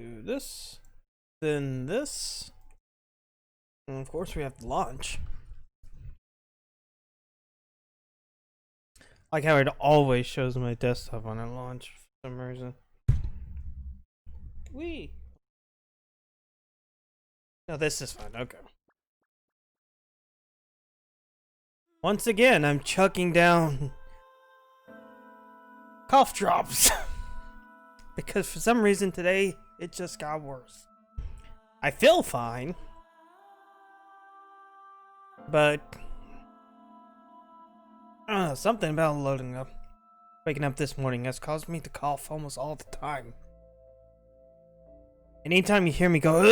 Do this, then this, and of course we have to launch. Like how it always shows my desktop when I launch for some reason. Wee. No, this is fine. Okay. Once again, I'm chucking down cough drops because for some reason today it just got worse. I feel fine, but something about waking up this morning has caused me to cough almost all the time. Anytime you hear me go,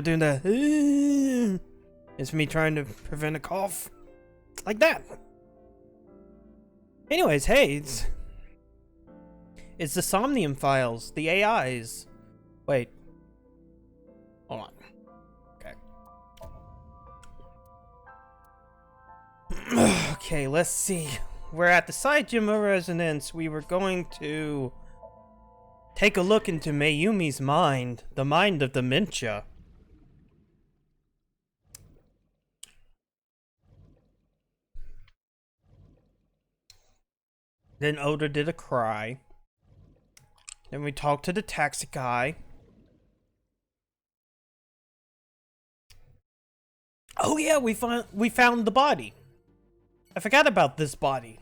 doing the, it's me trying to prevent a cough, like that. Anyways, hey, it's the Somnium files, the AIs. Wait, hold on. Okay. Okay, let's see. We're at the Saijima Resonance. We were going to take a look into Mayumi's mind, the mind of dementia. Then Oda did a cry. Then we talked to the taxi guy. Oh yeah, we found the body. I forgot about this body.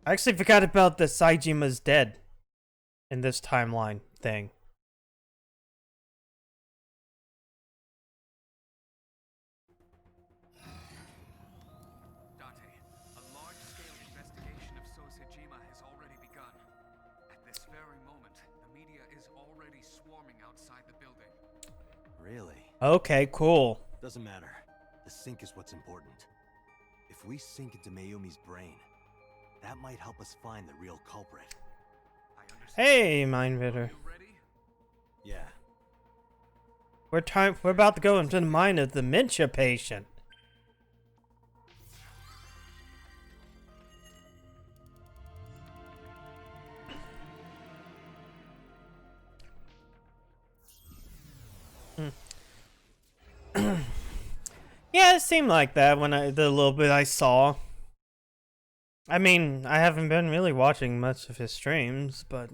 I actually forgot about the Saijima's dead in this timeline thing. Dante, a large-scale investigation of Sosejima has already begun. At this very moment, the media is already swarming outside the building. Really? Okay, cool. Doesn't matter. The sync is what's important. If we sink into Mayumi's brain, that might help us find the real culprit. Hey, Mindvidder. You ready? Yeah. We're about to go into the mind of the dementia patient. Yeah, it seemed like that when the little bit I saw. I mean, I haven't been really watching much of his streams, but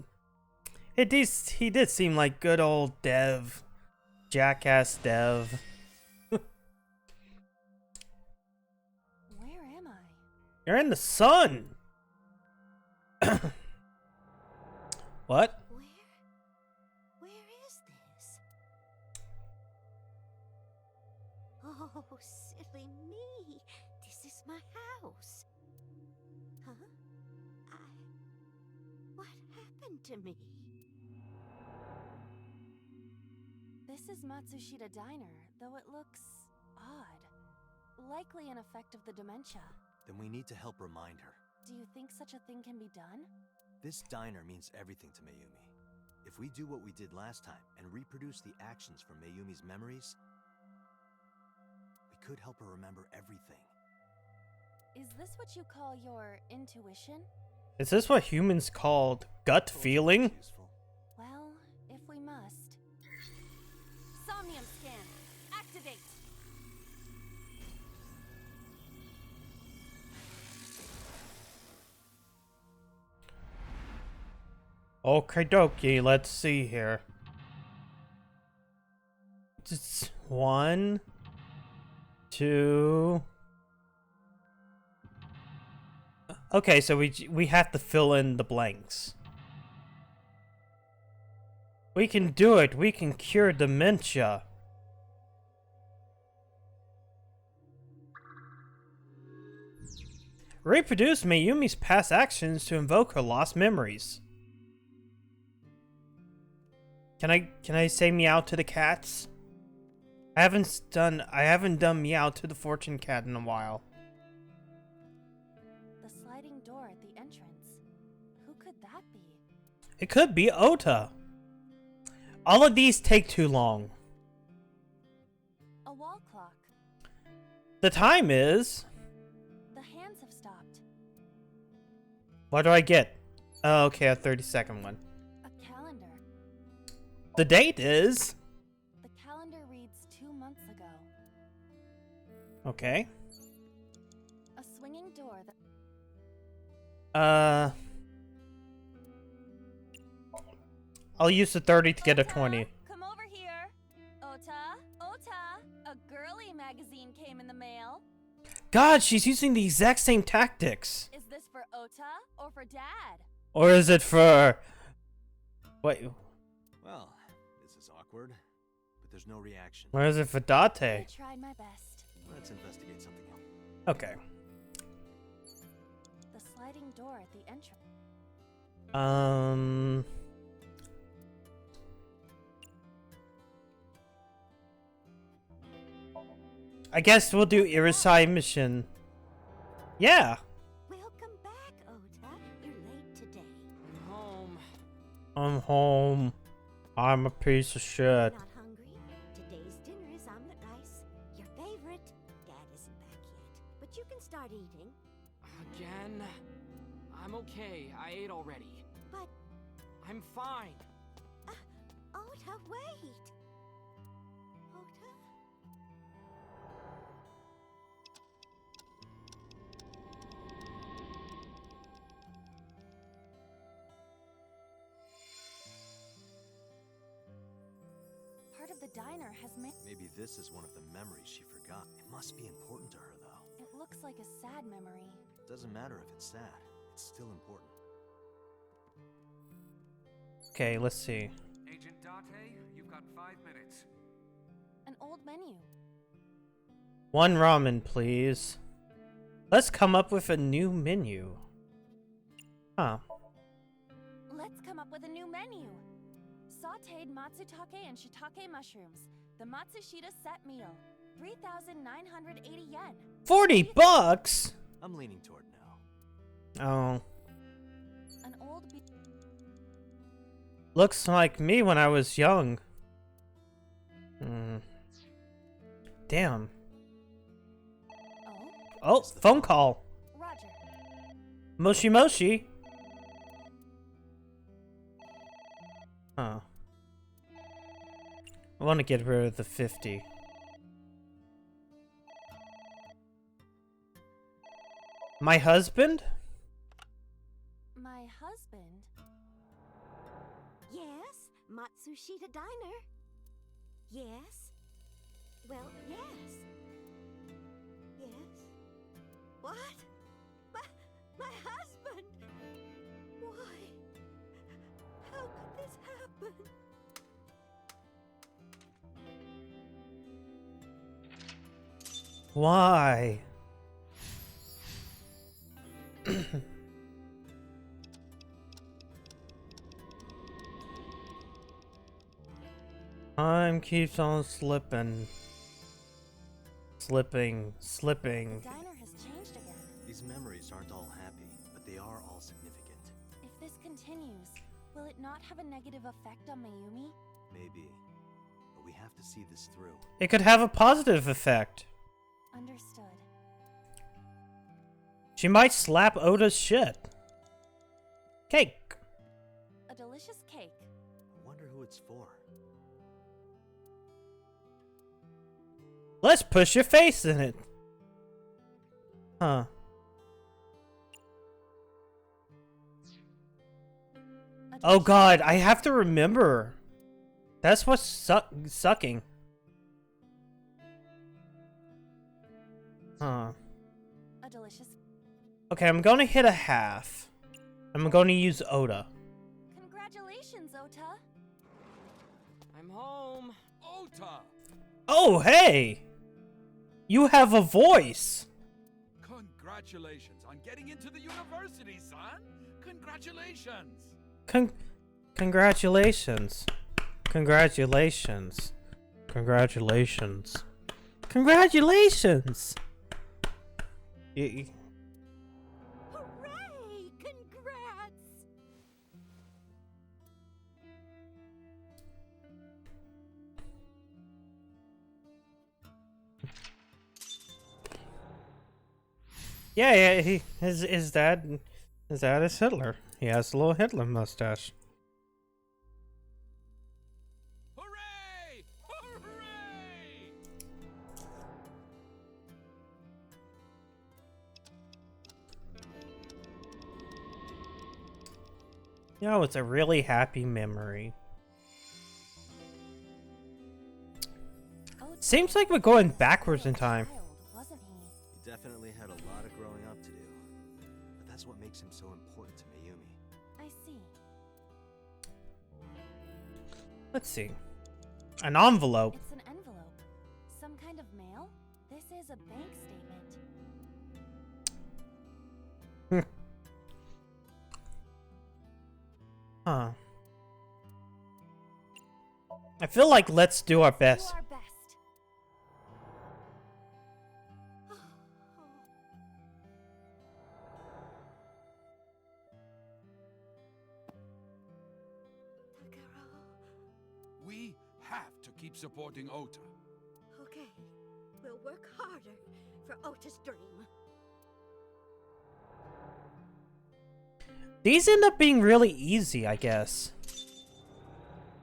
he did seem like good old Dev, jackass Dev. Where am I? You're in the sun. What? Where is this? Oh, silly me. This is my house. Huh? What happened to me? This is Matsushita Diner, though it looks odd. Likely an effect of the dementia. Then we need to help remind her. Do you think such a thing can be done? This diner means everything to Mayumi. If we do what we did last time and reproduce the actions from Mayumi's memories, we could help her remember everything. Is this what you call your intuition? Is this what humans called gut feeling? Useful. Well, if we must. Somnium scan. Activate. Okay, dokie, let's see here. Just 1, 2. Okay, so we have to fill in the blanks. We can do it. We can cure dementia. Reproduce Mayumi's past actions to invoke her lost memories. Can I say meow to the cats? I haven't done meow to the fortune cat in a while. The sliding door at the entrance. Who could that be? It could be Ota. All of these take too long. A wall clock. The time is What do I get? Oh, okay, a 30-second one. A calendar. The date is... The calendar reads 2 months ago. Okay. A swinging door that... I'll use the 30 to get a Ota, 20. come over here. Ota, Ota, a girly magazine came in the mail. God, she's using the exact same tactics. Is this for Ota or for Dad? Or is it for... Wait, Well, this is awkward, but there's no reaction. or is it for I Date? tried my best. Let's investigate something else. Okay. The sliding door at the entrance. I guess we'll do Irisai mission. Yeah. Welcome back, Ota. You're late today. I'm home. I'm home. I'm a piece of shit. Not hungry? Today's dinner is omelet rice. Your favorite. Dad isn't back yet, but you can start eating. Again? I'm okay. I ate already. But, I'm fine. Ota, wait. Ota? Part of the diner has made... Maybe this is one of the memories she forgot. It must be important to her, though. It looks like a sad memory. Doesn't matter if it's sad. It's still important. Okay, let's see. Agent Date, you've got 5 minutes. An old menu. One ramen, please. Let's come up with a new menu. Huh. Let's come up with a new menu. Sauteed matsutake and shiitake mushrooms. The Matsushita set meal. 3,980 yen. 40 bucks? I'm leaning toward no. Oh. An old Looks like me when I was young. Damn. Oh, Oh, phone call. Roger. Moshi Moshi. Huh. I want to get rid of the 50. My husband? My husband? Yes, Matsushita Diner. Yes. Well, yes. Yes. What? My husband! Why? How could this happen? Why? Time keeps on slipping. Slipping. The diner has changed again. These memories aren't all happy, but they are all significant. If this continues, will it not have a negative effect on Mayumi? Maybe. But we have to see this through. It could have a positive effect. Understood. She might slap Oda's shit. Cake. A delicious cake. I wonder who it's for. Let's push your face in it. Huh. A Oh god, I have to remember. That's what's sucking. Huh. A delicious. Okay, I'm gonna hit a half. I'm gonna use Oda. Congratulations, Ota. I'm home. Ota! Oh, hey! You have a voice. Congratulations on getting into the university, son! Congratulations! Congratulations. Congratulations. Congratulations. Congratulations. Y- Hooray! Congrats! Yeah, his dad That is Hitler. He has a little Hitler mustache. Hooray! Hooray! You know, it's a really happy memory. Seems like we're going backwards in time. Wasn't he? He definitely had a lot of growing up to do. But that's what makes him so important to Mayumi. I see. Let's see. An envelope. It's an envelope. Some kind of mail? This is a bank statement. Huh. I feel like let's do our best. Do our best. We have to keep supporting Ota. Okay, we'll work harder for Ota's dream. These end up being really easy, I guess.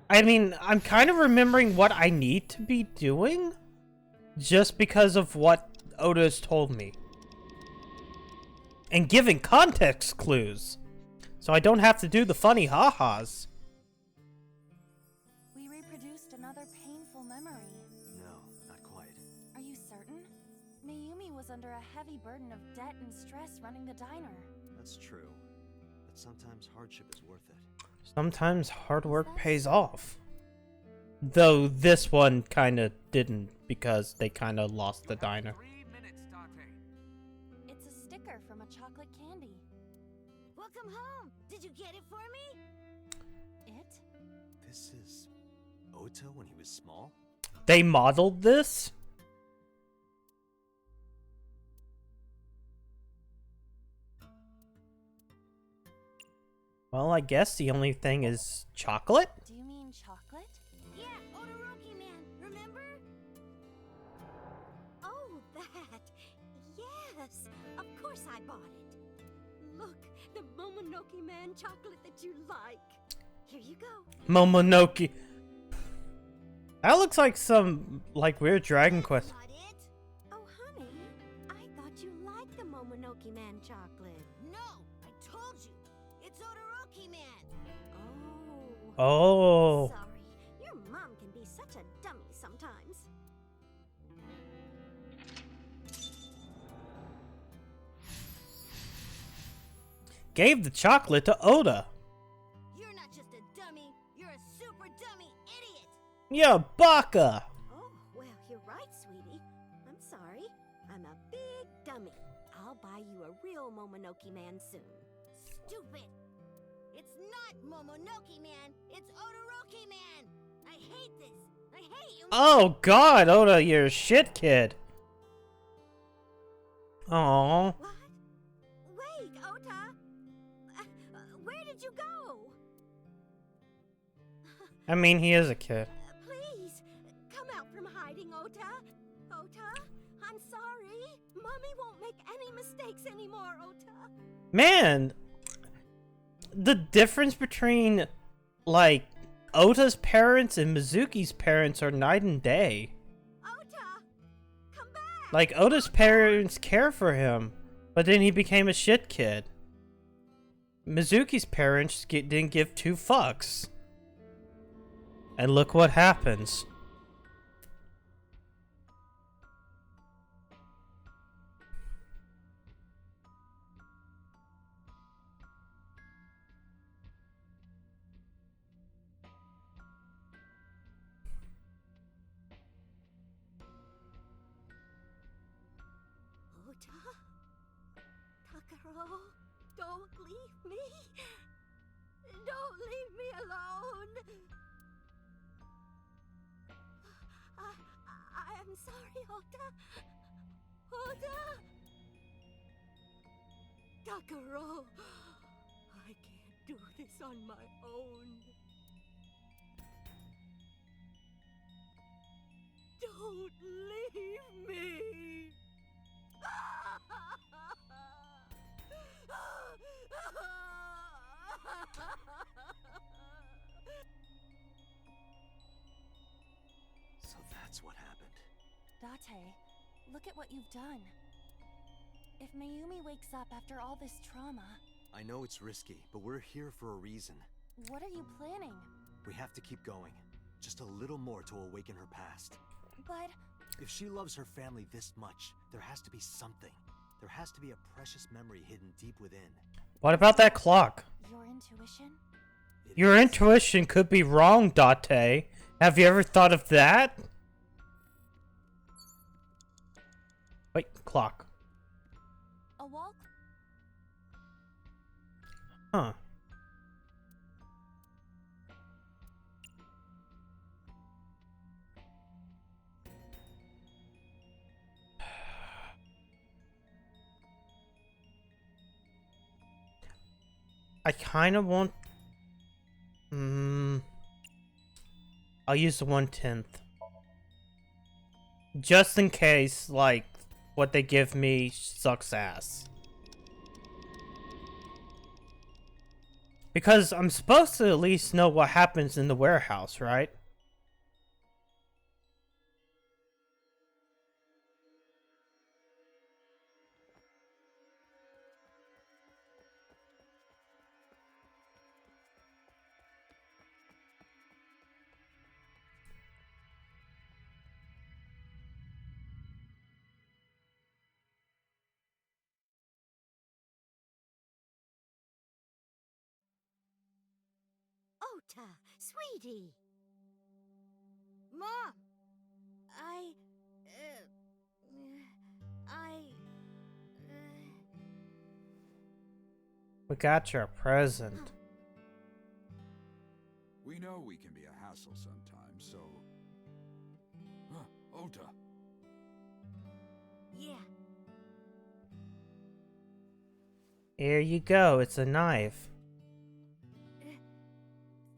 I mean, I'm kind of remembering what I need to be doing just because of what Oda's told me. And giving context clues. So I don't have to do the funny ha-has. We reproduced another painful memory. No, not quite. Are you certain? Mayumi was under a heavy burden of debt and stress running the diner. That's true. But sometimes hardship is worth it. Sometimes hard work pays off. Though this one kind of didn't because they kind of lost the diner. 3 minutes, Tate. It's a sticker from a chocolate candy. Welcome home. Did you get it for me? It? This is Ota when he was small? They modeled this? Well, I guess the only thing is chocolate? Do you mean chocolate? Yeah, Odoroki Man, remember? Oh, that. Yes, of course I bought it. Look, the Momonoke Man chocolate that you like. Here you go. Momonoke. That looks like some, weird Dragon Quest. Got it? Oh, honey, I thought you liked the Momonoke Man chocolate. No, I told you. It's Odoroki Man. Oh. Oh. Sorry, your mom can be such a dummy sometimes. Gave the chocolate to Oda. You're not just a dummy, you're a super dummy idiot. Ya baka. Oh, well, you're right, sweetie. I'm sorry. I'm a big dummy. I'll buy you a real Momonoke Man soon. Stupid! It's not Momonoke Man, it's Odoroki Man. I hate this. I hate you. Oh god, Oda, you're a shit kid. Aww. What? Wait, Ota. Where did you go? I mean, he is a kid. Please, come out from hiding, Ota. Ota, I'm sorry. Mommy won't make any mistakes anymore, Ota. Man, the difference between, Ota's parents and Mizuki's parents are night and day. Ota, come back. Ota's parents care for him, but then he became a shit kid. Mizuki's parents didn't give two fucks. And look what happens. Ota? Takaro, don't leave me. Don't leave me alone. I'm sorry, Ota. Ota! Takaro, I can't do this on my own. Don't leave me. Date, look at what you've done. If Mayumi wakes up after all this trauma... I know it's risky, but we're here for a reason. What are you planning? We have to keep going. Just a little more to awaken her past. But... If she loves her family this much, there has to be something. There has to be a precious memory hidden deep within. What about that clock? Your intuition? Your intuition could be wrong, Date. Have you ever thought of that? Wait, clock. A wall... Huh. I kind of want... I'll use the 1/10. Just in case, like, what they give me sucks ass. Because I'm supposed to at least know what happens in the warehouse, right? Ota, sweetie. Mom! We got your present. We know we can be a hassle sometimes, so... Ota. Yeah. Here you go, it's a knife.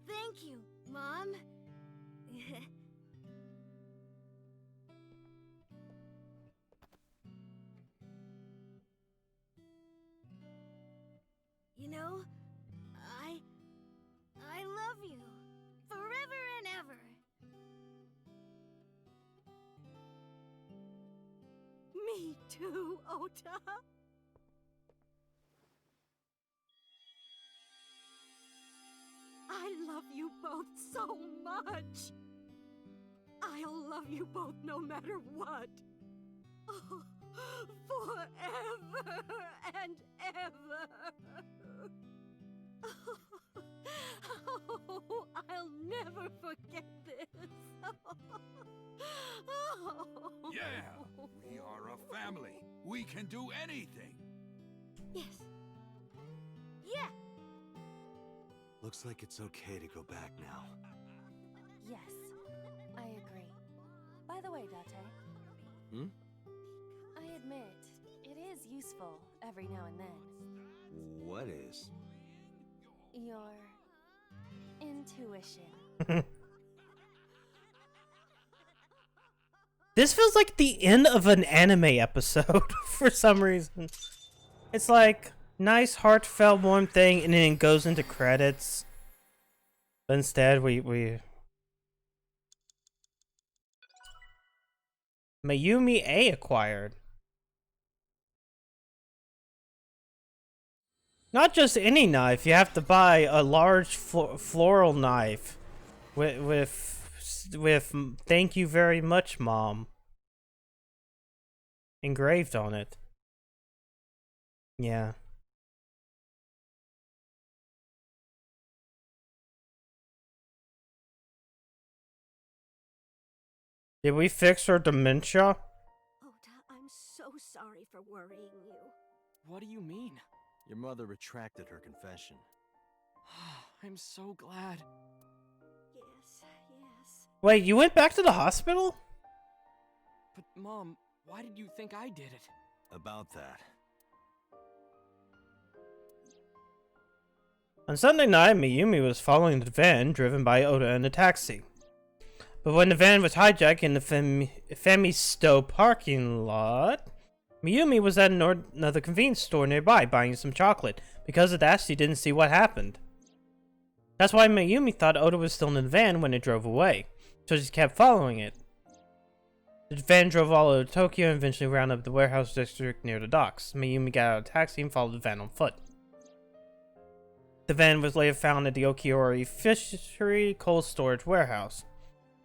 Thank you, Mom. You know, I love you forever and ever. Me too, Ota. I love you both so much. I'll love you both no matter what. Oh, forever and ever. Oh, I'll never forget this. Oh. Yeah! We are a family. We can do anything. Yes. Yeah. Looks like it's okay to go back now. Yes, I agree. By the way, Date. Hmm? I admit, it is useful every now and then. What is? Your... intuition. This feels like the end of an anime episode for some reason. It's like nice, heartfelt, warm thing, and then it goes into credits. But instead, we Mayumi A acquired. Not just any knife. You have to buy a large floral knife with "Thank you very much, Mom" engraved on it. Yeah. Did we fix her dementia? Ota, I'm so sorry for worrying you. What do you mean? Your mother retracted her confession. I'm so glad. Yes, yes. Wait, you went back to the hospital? But Mom, why did you think I did it? About that. On Sunday night, Mayumi was following the van driven by Oda in a taxi. But when the van was hijacked in the Femisto parking lot, Mayumi was at another convenience store nearby buying some chocolate. Because of that, she didn't see what happened. That's why Mayumi thought Oda was still in the van when it drove away, so she kept following it. The van drove all over Tokyo and eventually round up the warehouse district near the docks. Mayumi got out of a taxi and followed the van on foot. The van was later found at the Okiori Fishery Cold Storage Warehouse.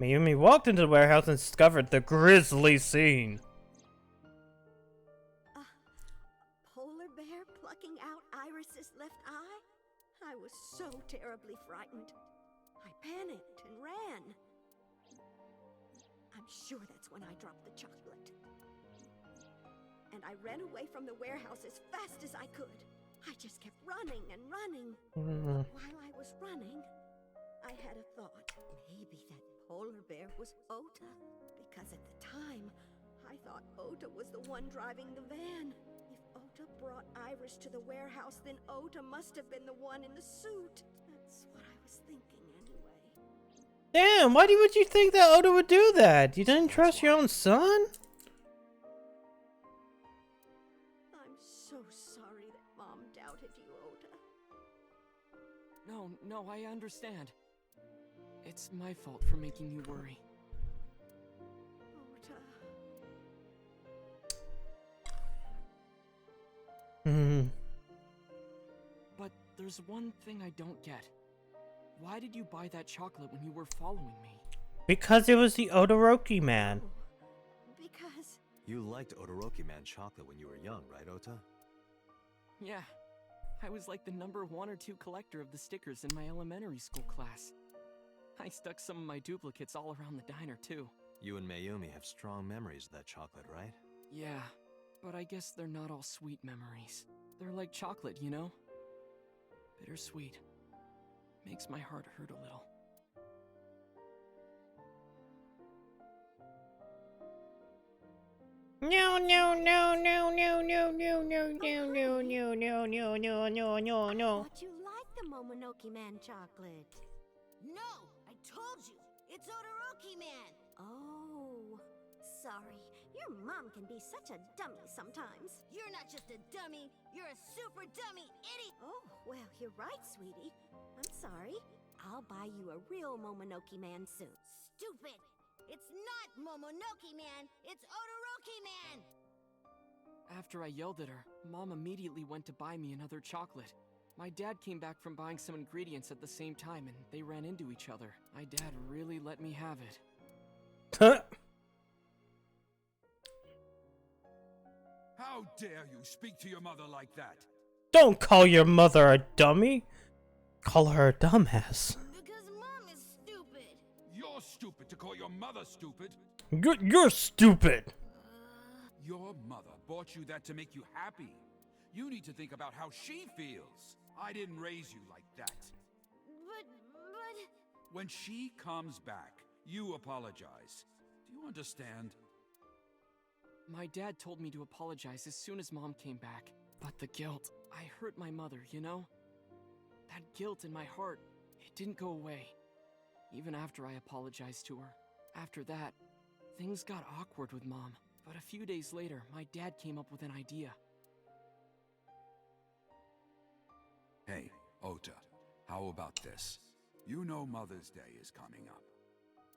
Mayumi walked into the warehouse and discovered the grisly scene. A polar bear plucking out Iris's left eye? I was so terribly frightened. I panicked and ran. I'm sure that's when I dropped the chocolate. And I ran away from the warehouse as fast as I could. I just kept running and running. But while I was running, I had a thought. Maybe that polar bear was Ota. Because at the time, I thought Ota was the one driving the van. If Ota brought Iris to the warehouse, then Ota must have been the one in the suit. That's what I was thinking anyway. Damn, why would you think that Oda would do that? You didn't trust your own son? I'm so sorry that Mom doubted you, Ota. No, I understand. It's my fault for making you worry. Ota. But there's one thing I don't get. Why did you buy that chocolate when you were following me? Because it was the Odoroki man. Because You liked Odoroki Man chocolate when you were young, right, Ota? Yeah. I was like the number 1 or 2 collector of the stickers in my elementary school class. I stuck some of my duplicates all around the diner, too. You and Mayumi have strong memories of that chocolate, right? Yeah, but I guess they're not all sweet memories. They're like chocolate, you know? Bittersweet. Makes my heart hurt a little. No, no, no, no, no, no, no, no, no, no, no, no, no, no, no, no, no. thought you liked the Momonoki Man chocolate. No! I told you! It's Odoroki Man! Oh, sorry. Your mom can be such a dummy sometimes. You're not just a dummy, you're a super dummy idiot! Oh, well, you're right, sweetie. I'm sorry. I'll buy you a real Momonoki Man soon. Stupid! It's not Momonoki Man, it's Odoroki Man! After I yelled at her, Mom immediately went to buy me another chocolate. My dad came back from buying some ingredients at the same time and they ran into each other. My dad really let me have it. How dare you speak to your mother like that? Don't call your mother a dummy. Call her a dumbass. Because Mom is stupid! You're stupid to call your mother stupid. You're stupid. Your mother bought you that to make you happy. You need to think about how she feels. I didn't raise you like that. But... When she comes back, you apologize. Do you understand? My dad told me to apologize as soon as Mom came back. But the guilt, I hurt my mother, you know? That guilt in my heart, it didn't go away. Even after I apologized to her. After that, things got awkward with Mom. But a few days later, my dad came up with an idea. Hey, Ota, how about this? You know Mother's Day is coming up.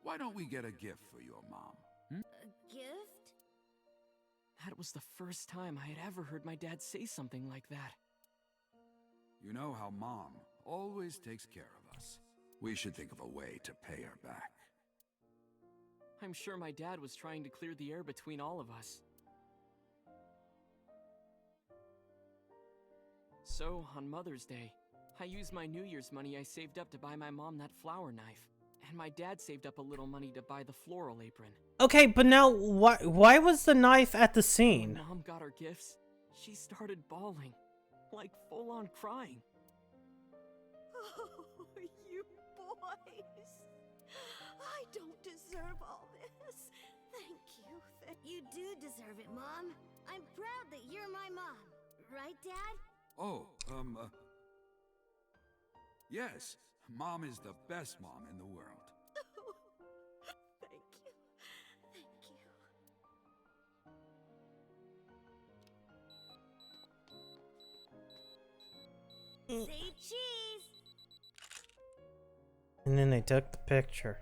Why don't we get a gift for your mom? A gift? That was the first time I had ever heard my dad say something like that. You know how Mom always takes care of us. We should think of a way to pay her back. I'm sure my dad was trying to clear the air between all of us. So, on Mother's Day, I used my New Year's money I saved up to buy my mom that flower knife. And my dad saved up a little money to buy the floral apron. Okay, but now why was the knife at the scene? When Mom got her gifts, she started bawling. Like full-on crying. Oh, you boys. I don't deserve all this. Thank you. You do deserve it, Mom. I'm proud that you're my mom. Right, Dad? Oh, yes. Mom is the best mom in the world. Thank you. Thank you. Say cheese! And then they took the picture.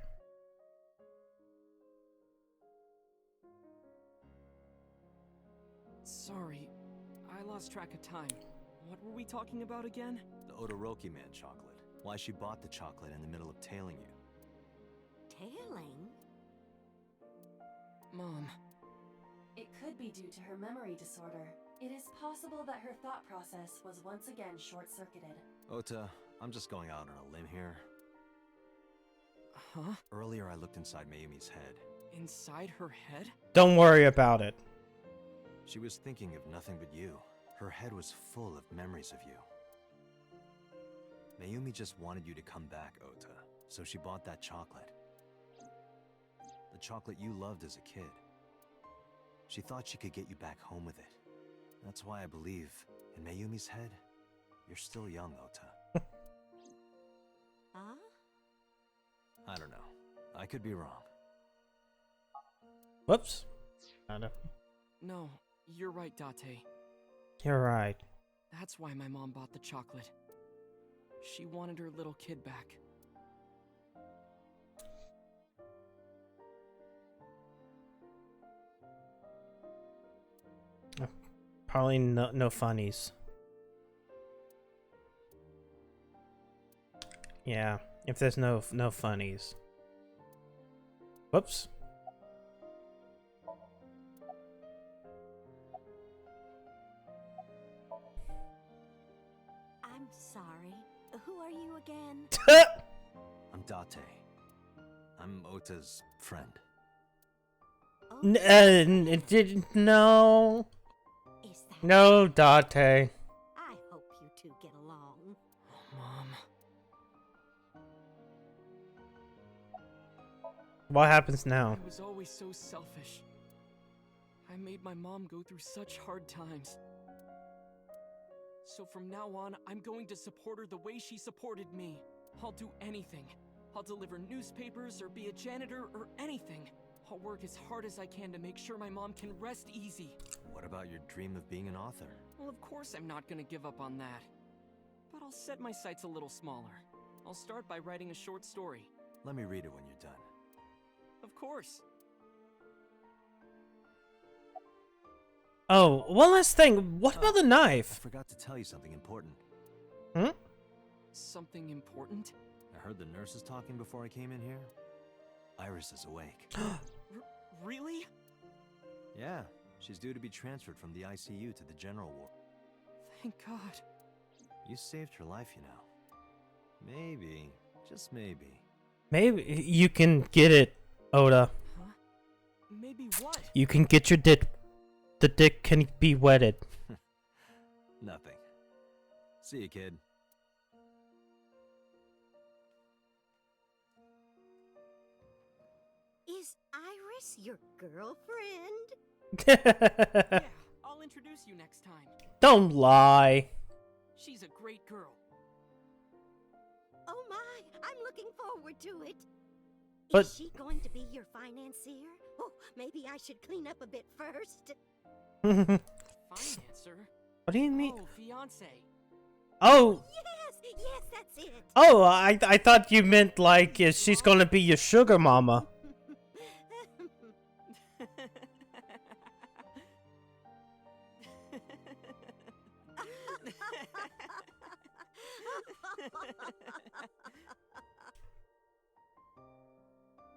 Sorry, I lost track of time. What were we talking about again? The Odoroki Man chocolate. Why she bought the chocolate in the middle of tailing you. Tailing? Mom, It could be due to her memory disorder. It is possible that her thought process was once again short-circuited. Ota, I'm just going out on a limb here. huh? Earlier I looked inside Mayumi's head. Inside her head? Don't worry about it. She was thinking of nothing but you. Her head was full of memories of you. Mayumi just wanted you to come back, Ota, so she bought that chocolate. The chocolate you loved as a kid. She thought she could get you back home with it. That's why I believe, in Mayumi's head, you're still young, Ota. Huh? I don't know. I could be wrong. Whoops. I don't- No, you're right, Date. You're right. That's why my mom bought the chocolate. She wanted her little kid back. Probably no funnies. Yeah, if there's no funnies. Whoops. I'm sorry. Who are you again? I'm Date. I'm Ota's friend. Oh, It didn't. No. is that? No, Date. I hope you two get along. Mom. What happens now? I was always so selfish. I made my mom go through such hard times. So from now on, I'm going to support her the way she supported me. I'll do anything. I'll deliver newspapers or be a janitor or anything. I'll work as hard as I can to make sure my mom can rest easy. What about your dream of being an author? Well, of course I'm not gonna give up on that. But I'll set my sights a little smaller. I'll start by writing a short story. Let me read it when you're done. Of course. Oh, one last thing. What about the I knife? forgot to tell you something important. Hmm? Something important? I heard the nurses talking before I came in here. Iris is awake. Really? Yeah, she's due to be transferred from the ICU to the general ward. Thank God. You saved her life, you know. Maybe, just maybe, Maybe you can get it, Oda. Huh? Maybe what? You can get your dick. The dick can be wetted. nothing. See you, kid. Is Iris your girlfriend? Yeah, I'll introduce you next time. Don't lie. She's a great girl. Oh my, I'm looking forward to it. But- Is she going to be your financier? Oh, maybe I should clean up a bit first. Financer? What do you mean? Oh, fiance. Oh, Yes, that's it. oh! I thought you meant like she's gonna be your sugar mama.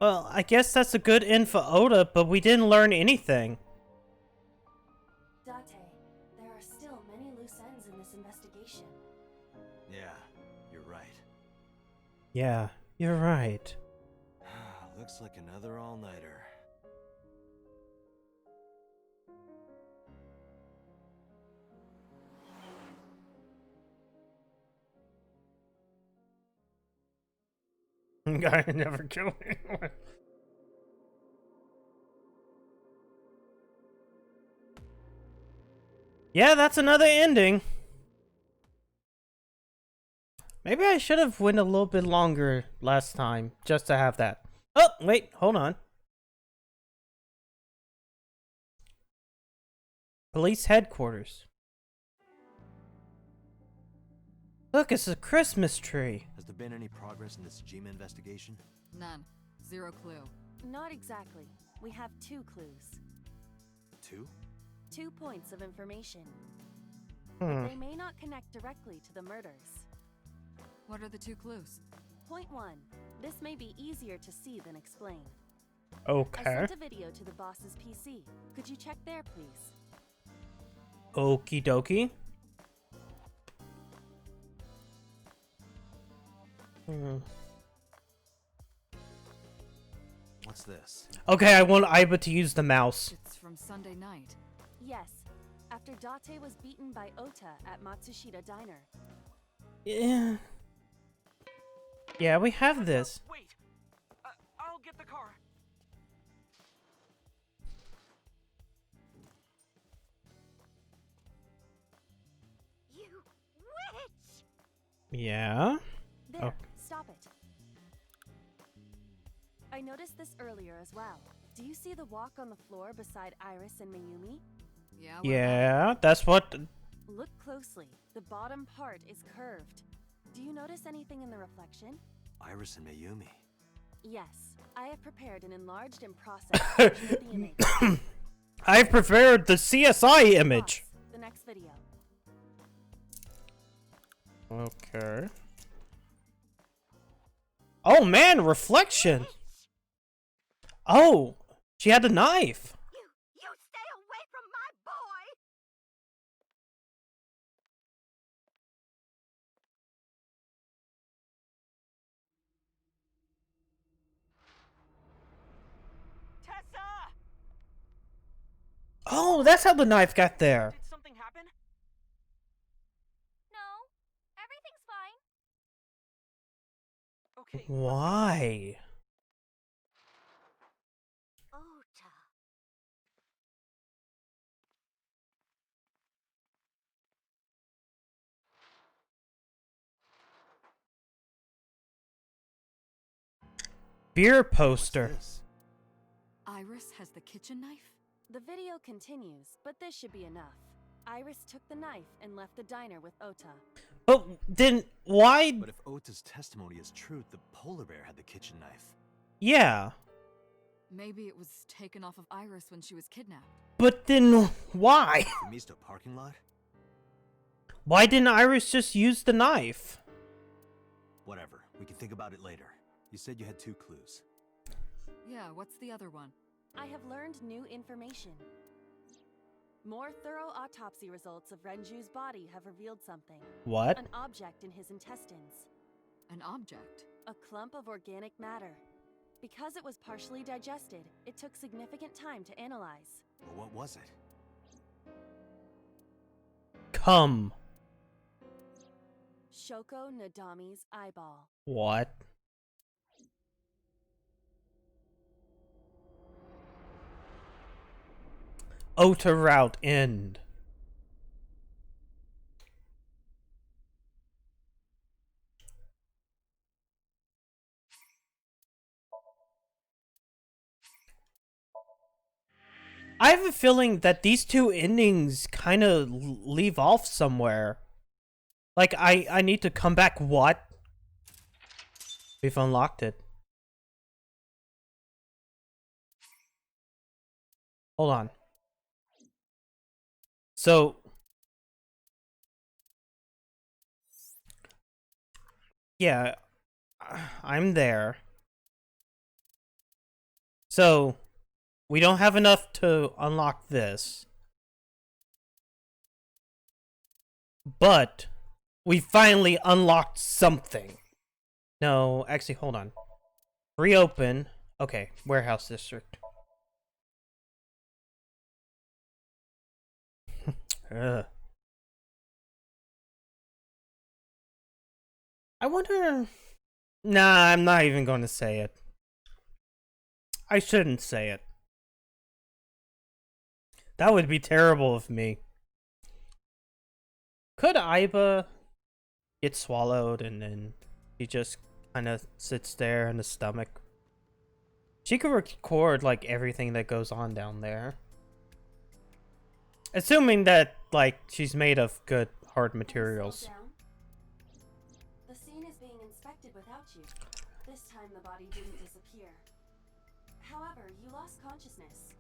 Well, I guess that's a good end for Oda, but we didn't learn anything. Date, there are still many loose ends in this investigation. Yeah, you're right. Yeah, you're right. Looks like another all-nighter. Guy never killed anyone. Yeah, that's another ending. Maybe I should have went a little bit longer last time, just to have that. Oh, wait, hold on. Police headquarters. Look, it's a Christmas tree. Has there been any progress in the Tsujima investigation? None. Zero clue. Not exactly. We have 2 clues. 2? 2 points of information. They may not connect directly to the murders. What are the 2 clues? Point 1. This may be easier to see than explain. I Okay. sent a video to the boss's PC. Could you check there, please? Okie dokie. What's this? Okay, I want Iba to use the mouse. It's from Sunday night. Yes. After Date was beaten by Ota at Matsushita Diner. Yeah. Yeah, we have this. Wait! I'll get the car. You witch! Yeah. There, Oh. stop it. I noticed this earlier as well. Do you see the walk on the floor beside Iris and Mayumi? Yeah. what about Yeah, that's what. Look closely. The bottom part is curved. Do you notice anything in the reflection? Iris and Mayumi. Yes. I have prepared an enlarged and processed version of the image. I've prepared the CSI image. Boss, the next video. Okay. Oh man, reflection. Oh, she had the knife. You stay away from my boy! Tessa! Oh, that's how the knife got there. Did something happen? No, everything's fine. Okay. Why? Ota. Beer poster. This? Iris has the kitchen knife? The video continues, but this should be enough. Iris took the knife and left the diner with Ota. But then why? But if Ota's testimony is true, the polar bear had the kitchen knife. Yeah. Maybe it was taken off of Iris when she was kidnapped. But then why? The Misto parking lot? Why didn't Iris just use the knife? Whatever. We can think about it later. You said you had 2 clues. Yeah, what's the other one? I have learned new information. More thorough autopsy results of Renju's body have revealed something. What? An object in his intestines. An object? A clump of organic matter. Because it was partially digested, it took significant time to analyze. Well, what was it? Come. Shoko Nadami's eyeball. What? Ota route end. I have a feeling that these 2 endings kind of leave off somewhere. Like, I need to come back. What? We've unlocked it. Hold on. So, yeah, I'm there. So, we don't have enough to unlock this. But, we finally unlocked something. No, actually, hold on. Reopen. Okay, warehouse district. Ugh. I wonder... Nah, I'm not even going to say it. I shouldn't say it. That would be terrible of me. Could Iba get swallowed and then she just kind of sits there in the stomach? She could record, like, everything that goes on down there. Assuming that, like, she's made of good, hard materials. Slow down. The scene is being inspected without you. This time the body didn't disappear. However, you lost consciousness.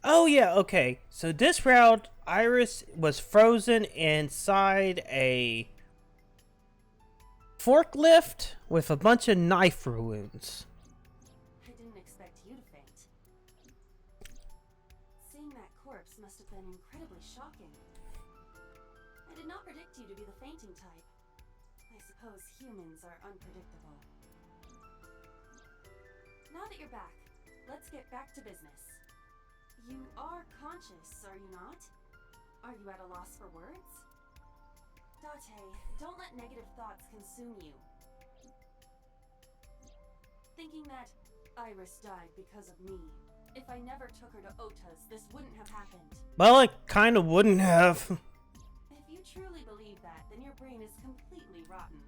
Oh yeah, okay. So this route, Iris was frozen inside a forklift with a bunch of knife wounds. I didn't expect you to faint. Seeing that corpse must have been incredibly shocking. I did not predict you to be the fainting type. I suppose humans are unpredictable. Now that you're back, let's get back to business. You are conscious, are you not? Are you at a loss for words? Date, don't let negative thoughts consume you. Thinking that Iris died because of me. If I never took her to Ota's, this wouldn't have happened. Well, it kind of wouldn't have. If you truly believe that, then your brain is completely rotten.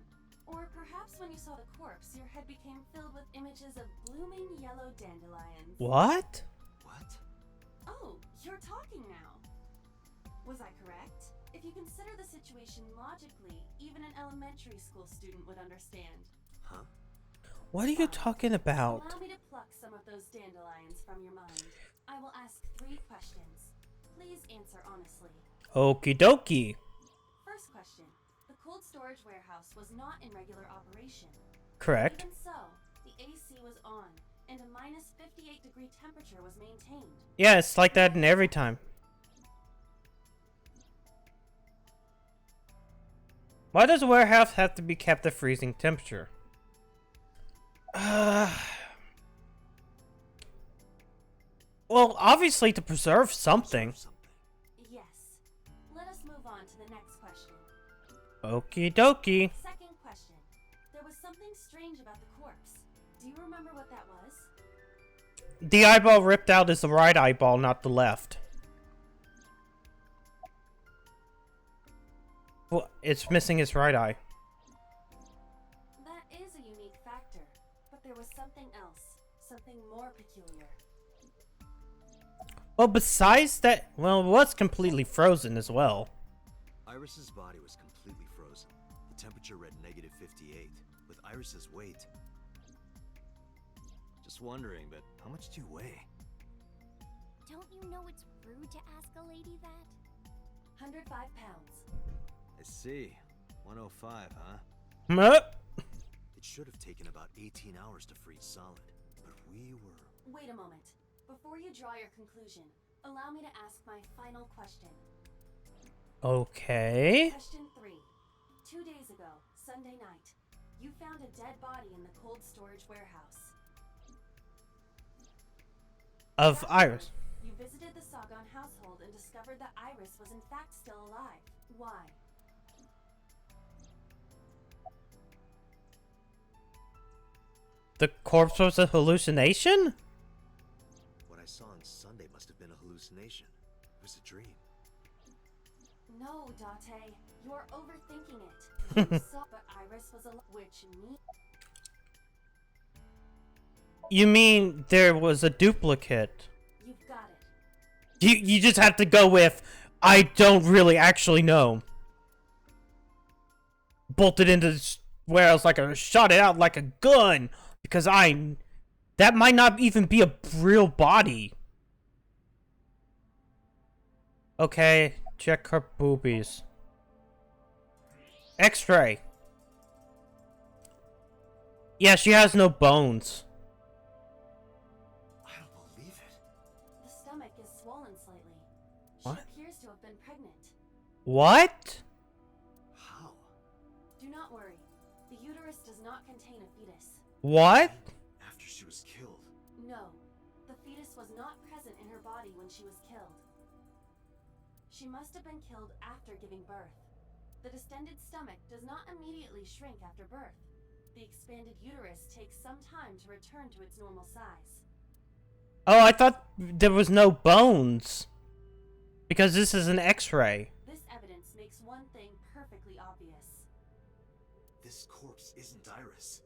Or perhaps when you saw the corpse, your head became filled with images of blooming yellow dandelions. What? What? Oh, you're talking now. Was I correct? If you consider the situation logically, even an elementary school student would understand. Huh? What are you talking about? Allow me to pluck some of those dandelions from your mind. I will ask 3 questions. Please answer honestly. Okie dokie. First question. The cold storage warehouse was not in regular operation. Correct. Even so, the AC was on, and a minus 58-degree temperature was maintained. Yeah, it's like that in every time. Why does a warehouse have to be kept at freezing temperature? Well, obviously to preserve something. Yes. Let us move on to the next question. Okie dokie. Second question. There was something strange about the corpse. Do you remember what that was? The eyeball ripped out is the right eyeball, not the left. Well, it's missing his right eye. That is a unique factor, but there was something else, something more peculiar. Well, besides that, well, it was completely frozen as well. Iris's body was completely frozen. The temperature read negative 58, with Iris's weight. Just wondering, but how much do you weigh? Don't you know it's rude to ask a lady that? 105 pounds. I see. 105, huh? Huh? It should have taken about 18 hours to freeze solid, but we were... Wait a moment. Before you draw your conclusion, allow me to ask my final question. Okay. Question 3. 2 days ago, Sunday night, you found a dead body in the cold storage warehouse. Of Iris. You visited the Sagan household and discovered that Iris was in fact still alive. Why? The corpse was a hallucination? What I saw on Sunday must have been a hallucination. It was a dream. No, Date. You're overthinking it. You saw, but Iris was alive, which means... You mean there was a duplicate? You've got it. You just have to go with, I don't really actually know. Bolted into this warehouse like a, shot it out like a gun. Because that might not even be a real body. Okay, check her boobies. X-ray. Yeah, she has no bones. I don't believe it. The stomach is swollen slightly. She What? appears to have been pregnant. What? How? Do not worry. The uterus does not contain a fetus. What? After she was killed. No, the fetus was not present in her body when she was killed. She must have been killed after giving birth. The distended stomach does not immediately shrink after birth. The expanded uterus takes some time to return to its normal size. Oh, I thought there was no bones. Because this is an X-ray. This evidence makes one thing perfectly obvious. This corpse isn't Iris.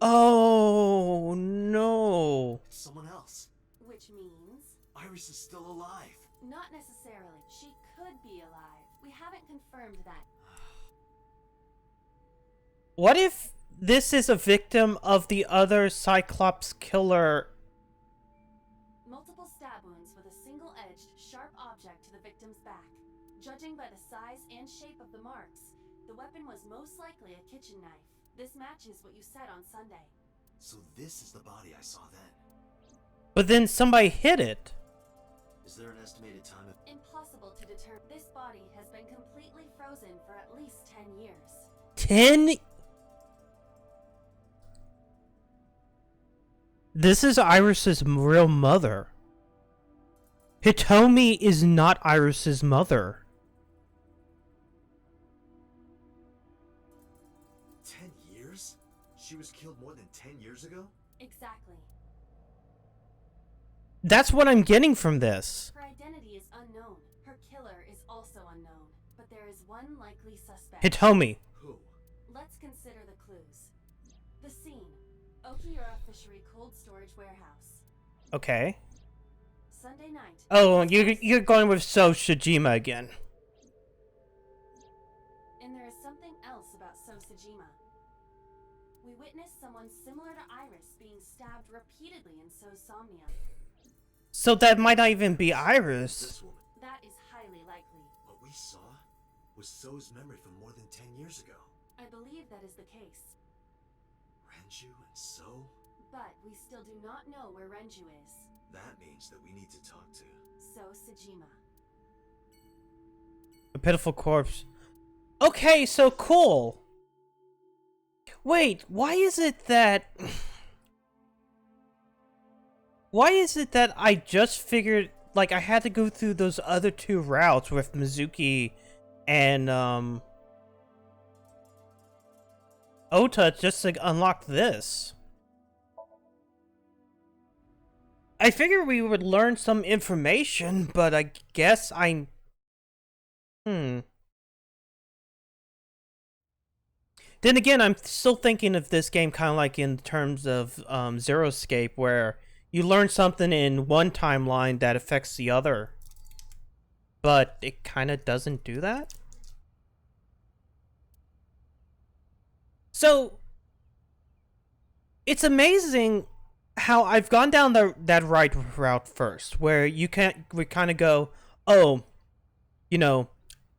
Oh, no. It's someone else. Which means... Iris is still alive. Not necessarily. She could be alive. We haven't confirmed that. What if this is a victim of the other Cyclops killer. Multiple stab wounds with a single-edged, sharp object to the victim's back. Judging by the size and shape of the marks, the weapon was most likely a kitchen knife. This matches what you said on Sunday. So this is the body I saw then. But then somebody hit it. Is there an estimated time of... Impossible to determine. This body has been completely frozen for at least 10 years. 10? This is Iris's real mother. Hitomi is not Iris's mother. 10 years? She was killed more than 10 years ago? Exactly. That's what I'm getting from this. Her identity is unknown. Her killer is also unknown. But there is one likely suspect. Hitomi. Who? Let's consider the clues. The scene. Okiura Fishery Cold Storage Warehouse. Okay. Sunday night. Oh, you're going with So Shijima again. And there is something else about So Sajima. We witnessed someone similar to Iris being stabbed repeatedly in So's Somnium. So that might not even be Iris. This woman. That is highly likely. What we saw was So's memory from more than 10 years ago. I believe that is the case. Renju and So? But we still do not know where Renju is. That means that we need to talk to... So Sajima. A pitiful corpse. Okay, so cool. Wait, why is it that... Why is it that I just figured, like, I had to go through those other two routes with Mizuki and, Ota just to unlock this? I figured we would learn some information, but I guess Then again, I'm still thinking of this game kind of like in terms of, Zeroscape, where you learn something in one timeline that affects the other. But it kind of doesn't do that? So, it's amazing how I've gone down that right route first, where we kind of go, oh, you know,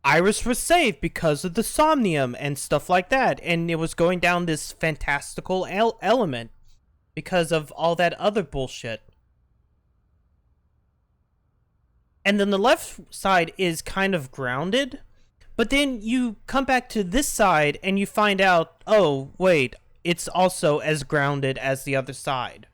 Iris was saved because of the Somnium and stuff like that, and it was going down this fantastical element because of all that other bullshit. And then the left side is kind of grounded, but then you come back to this side and you find out, oh, wait, it's also as grounded as the other side.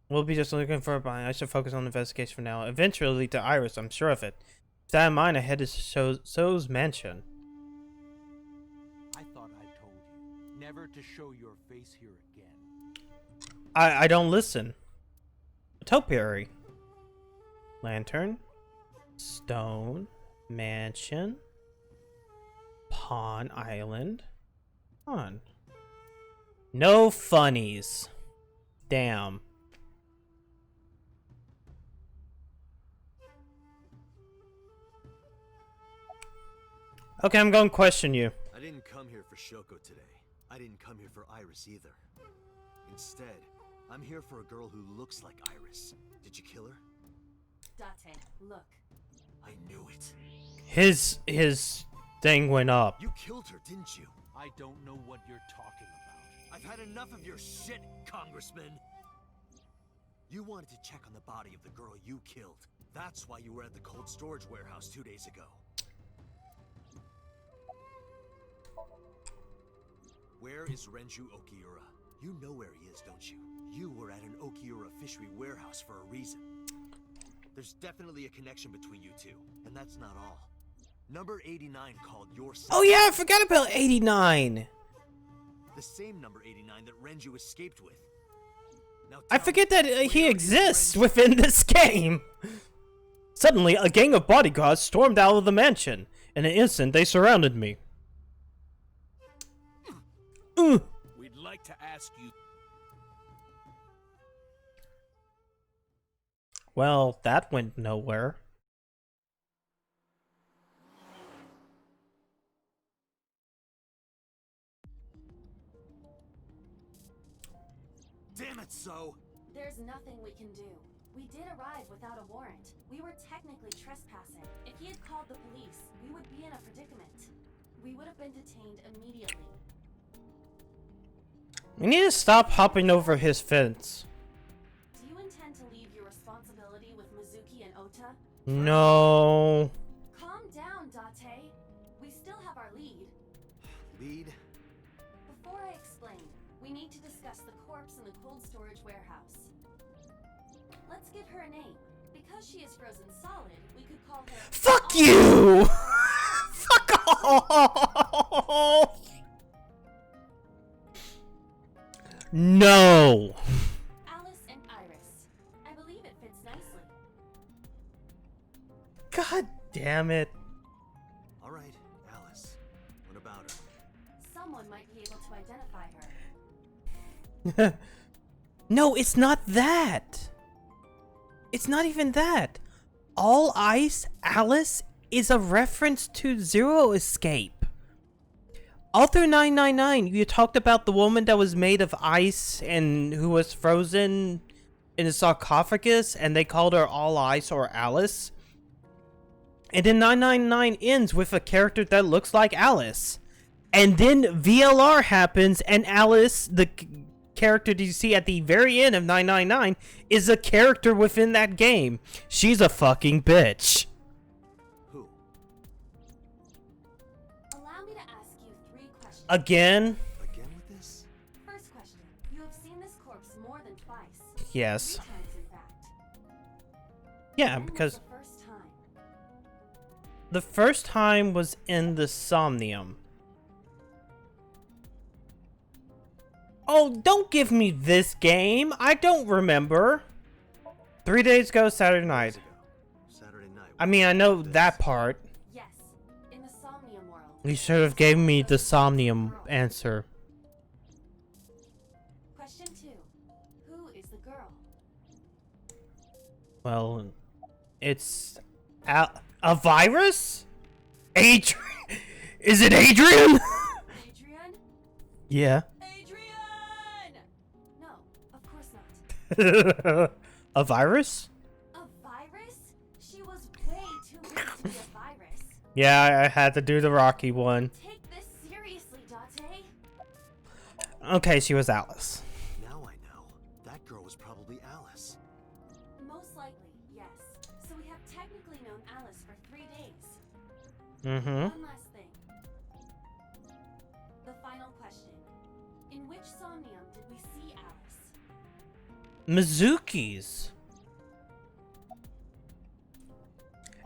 We'll be just looking for a bind. I should focus on the investigation for now. Eventually lead to Iris, I'm sure of it. With that in mind, I head to So's mansion. I thought I told you never to show your face here again. I don't listen. Topiary. Lantern. Stone. Mansion. Pawn Island. Pawn. No funnies. Damn. Okay, I'm going to question you. I didn't come here for Shoko today. I didn't come here for Iris either. Instead, I'm here for a girl who looks like Iris. Did you kill her? Date, look. I knew it. His thing went up. You killed her, didn't you? I don't know what you're talking about. I've had enough of your shit, Congressman. You wanted to check on the body of the girl you killed. That's why you were at the cold storage warehouse 2 days ago. Where is Renju Okiura? You know where he is, don't you? You were at an Okiura fishery warehouse for a reason. There's definitely a connection between you two, and that's not all. Number 89 called your son. Oh yeah, I forgot about 89. The same number 89 that Renju escaped with. Now I forget that he exists within this game. Suddenly, a gang of bodyguards stormed out of the mansion. In an instant, they surrounded me. We'd like to ask you. Well, that went nowhere. Damn it, So! There's nothing we can do. We did arrive without a warrant. We were technically trespassing. If he had called the police, we would be in a predicament. We would have been detained immediately. We need to stop hopping over his fence. Do you intend to leave your responsibility with Mizuki and Ota? No. Calm down, Date. We still have our lead. Lead? Before I explain, we need to discuss the corpse in the cold storage warehouse. Let's give her a name. Because she is frozen solid, we could call her... Fuck you! Fuck off! No! Alice and Iris. I believe it fits nicely. God damn it. Alright, Alice. What about her? Someone might be able to identify her. No, it's not that. It's not even that. All Ice Alice is a reference to Zero Escape. All through 999, you talked about the woman that was made of ice and who was frozen in a sarcophagus, and they called her All Ice or Alice. And then 999 ends with a character that looks like Alice. And then VLR happens, and Alice, the character that you see at the very end of 999, is a character within that game. She's a fucking bitch. Who? Allow me to ask you 3 questions. Again? Again with this? First question. You have seen this corpse more than twice. Yes. 3 times, in fact. Yeah, When was because the first time? the first time was in the Somnium. Oh, don't give me this game. I don't remember. 3 days ago, Saturday night. Saturday night. I mean, I know that part. Yes, in the Somnium world. You should have gave me the Somnium answer. Question 2. Who is the girl? Well, it's a virus? Adrian? Is it Adrian? Adrian? Yeah. Adrian! No, of course not. A virus? A virus? She was way too weak to be a virus. Yeah, I had to do the Rocky one. Take this seriously, Date. Okay, she was Alice. Now I know. That girl was probably Alice. Most likely, yes. So we have technically known Alice for 3 days. Mm-hmm. One last thing. The final question. In which Somnium did we see Alice? Mizuki's.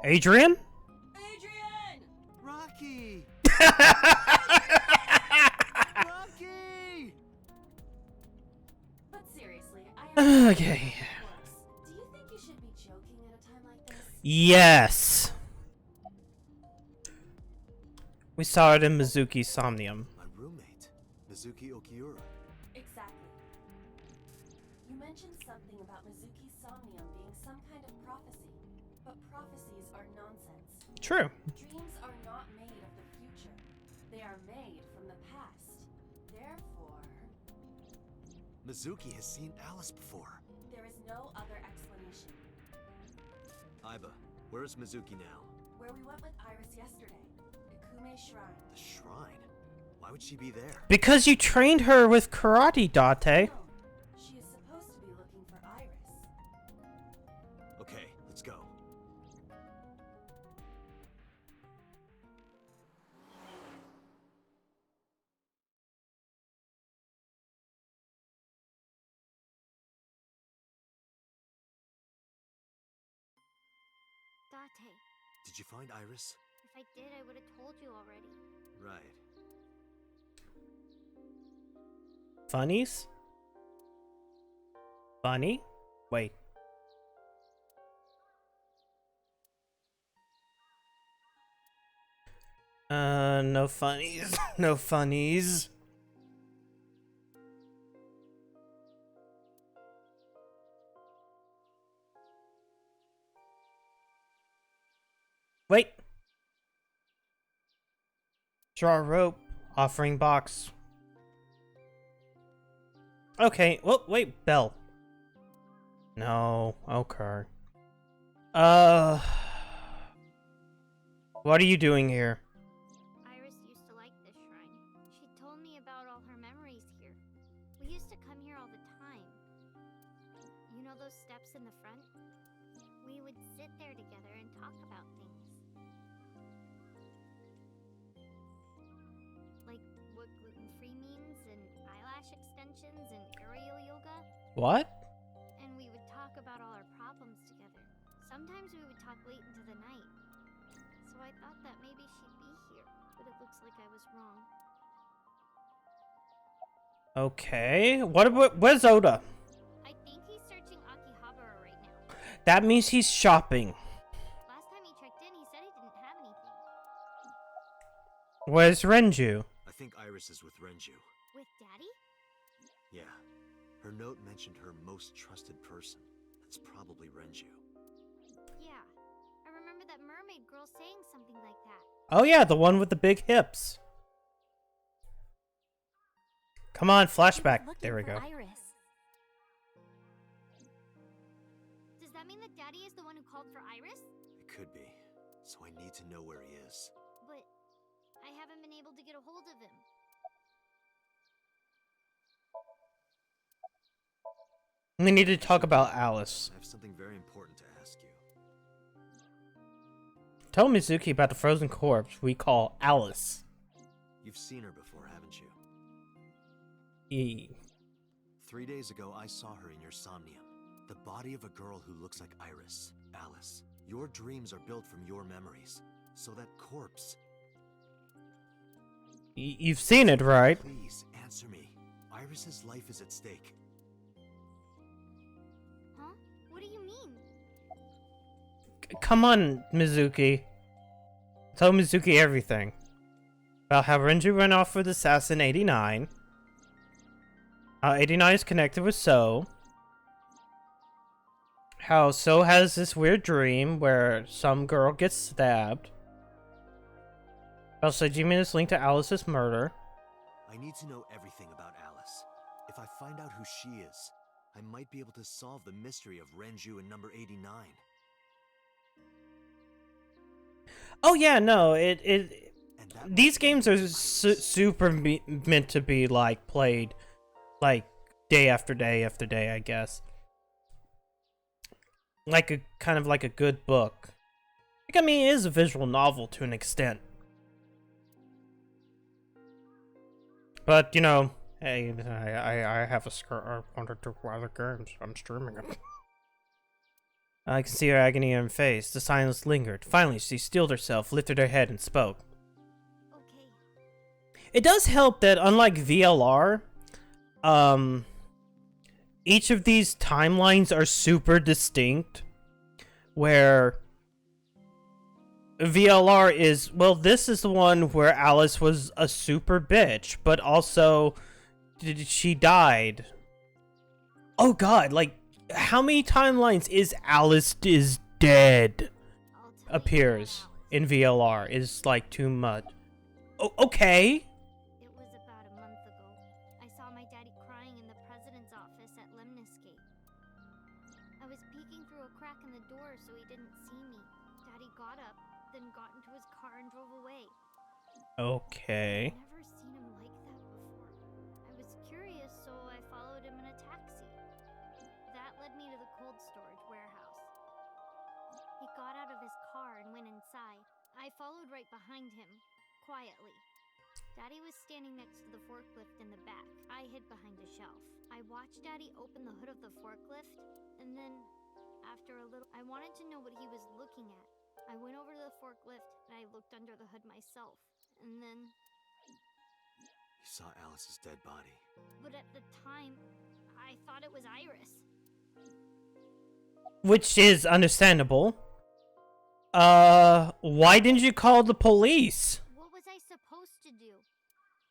Adrian? Adrian! Rocky! Rocky! But seriously, I am... Okay. Do you think you should be joking at a time like this? Yes. We saw it in Mizuki's Somnium. My roommate, Mizuki Okiura. Exactly. You mentioned something about Mizuki's Somnium being some kind of prophecy, but prophecies are nonsense. True. Dreams are not made of the future. They are made from the past. Therefore, Mizuki has seen Alice before. there is no other explanation. Aiba, where is Mizuki now? Where we went with Iris yesterday, Ikume Shrine. The shrine? Why would she be there? Because you trained her with karate, Date. No, she is supposed to be looking for Iris. Okay, let's go. Date, Did you find Iris? if I did, I would have told you already. Right. Funnies? Funny? Wait. No funnies. No funnies. Wait. Draw a rope. Offering box. Okay, well, wait, Belle. No, okay. What are you doing here? Iris used to like this shrine. She told me about all her memories here. We used to come here all the time. You know those steps in the front? We would sit there together and talk about things. Like what gluten-free means and eyelash extensions and aerial yoga. What? And we would talk about all our problems together. Sometimes we would talk late into the night. So I thought that maybe she'd be here, but it looks like I was wrong. Okay, where's Oda? I think he's searching Akihabara right now. That means he's shopping. Last time he checked in, he said he didn't have anything. Where's Renju? I think Iris is with Renju. With Daddy? Yeah. Her note mentioned her most trusted person. That's probably Renju. Yeah. I remember that mermaid girl saying something like that. Oh yeah, the one with the big hips. Come on, flashback. There we go. Iris. Does that mean that Daddy is the one who called for Iris? It could be. So I need to know where he is. But I haven't been able to get a hold of him. We need to talk about Alice. I have something very important to ask you. Tell Mizuki about the frozen corpse we call Alice. You've seen her before, haven't you? 3 days ago, I saw her in your Somnium. The body of a girl who looks like Iris, Alice. Your dreams are built from your memories. So that corpse... You've seen it, right? Please, answer me. Iris's life is at stake. Huh? What do you mean? Come on, Mizuki. Tell Mizuki everything. About how Renju ran off with Assassin 89. 89 is connected with So. How So has this weird dream where some girl gets stabbed. How Sejima is linked to Alice's murder. I need to know everything about Alice. If I find out who she is, I might be able to solve the mystery of Renju and number 89. Oh yeah, no, these games are super meant to be like played like day after day after day, I guess. Like a kind of like a good book. Like, I mean, it is a visual novel to an extent. But, you know, hey, I have I wanted to play the games. I'm streaming it. I can see her agony in her face. The silence lingered. Finally, she steeled herself, lifted her head, and spoke. Okay. It does help that, unlike VLR, each of these timelines are super distinct. Where VLR is, well, this is the one where Alice was a super bitch, but also she died. Oh god, like, how many timelines is Alice is dead appears in VLR is like too much. Oh, okay. It was about a month ago. I saw my daddy crying in the president's office at Lemniscape. I was peeking through a crack in the door so he didn't see me. Daddy got up, then got into his car and drove away. Okay. I've never seen him like that before. I was curious, so I followed him in a taxi. That led me to the cold storage warehouse. He got out of his car and went inside. I followed right behind him, quietly. Daddy was standing next to the forklift in the back. I hid behind a shelf. I watched Daddy open the hood of the forklift, and then, after a little, I wanted to know what he was looking at. I went over to the forklift, and I looked under the hood myself, and then... You saw Alice's dead body. But at the time, I thought it was Iris. Which is understandable. Why didn't you call the police? What was I supposed to do?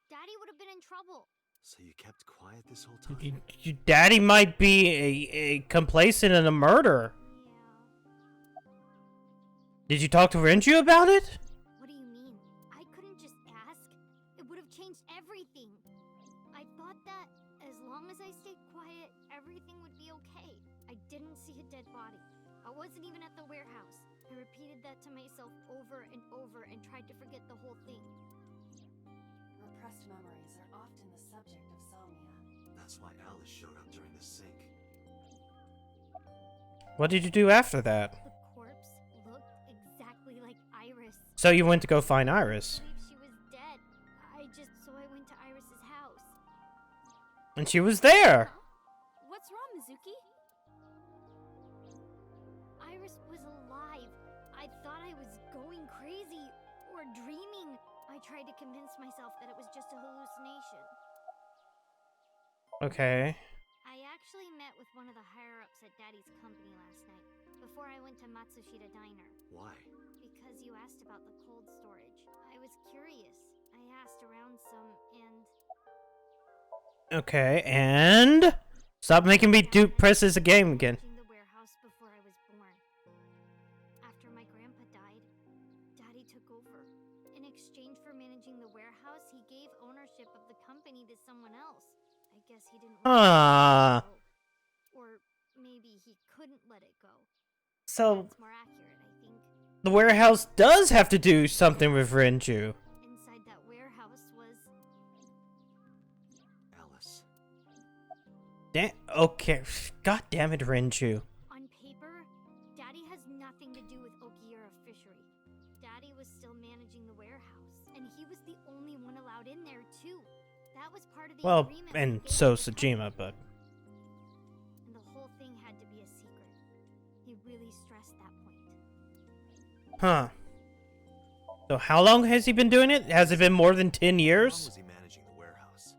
Daddy would have been in trouble. So you kept quiet this whole time? Your daddy might be a complacent in a murder. Yeah. Did you talk to Renju about it? What do you mean? I couldn't just ask. It would have changed everything. I thought that as long as I I stayed quiet, everything would be okay. I didn't see a dead body. I wasn't even at the warehouse. I repeated that to myself over and over and tried to forget the whole thing. Repressed memories are often the subject of somnia. That's why Alice showed up during the sink. What did you do after that? The corpse looked exactly like Iris. So you went to go find Iris. I believe she was dead. So I went to Iris's house. And she was there! What's wrong, Mizuki? Iris was alive. I thought I was going crazy or dreaming. I tried to convince myself that it was just a hallucination. Okay. I actually met with one of the higher-ups at Daddy's company last night, before I went to Matsushita Diner. Why? Because you asked about the cold storage. I was curious. I asked around some, and... Okay, and... Stop making me press this game again. The warehouse before I was born. After my grandpa died, Daddy took over. In exchange for managing the warehouse, he gave ownership of the company to someone else. I guess he didn't let it go. Or maybe he couldn't let it go. So, That's more accurate, I think. the warehouse does have to do something with Renju. Inside that warehouse was... Alice. Okay. God damn it, Renju. On paper, Daddy has nothing to do with Okiura Fishery. Daddy was still managing the warehouse, and he was the only one allowed in there, too. That was part of the Well, agreement. and so Sejima, but... And the whole thing had to be a secret. He really stressed that point. Huh. So how long has he been doing it? Has it been more than 10 How long years? was he managing the warehouse?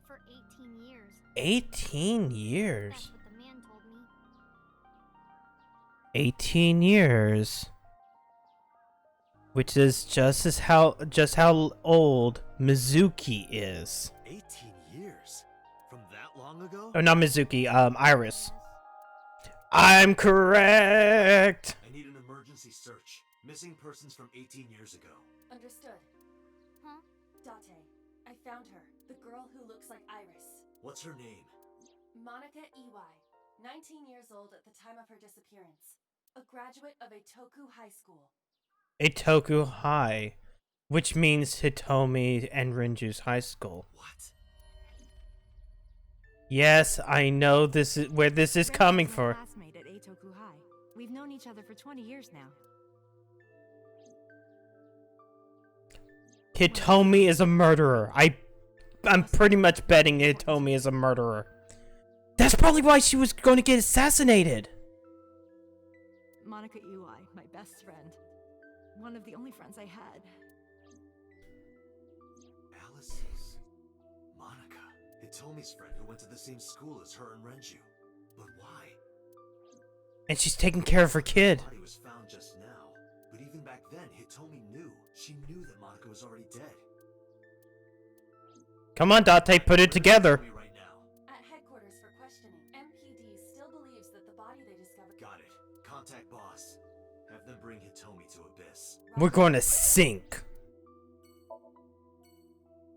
For 18 years. 18 That's years. what the man told me. 18 years. Which is just how old Mizuki is. 18 years? From that long ago? Oh, not Mizuki, Iris. I'm correct! I need an emergency search. Missing persons from 18 years ago. Understood. Huh? Date, I found her. The girl who looks like Iris. What's her name? Monica Iwai. 19 years old at the time of her disappearance. A graduate of Itoku High School. Itoku High. Which means Hitomi and Renju's high school. What? Yes, I know this is where this is coming from. Classmate at Itoku High. We've known each other for 20 years now. Hitomi is a murderer. I'm pretty much betting Hitomi is a murderer. That's probably why she was going to get assassinated. Monica Iwai, my best friend. One of the only friends I had. Alice's Monica. Hitomi's friend who went to the same school as her and Renju. But why? And she's taking care of her kid. The body was found just now. But even back then, Hitomi knew. She knew that Monica was already dead. Come on, Date, put it together. Right now. At headquarters for questioning, MPD still believes that the body they discovered... Got it. Contact boss. Have them bring Hitomi to Abyss. We're going to sink.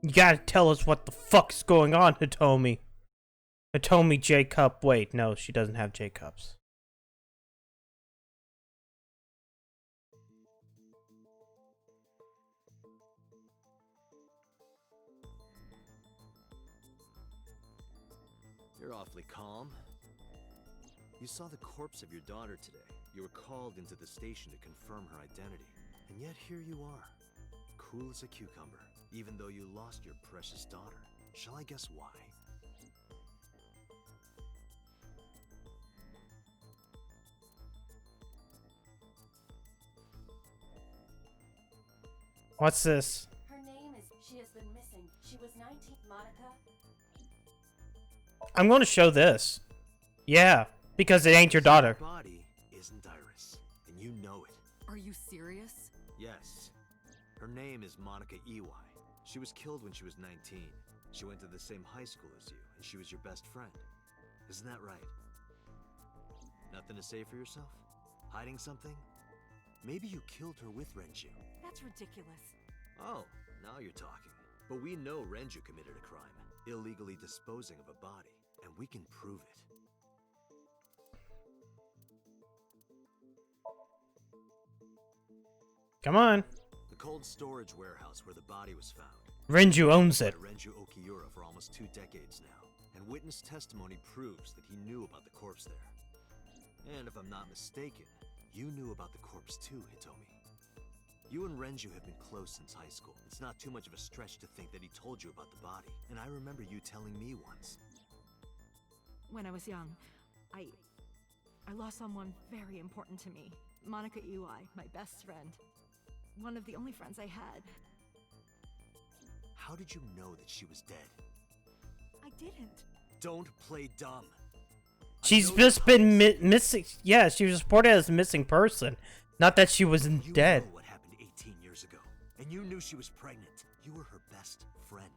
You gotta tell us what the fuck's going on, Hitomi. Hitomi J Cup. Wait, no, she doesn't have J Cups. You're awfully calm. You saw the corpse of your daughter today. You were called into the station to confirm her identity. And yet here you are. Cool as a cucumber, even though you lost your precious daughter. Shall I guess why? What's this? Her name is... She has been missing. She was 19. Monica? I'm going to show this. Yeah, because it ain't your daughter. Her body isn't Iris, and you know it. Are you serious? Yes. Her name is Monica Iwai. She was killed when she was 19. She went to the same high school as you, and she was your best friend. Isn't that right? Nothing to say for yourself? Hiding something? Maybe you killed her with Renju. That's ridiculous. Oh, now you're talking. But we know Renju committed a crime. illegally disposing of a body, and we can prove it. Come on. The cold storage warehouse where the body was found. Renju owns it. Renju Okiura for almost 2 decades now, and witness testimony proves that he knew about the corpse there. And if I'm not mistaken, you knew about the corpse too, Hitomi. You and Renju have been close since high school. It's not too much of a stretch to think that he told you about the body. And I remember you telling me once. When I was young, I lost someone very important to me. Monica Iwai, my best friend. One of the only friends I had. How did you know that she was dead? I didn't. Don't play dumb. She's just been missing. Yeah, she was reported as a missing person. Not that she wasn't dead. You know what happened 18 years ago, and you knew she was pregnant. You were her best friend.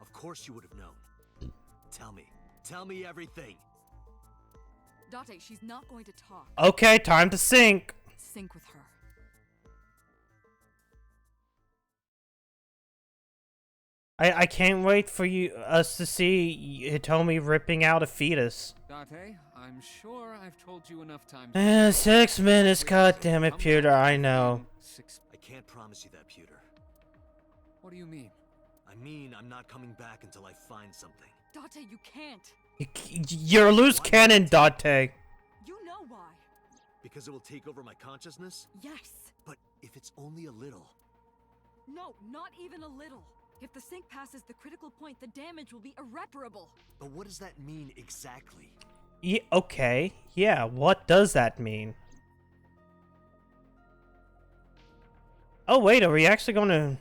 Of course you would have known. Tell me everything. Date, she's not going to talk. Okay, time to sync. Sync with her. I can't wait for us to see Hitomi ripping out a fetus. Date, I'm sure I've told you enough times. 6 minutes, god damn it, Pewter, I know. I can't promise you that, Pewter. What do you mean? I mean, I'm not coming back until I find something. Date, you can't. You're a loose cannon, Date. You know why. Because it will take over my consciousness? Yes. But if it's only a little. No, not even a little. If the sync passes the critical point, the damage will be irreparable. But what does that mean exactly? Yeah, okay. Yeah, what does that mean? Oh, wait, are we actually going to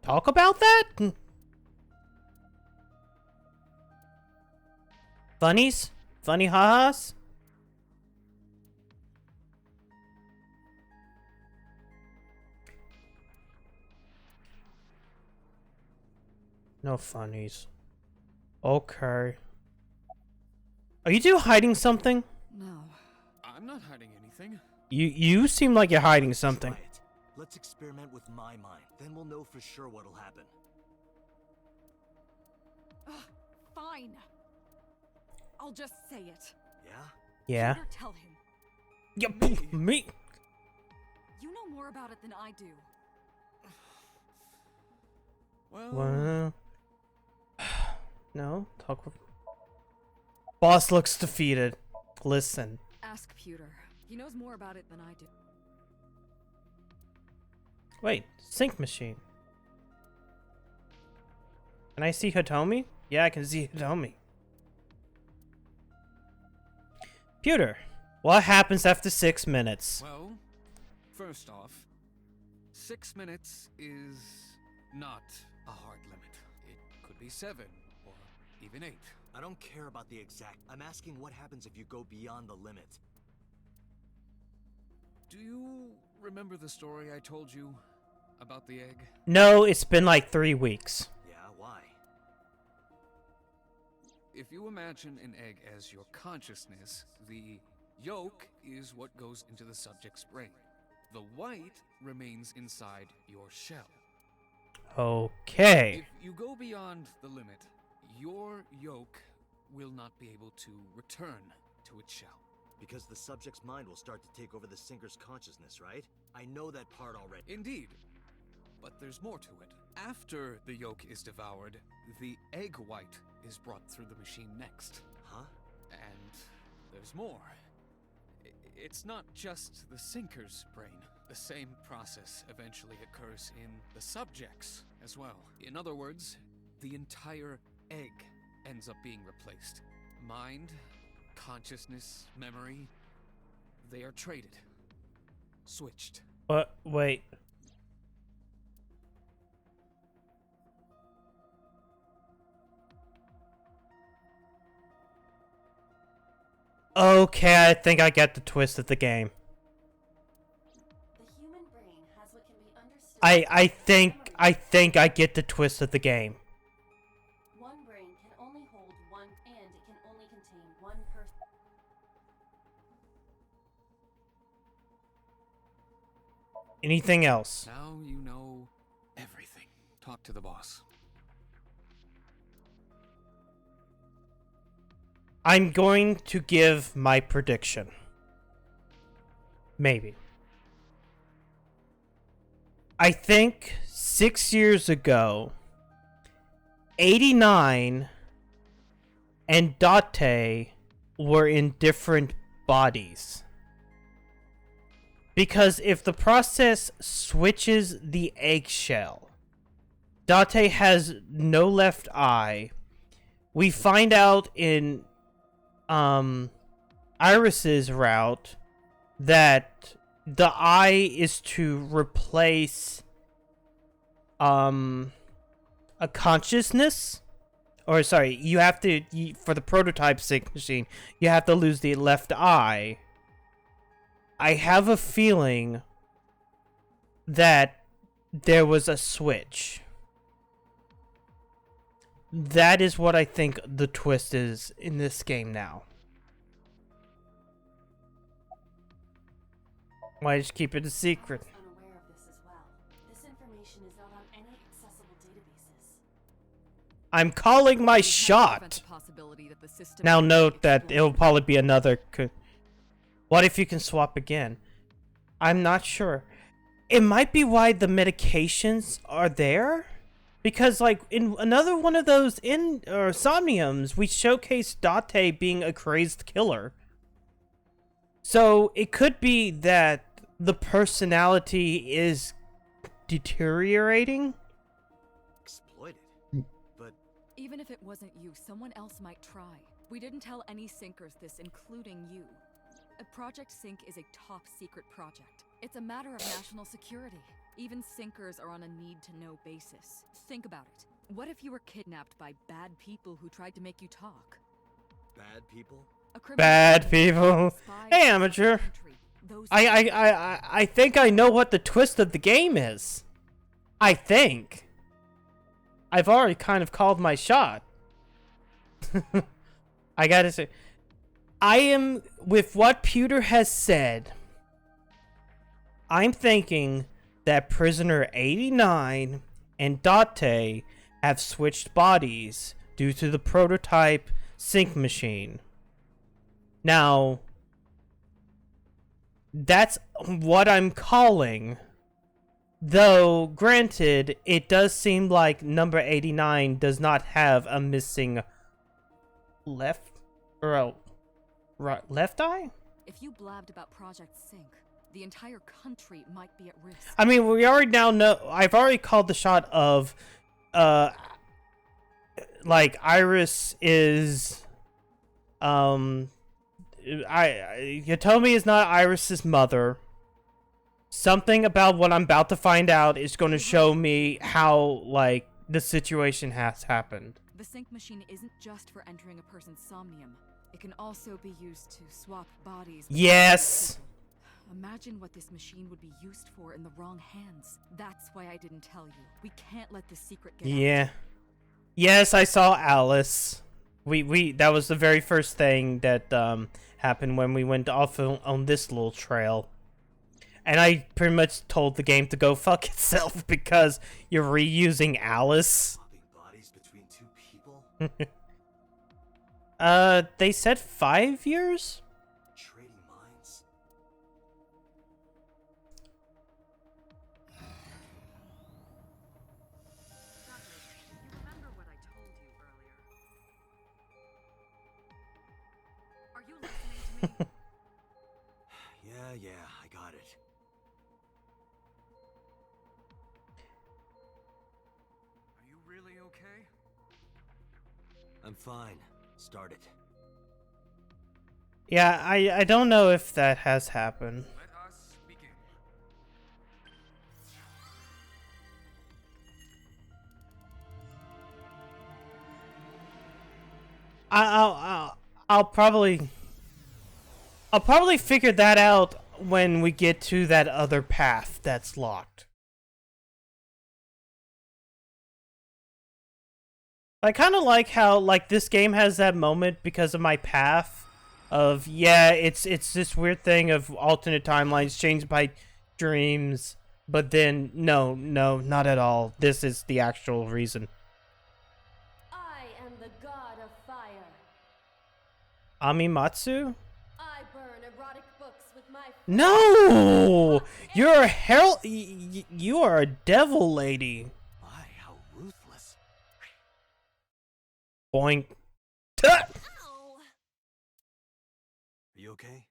talk about that? Funnies? Funny ha-has? No funnies. Okay. Are you two hiding something? No. I'm not hiding anything. You seem like you're hiding something. Try it. Let's experiment with my mind. Then we'll know for sure what'll happen. Fine. I'll just say it. Yeah? Yeah. Peter, tell him. Yeah, me. You know more about it than I do. Well, no, talk with... Boss looks defeated. Listen. Ask Pewter. He knows more about it than I do. Wait, sync machine. Can I see Hitomi? Yeah, I can see Hitomi. Pewter, what happens after 6 minutes? well, first off, 6 minutes is not a hard limit. It could be 7 or even 8. I don't care about the exact. I'm asking what happens if you go beyond the limit. Do you remember the story I told you about the egg? No, it's been like 3 weeks. Yeah, why? If you imagine an egg as your consciousness, the yolk is what goes into the subject's brain. The white remains inside your shell. Okay. If you go beyond the limit, your yolk will not be able to return to its shell. Because the subject's mind will start to take over the sinker's consciousness, right? I know that part already. Indeed. But there's more to it. After the yolk is devoured, the egg white is brought through the machine next. Huh? And there's more. It's not just the sinker's brain. The same process eventually occurs in the subject's as well. In other words, the entire egg ends up being replaced. Mind, consciousness, memory, they are traded. Switched. What? Wait. Okay, I think I get the twist of the game. The human brain has what can be understood. I think I get the twist of the game. One brain can only hold one, and it can only contain one person. Anything else? Now you know everything. Talk to the boss. I'm going to give my prediction. Maybe. I think 6 years ago, 89 and Date were in different bodies. Because if the process switches the eggshell, Date has no left eye. We find out in Iris's route that the eye is to replace a consciousness, or sorry, you have to for the prototype sync machine, you have to lose the left eye. I have a feeling that there was a switch. That is what I think the twist is in this game now. Why just keep it a secret? I was unaware of this as well. This information is not on any accessible databases. I'm calling my shot. Now note that it'll probably be another. What if you can swap again? I'm not sure. It might be why the medications are there. Because, like, in another one of those Somniums, we showcased Date being a crazed killer. So, it could be that the personality is deteriorating. Exploited? But... Even if it wasn't you, someone else might try. We didn't tell any Syncers this, including you. Project Sync is a top-secret project. It's a matter of national security. Even Syncers are on a need-to-know basis. Think about it. What if you were kidnapped by bad people who tried to make you talk? Bad people? Bad people. Hey, amateur. I think I know what the twist of the game is. I think. I've already kind of called my shot. I gotta say, I am, with what Pewter has said, I'm thinking that Prisoner 89 and Date have switched bodies due to the prototype sync machine. Now, that's what I'm calling. Though, granted, it does seem like number 89 does not have a missing left or a left eye? If you blabbed about Project Sync, the entire country might be at risk. I mean, we already now know. I've already called the shot of, like Iris is, Yatomi is not Iris's mother. Something about what I'm about to find out is going to show me how, like, the situation has happened. The sync machine isn't just for entering a person's somnium. It can also be used to swap bodies. Yes! Imagine what this machine would be used for in the wrong hands. That's why I didn't tell you. We can't let the secret get out. Yes, I saw Alice. That was the very first thing that happened when we went off on this little trail. And I pretty much told the game to go fuck itself because you're reusing Alice. Swapping bodies between two people? They said 5 years? Trading minds? You remember what I told you earlier? Are you listening to me? Yeah, I got it. Are you really okay? I'm fine. Start it. Yeah, I don't know if that has happened. Let us begin. I'll probably figure that out when we get to that other path that's locked. I kind of like how, like, this game has that moment because of my path of, yeah, it's this weird thing of alternate timelines changed by dreams, but then no, not at all. This is the actual reason. I am the god of fire. Amimatsu? I burn erotic books with my No! You're a hell. You are a devil lady. My, how ruthless. Boink. Ow! Are you okay?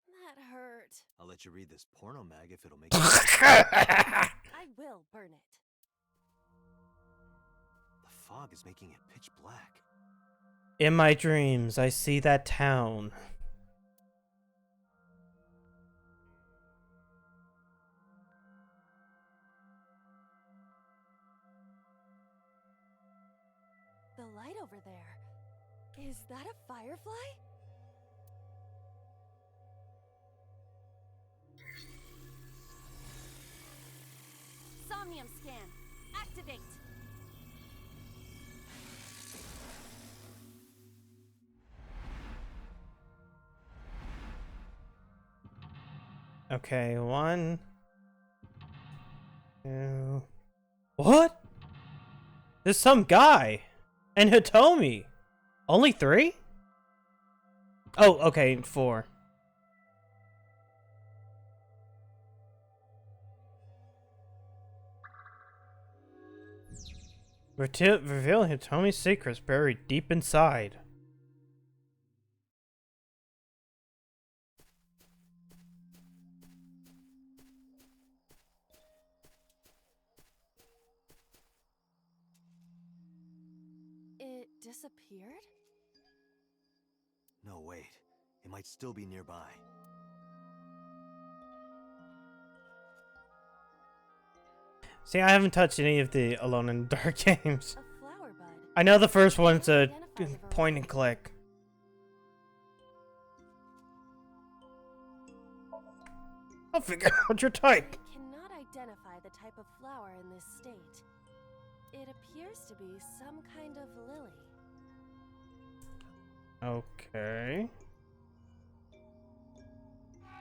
That hurt. I'll let you read this porno mag if it'll make you. I will burn it. The fog is making it pitch black. In my dreams, I see that town. The light over there. Is that a firefly? Somnium scan. Activate. Okay, 1, 2. What? There's some guy. And Hitomi. Only 3? Oh, okay, 4. Reveal Hitomi's secrets buried deep inside. It disappeared? No, wait. It might still be nearby. See, I haven't touched any of the Alone in the Dark games. A flower bud. I know the first one's a Identify the point and click. I'll figure out your type. I cannot identify the type of flower in this state. It appears to be some kind of lily. Okay.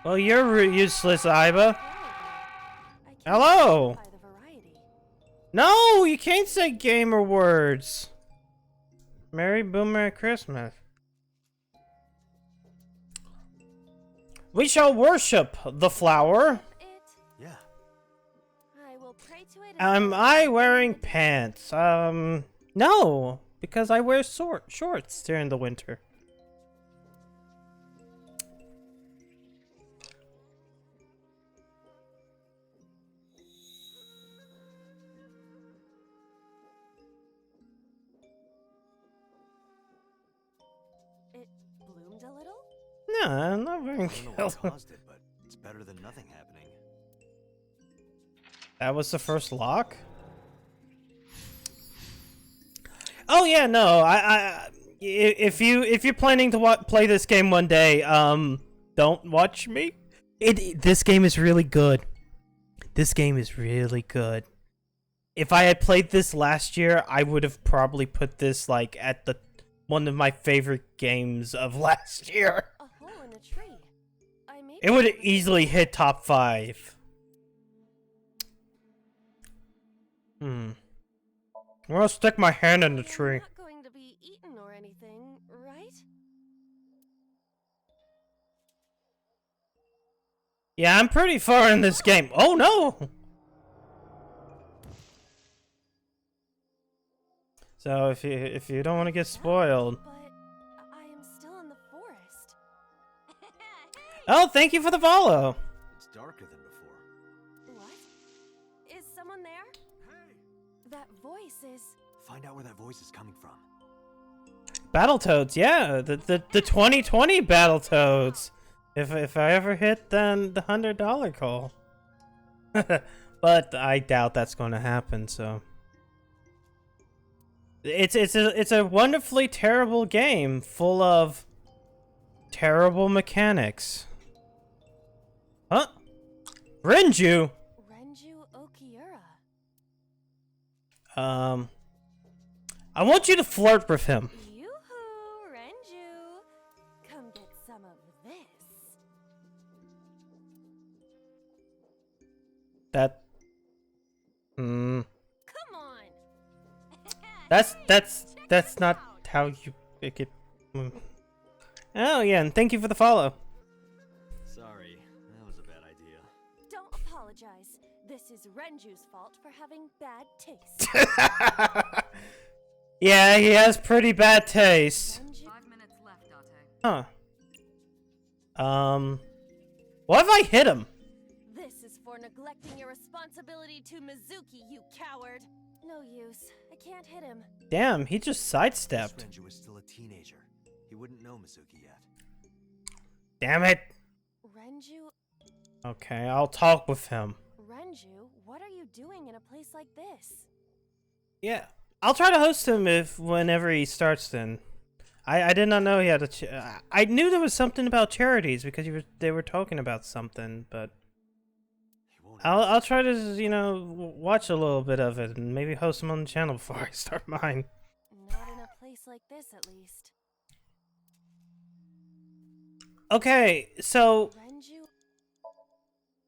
Well, you're useless, Iba. Hello. Identify the variety. No, you can't say gamer words. Merry Boomer Christmas. We shall worship the flower. It. Yeah. I will pray to it. Am I wearing pants? No, because I wear shorts during the winter. It bloomed a little? No, I'm not wearing I don't know what caused it, but it's better than nothing happening. That was the first lock? Oh yeah, no. If you're planning to play this game one day, don't watch me. This game is really good. This game is really good. If I had played this last year, I would have probably put this like at the one of my favorite games of last year. A hole in a tree. I made It would easily hit top 5. I'm gonna stick my hand in the tree. Not going to be eaten or anything, right? Yeah, I'm pretty far in this game. Oh no! So if you don't want to get spoiled. But I am still in the forest. Oh, thank you for the follow. It's darker than before. What? Is someone there? Hey! That voice is. Find out where that voice is coming from. Battletoads, yeah, the 2020 Battletoads. If I ever hit then the $100 call. But I doubt that's going to happen, so. It's a wonderfully terrible game full of terrible mechanics. Huh? Renju. Renju Okiura. I want you to flirt with him. Yoo-hoo, Renju. Come get some of this. That. Come on. That's not how you pick it. Oh yeah, and thank you for the follow. Sorry, that was a bad idea. Don't apologize. This is Renju's fault for having bad taste. Yeah, he has pretty bad taste. 5 minutes left, Date. Huh. What if I hit him? This is for neglecting your responsibility to Mizuki, you coward. No use. I can't hit him. Damn, he just sidestepped. Renju was still a teenager. He wouldn't know Mizuki yet. Damn it. Renju? Okay, I'll talk with him. Renju, what are you doing in a place like this? Yeah, I'll try to host him whenever he starts then. I did not know he had I knew there was something about charities because they were talking about something, but I'll try to, you know, watch a little bit of it and maybe host him on the channel before I start mine. Not in a place like this, at least. Okay, so Renju?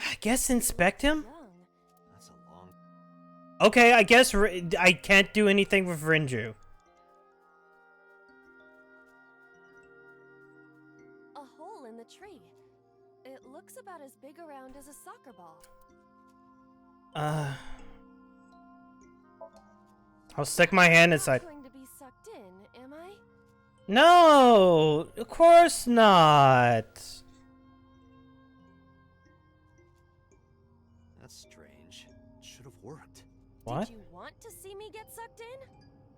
I guess inspect him? Young. That's a long... Okay, I guess I can't do anything with Renju. A hole in the tree. It looks about as big around as a soccer ball. I'll stick my hand inside. I'm not going to be sucked in, am I? No, of course not. That's strange. It should have worked. What? Did you want to see me get sucked in?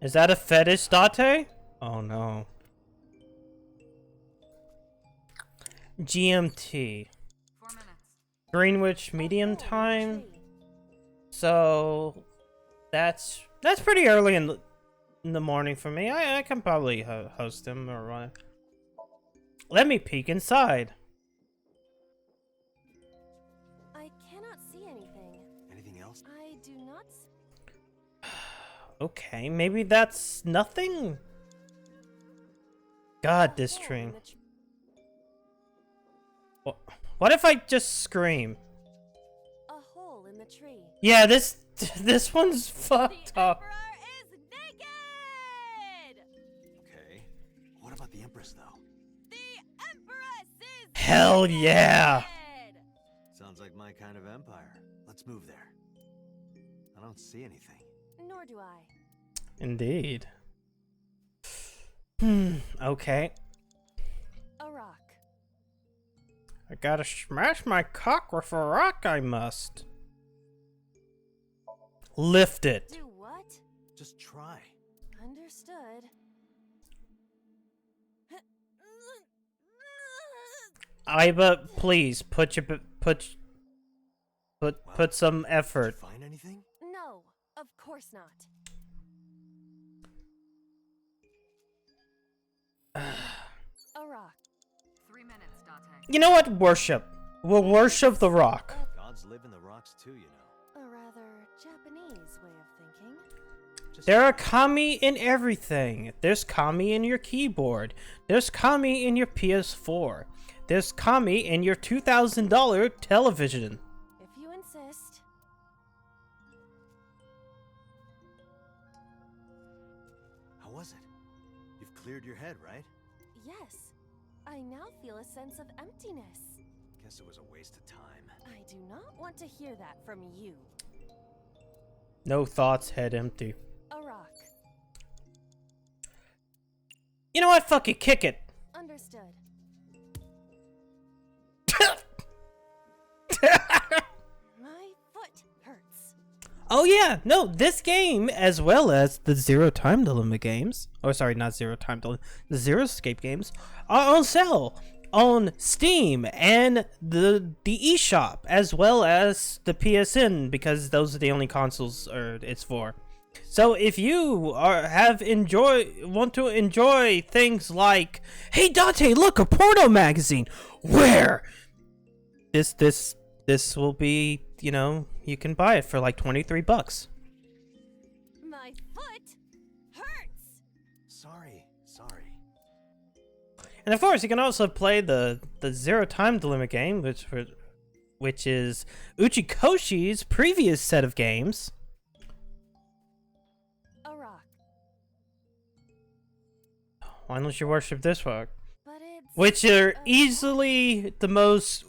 Is that a fetish, Date? Oh no. GMT. 4 minutes. Greenwich Medium A hole in the Time. tree. So that's pretty early in the morning for me. I can probably host him or run it. Let me peek inside. I cannot see anything. Anything else? I do not. Okay, maybe that's nothing. God, this hole in train. the tr- What if I just scream? A hole in the tree. Yeah, this one's The fucked up. Emperor is naked! Okay. What about the Empress, though? The Empress is Hell yeah! naked! Sounds like my kind of empire. Let's move there. I don't see anything. Nor do I. Indeed. Okay. A rock. I gotta smash my cock with a rock, I must. Lift it. Do what? Just try. Understood. Iba, please put some Did effort. you find anything? No, of course not. A rock. 3 minutes, Date. You know what? Worship. We'll worship the rock. Gods live in the rocks too, you know. A rather Japanese way of thinking. Just There are kami in everything. There's kami in your keyboard. There's kami in your PS4. There's kami in your $2,000 television. If you insist. How was it? You've cleared your head, right? Yes. I now feel a sense of emptiness. Guess it was a waste of time. I do not want to hear that from you. No thoughts, head empty. A rock. You know what? Fuck it, kick it. Understood. My foot hurts. Oh yeah, no, this game, as well as the Zero Time Dilemma games, or sorry, not Zero Time Dilemma, the Zero Escape games, are on sale on Steam and the eShop, as well as the PSN, because those are the only consoles it's for. So if you want to enjoy things like, hey Dante, look, a porno magazine, where this will be, you know, you can buy it for like $23. My foot hurts. Sorry. And of course, you can also play the Zero Time Dilemma game, which is Uchikoshi's previous set of games. A rock. Why don't you worship this rock? But it's which are easily the most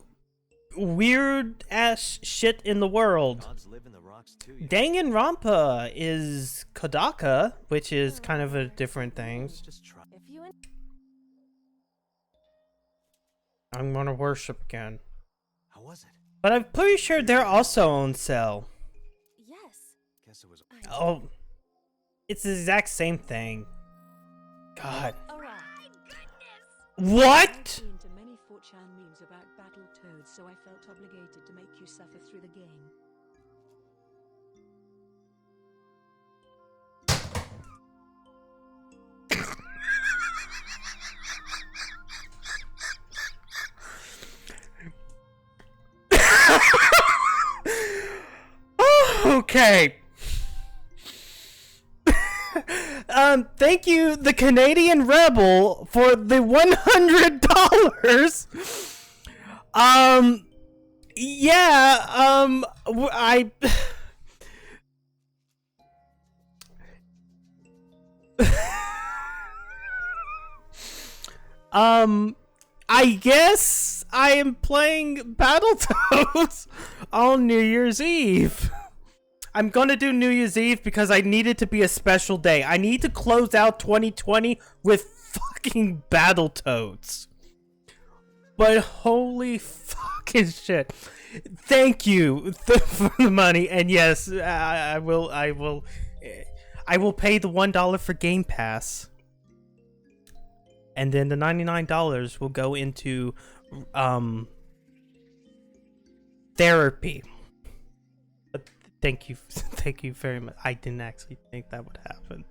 weird ass shit in the world. Gods live in the rocks too. You know. Danganronpa is Kodaka, which is kind of a different thing. Just try. If you and I'm gonna worship again. How was it? But I'm pretty sure they're also on sale. yes, Guess it was. Oh, it's the exact same thing. God. a rock. What? Into many 4chan memes about battle toads, so I felt obligated to make you suffer through the game. Okay. Thank you, the Canadian Rebel, for the $100. Yeah, I... I guess I am playing Battletoads on New Year's Eve. I'm gonna do New Year's Eve because I need it to be a special day. I need to close out 2020 with fucking Battletoads. But holy fucking shit. Thank you for the money, and yes, I will pay the $1 for Game Pass. And then the $99 will go into therapy. But thank you very much. I didn't actually think that would happen.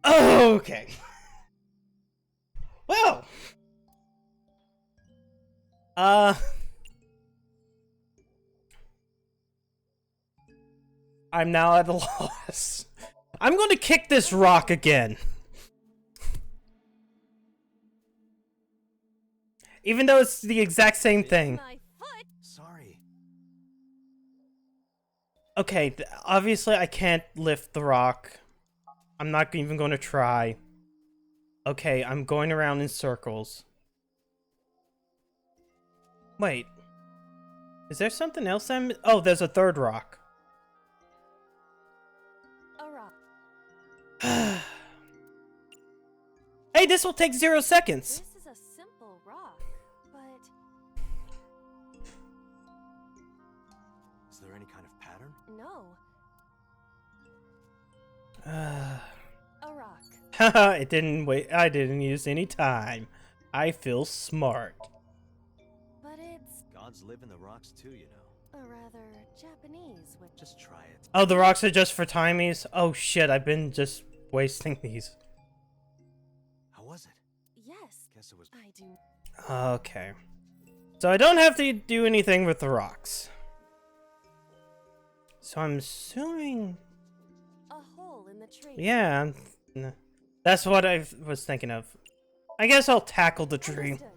Okay. Well. I'm now at a loss. I'm going to kick this rock again. Even though it's the exact same thing. My foot. Sorry. Okay, obviously I can't lift the rock. I'm not even going to try. Okay, I'm going around in circles. Wait. Is there something else Oh, there's a third rock. A rock. Hey, this will take 0 seconds. This is a simple rock, but Is there any kind of pattern? no. A rock. Haha, it didn't wait. I didn't use any time. I feel smart. But it's Gods live in the rocks too, you know. a rather Japanese with Just try it. Oh, the rocks are just for timies? Oh shit, I've been just wasting these. How was it? yes. Guess it was. I do. Okay. So I don't have to do anything with the rocks. So I'm assuming... A hole in the tree. Yeah, that's what I was thinking of. I guess I'll tackle the tree. Understood.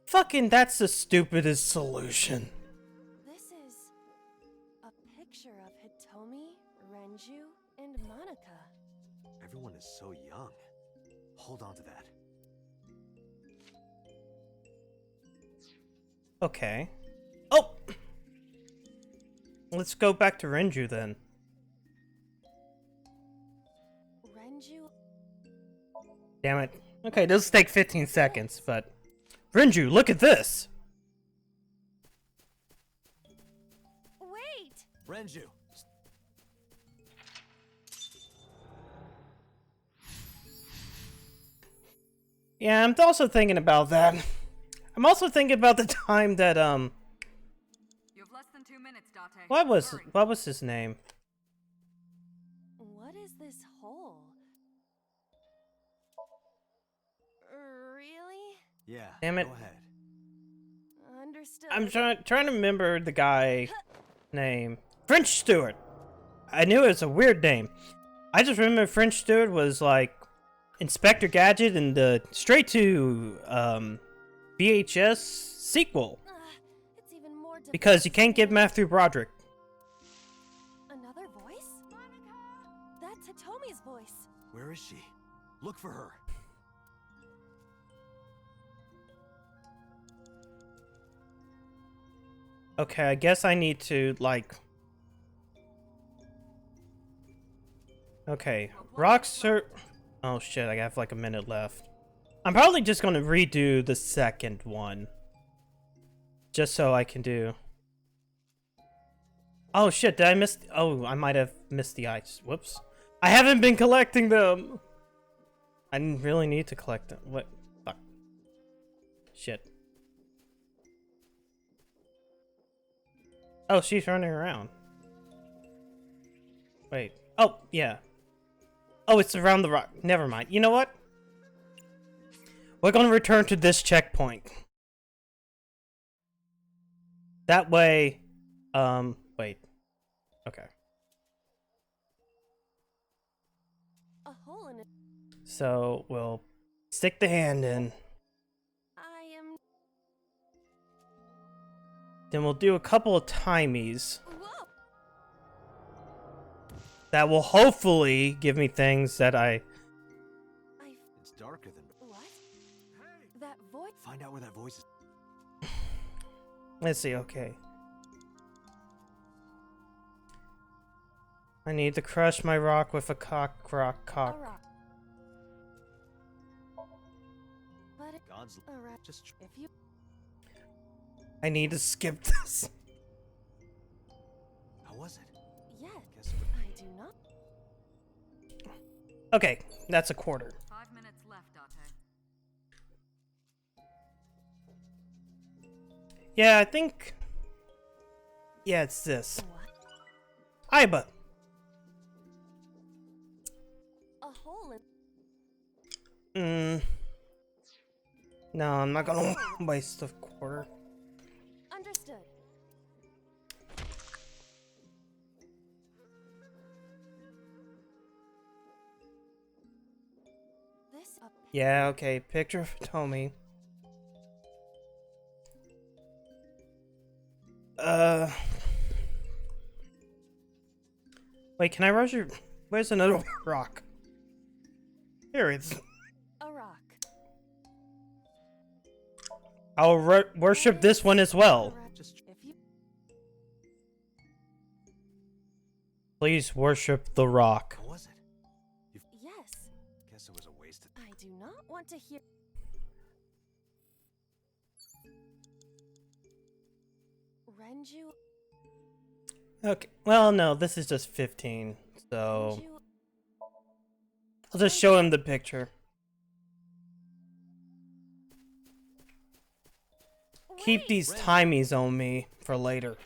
Fucking, that's the stupidest solution. This is a picture of Hitomi, Renju, and Monica. Everyone is so young. Hold on to that. Okay. Oh! Let's go back to Renju then. Renju. Damn it. Okay, this will take 15 seconds, but... Renju, look at this! Wait. Renju! Yeah, I'm also thinking about that. I'm also thinking about the time that, You have less than 2 minutes, Date. what Hurry. was his name? What is this hole? Really? Yeah, Damn it. go ahead. Understood. I'm trying to remember the guy name. French Stewart! I knew it was a weird name. I just remember French Stewart was like Inspector Gadget in the straight to VHS sequel. It's even more Because you can't depressing get Matthew Broderick. Another Hitomi's voice. Where is she? Look for her. Okay, I guess I need to, like... Okay, rocks are... Oh shit, I have like a minute left. I'm probably just gonna redo the second one. Just so I can do... Oh shit, did I miss... Oh, I might have missed the ice. Whoops. I haven't been collecting them! I really need to collect them. What? Fuck. Shit. Oh, she's running around. Wait. Oh, yeah. Oh, it's around the rock. Never mind. You know what? We're gonna return to this checkpoint. That way... wait. Okay. A hole in it. So, we'll stick the hand in. I am... Then we'll do a couple of timies. Whoa! That will hopefully give me things that I... It's darker than... What? That voice... Find out where that voice is. Let's see, okay. I need to crush my rock with a cock. A rock. But God's... a rock. Just... If you... I need to skip this. How was it? Yes. Guess I do not... Okay, that's a quarter. 5 minutes left, Date. Yeah, I think... Yeah, it's this. What? Iba. A hole in... No, I'm not gonna waste a quarter. Understood. This up... Yeah, okay, picture of Tommy. Wait, can I rush your... Where's another rock? Here it's... A rock. I'll worship this one as well. Just... If you... Please worship the rock. How was it? Yes. Guess it was a waste of... I do not want to hear... Renju... Okay, well, no, this is just 15, so... Renju... I'll just show him the picture. Keep these timies on me for later.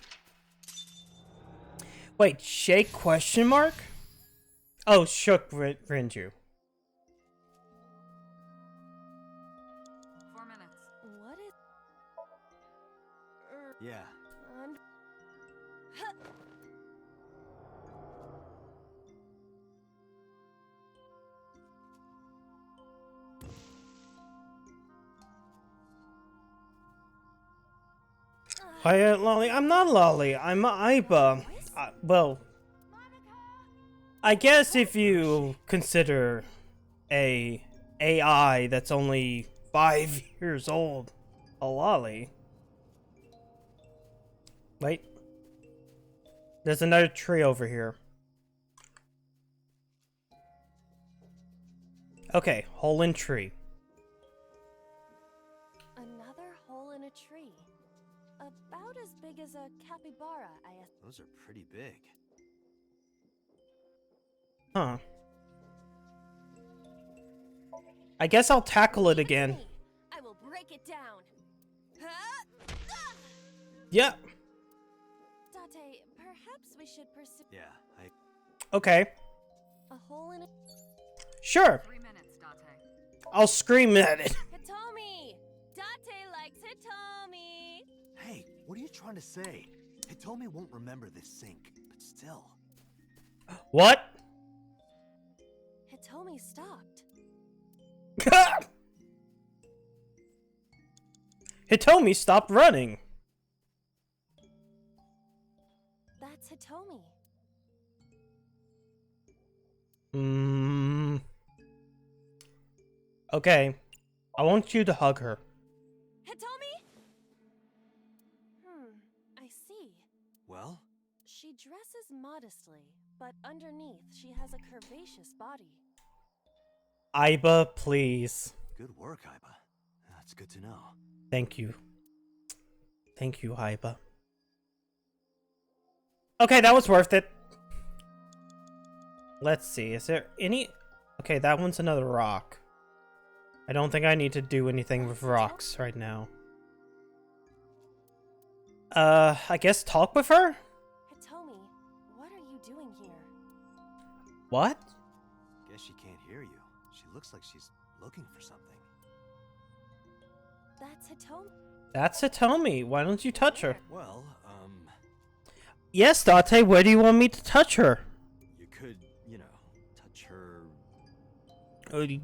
Wait, shake question mark? Oh, shook Renju. 4 minutes. What is... Yeah. Und... Hi, Lolly. I'm not Lolly. I'm Iba. Well, I guess if you consider a AI that's only 5 years old a lolly. Wait. There's another tree over here. Okay, hole in tree. Another hole in a tree. About as big as a capybara, I guess. Those are pretty big. Huh. I guess I'll tackle it again. I will break it down. Yeah. Date, perhaps we should pursue... Yeah, Okay. A hole in a... Sure. 3 minutes, Date. I'll scream at it. Hitomi! Date likes Hitomi! Hey, what are you trying to say? Hitomi won't remember this sink, but still. What? Hitomi stopped. Hitomi stopped running. That's Hitomi. Mm. Okay. I want you to hug her. Hitomi? I see. Well? She dresses modestly, but underneath she has a curvaceous body. Aiba, please. Good work, Aiba. That's good to know. Thank you. Thank you, Aiba. Okay, that was worth it. Let's see, is there any... Okay, that one's another rock. I don't think I need to do anything with rocks right now. I guess talk with her? Hitomi, what are you doing here? What? Guess she can't hear you. She looks like she's looking for something. That's Hitomi. That's Hitomi. Why don't you touch her? Well, Yes, Date, where do you want me to touch her? you could, you know, touch her...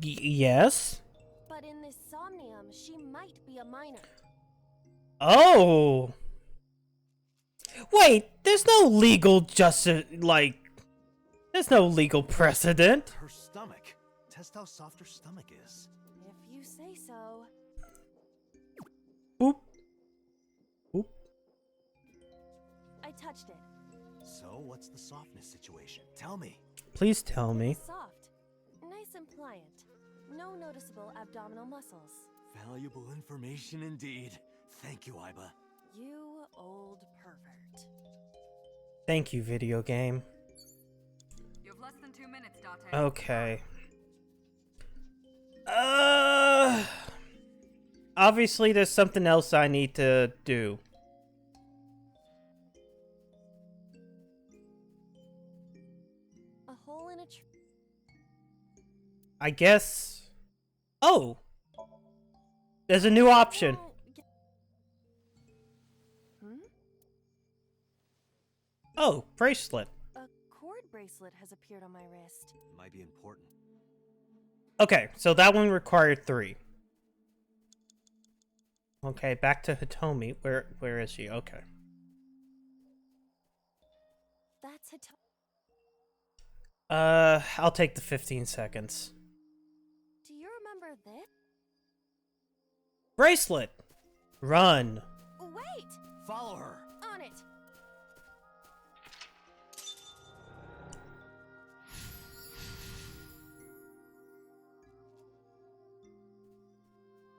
Yes? But in this Somnium, she might be a minor. Oh! Wait, there's no legal justice, like... There's no legal precedent. Her stomach. Test how soft her stomach is. If you say so. Boop. Boop. I touched it. So, what's the softness situation? Tell me. Please tell me. Soft. Nice and pliant. No noticeable abdominal muscles. Valuable information indeed. Thank you, Aiba. You old pervert. Thank you, video game. You have less than 2 minutes, Date. Okay. Obviously there's something else I need to do. A hole in a tree. I guess... Oh! There's a new option. Oh, bracelet. A cord bracelet has appeared on my wrist. Might be important. Okay, so that one required 3. Okay, back to Hitomi. Where is she? Okay. That's Hitomi. I'll take the 15 seconds. Do you remember this? Bracelet! Run! Wait! Follow her! On it!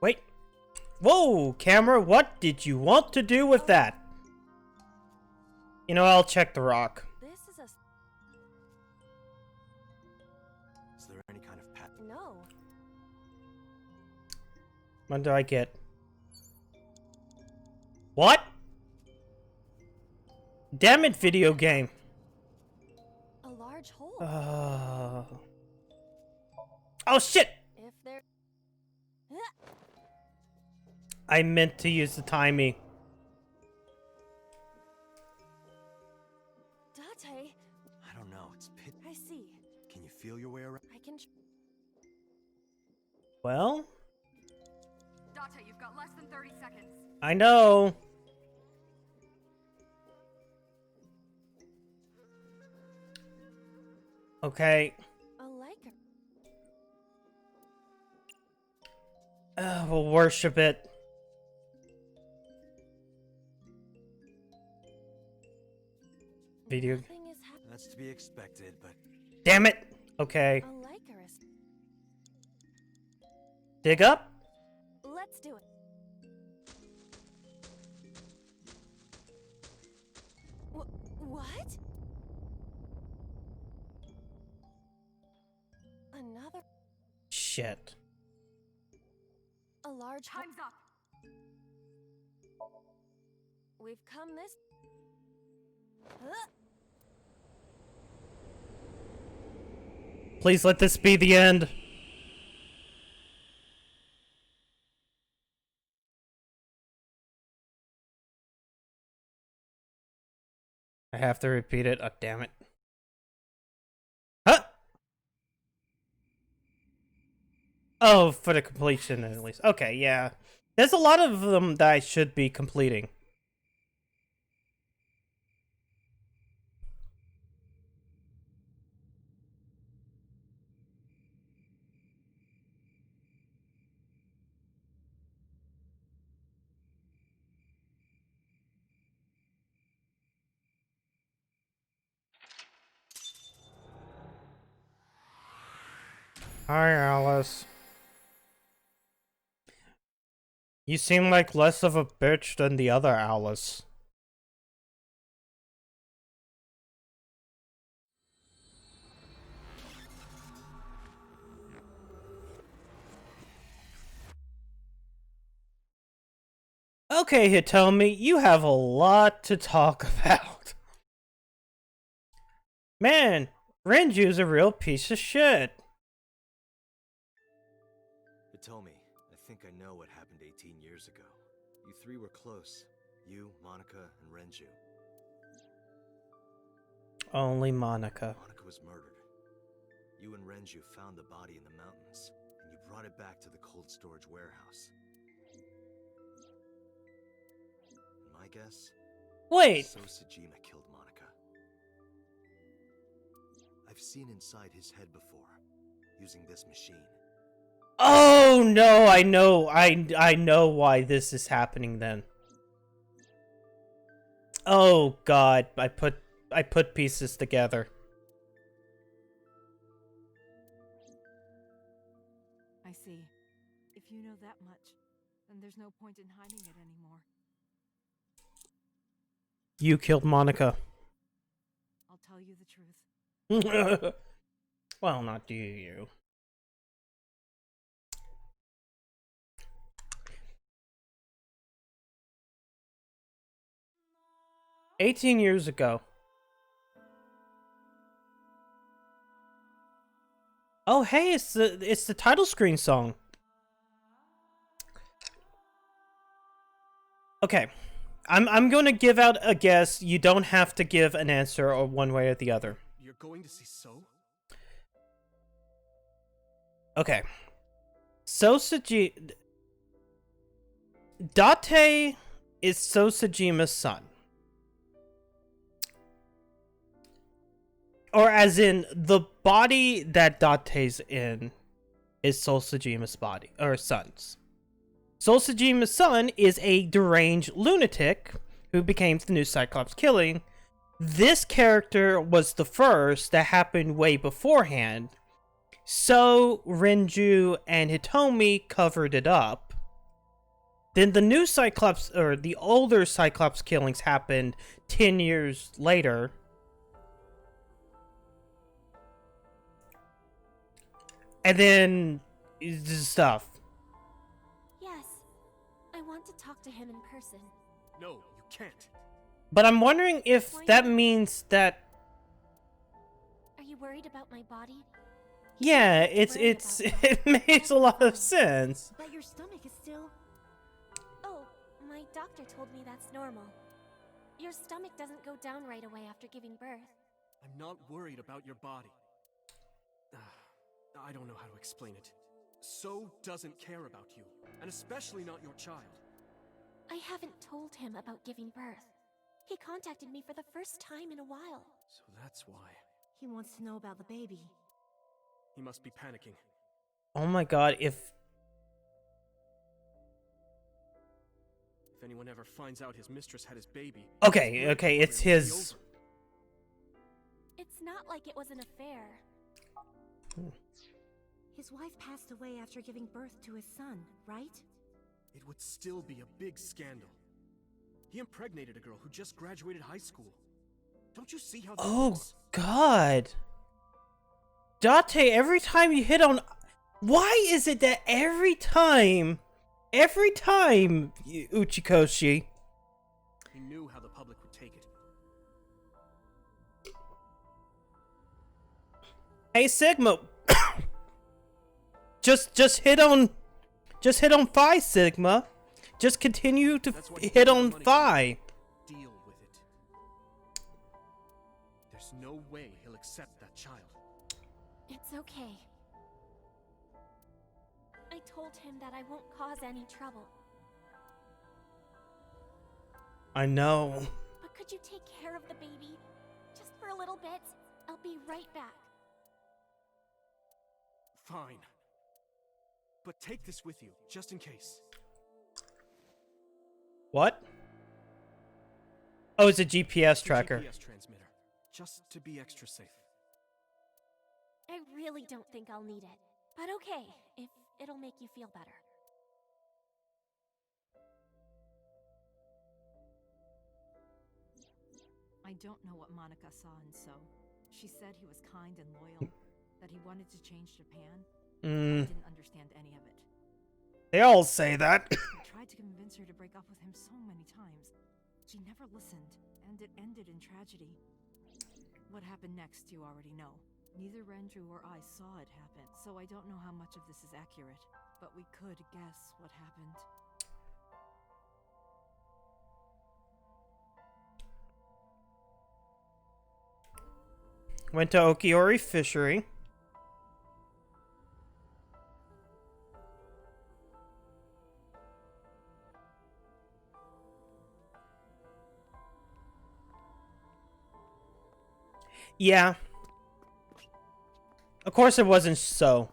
Wait. Whoa, camera, what did you want to do with that? You know, I'll check the rock. This is a... Is there any kind of pattern? No. What do I get? What? Damn it, video game. A large hole. Oh, shit! If there... I meant to use the timing. Date. I don't know, it's pit... I see. Can you feel your way around? I can... Well? Date, you've got less than 30 seconds. I know. Okay. A like We'll worship it. Video. That's to be expected, but... Damn it! Okay. A Lycanus. Dig up? Let's do it. What? Another... Shit. A large... Time's up. We've come this... Please let this be the end. I have to repeat it. Oh, damn it. Huh? Oh, for the completion at least. Okay, yeah. There's a lot of them that I should be completing. Hi, Alice. You seem like less of a bitch than the other Alice. Okay, Hitomi, you have a lot to talk about. Man, Renju's a real piece of shit. Hitomi, I think I know what happened 18 years ago. You three were close. You, Monica, and Renju. Only Monica. Monica was murdered. You and Renju found the body in the mountains, and you brought it back to the cold storage warehouse. My guess? Wait. So Sajima killed Monica. I've seen inside his head before, using this machine. Oh no, I know why this is happening then. Oh god, I put pieces together. I see. If you know that much, then there's no point in hiding it anymore. You killed Monica. I'll tell you the truth. Well, not you. 18 years ago. Oh, hey, it's the title screen song. Okay. I'm going to give out a guess. You don't have to give an answer or one way or the other. You're going to see So? Okay. Date is Sosajima's son. Or as in, the body that Date's in is Sosajima's body, or son's. Sosajima's son is a deranged lunatic who became the new Cyclops killing. This character was the first that happened way beforehand. So Renju and Hitomi covered it up. Then the new Cyclops, or the older Cyclops killings happened 10 years later. And then stuff. Yes, I want to talk to him in person. No, you can't. But I'm wondering if that means that... Are you worried about my body? Yeah, it makes a lot of sense. But your stomach is still... Oh, my doctor told me that's normal. Your stomach doesn't go down right away after giving birth. I'm not worried about your body. I don't know how to explain it. So doesn't care about you, and especially not your child. I haven't told him about giving birth. He contacted me for the first time in a while. So that's why. He wants to know about the baby. He must be panicking. Oh my god, if anyone ever finds out his mistress had his baby... Okay, it's his... It's not like it was an affair. His wife passed away after giving birth to his son, right? It would still be a big scandal. He impregnated a girl who just graduated high school. Don't you see how that looks? God. Date, every time you hit on... Why is it that every time, Uchikoshi... He knew how the public would take it. Hey, Sigma. just hit on Phi, Sigma. Just continue to hit on Phi. Deal with it. There's no way he'll accept that child. It's okay. I told him that I won't cause any trouble. I know. But could you take care of the baby? Just for a little bit? I'll be right back. Fine. But take this with you, just in case. What? Oh, it's a GPS tracker. GPS transmitter, just to be extra safe. I really don't think I'll need it. But okay, if it'll make you feel better. I don't know what Monica saw in So. She said he was kind and loyal, that he wanted to change Japan. I didn't understand any of it. They all say that. I tried to convince her to break up with him so many times. She never listened, and it ended in tragedy. What happened next, you already know. Neither Renju or I saw it happen, so I don't know how much of this is accurate. But we could guess what happened. Went to Okiori Fishery. Yeah. Of course it wasn't So.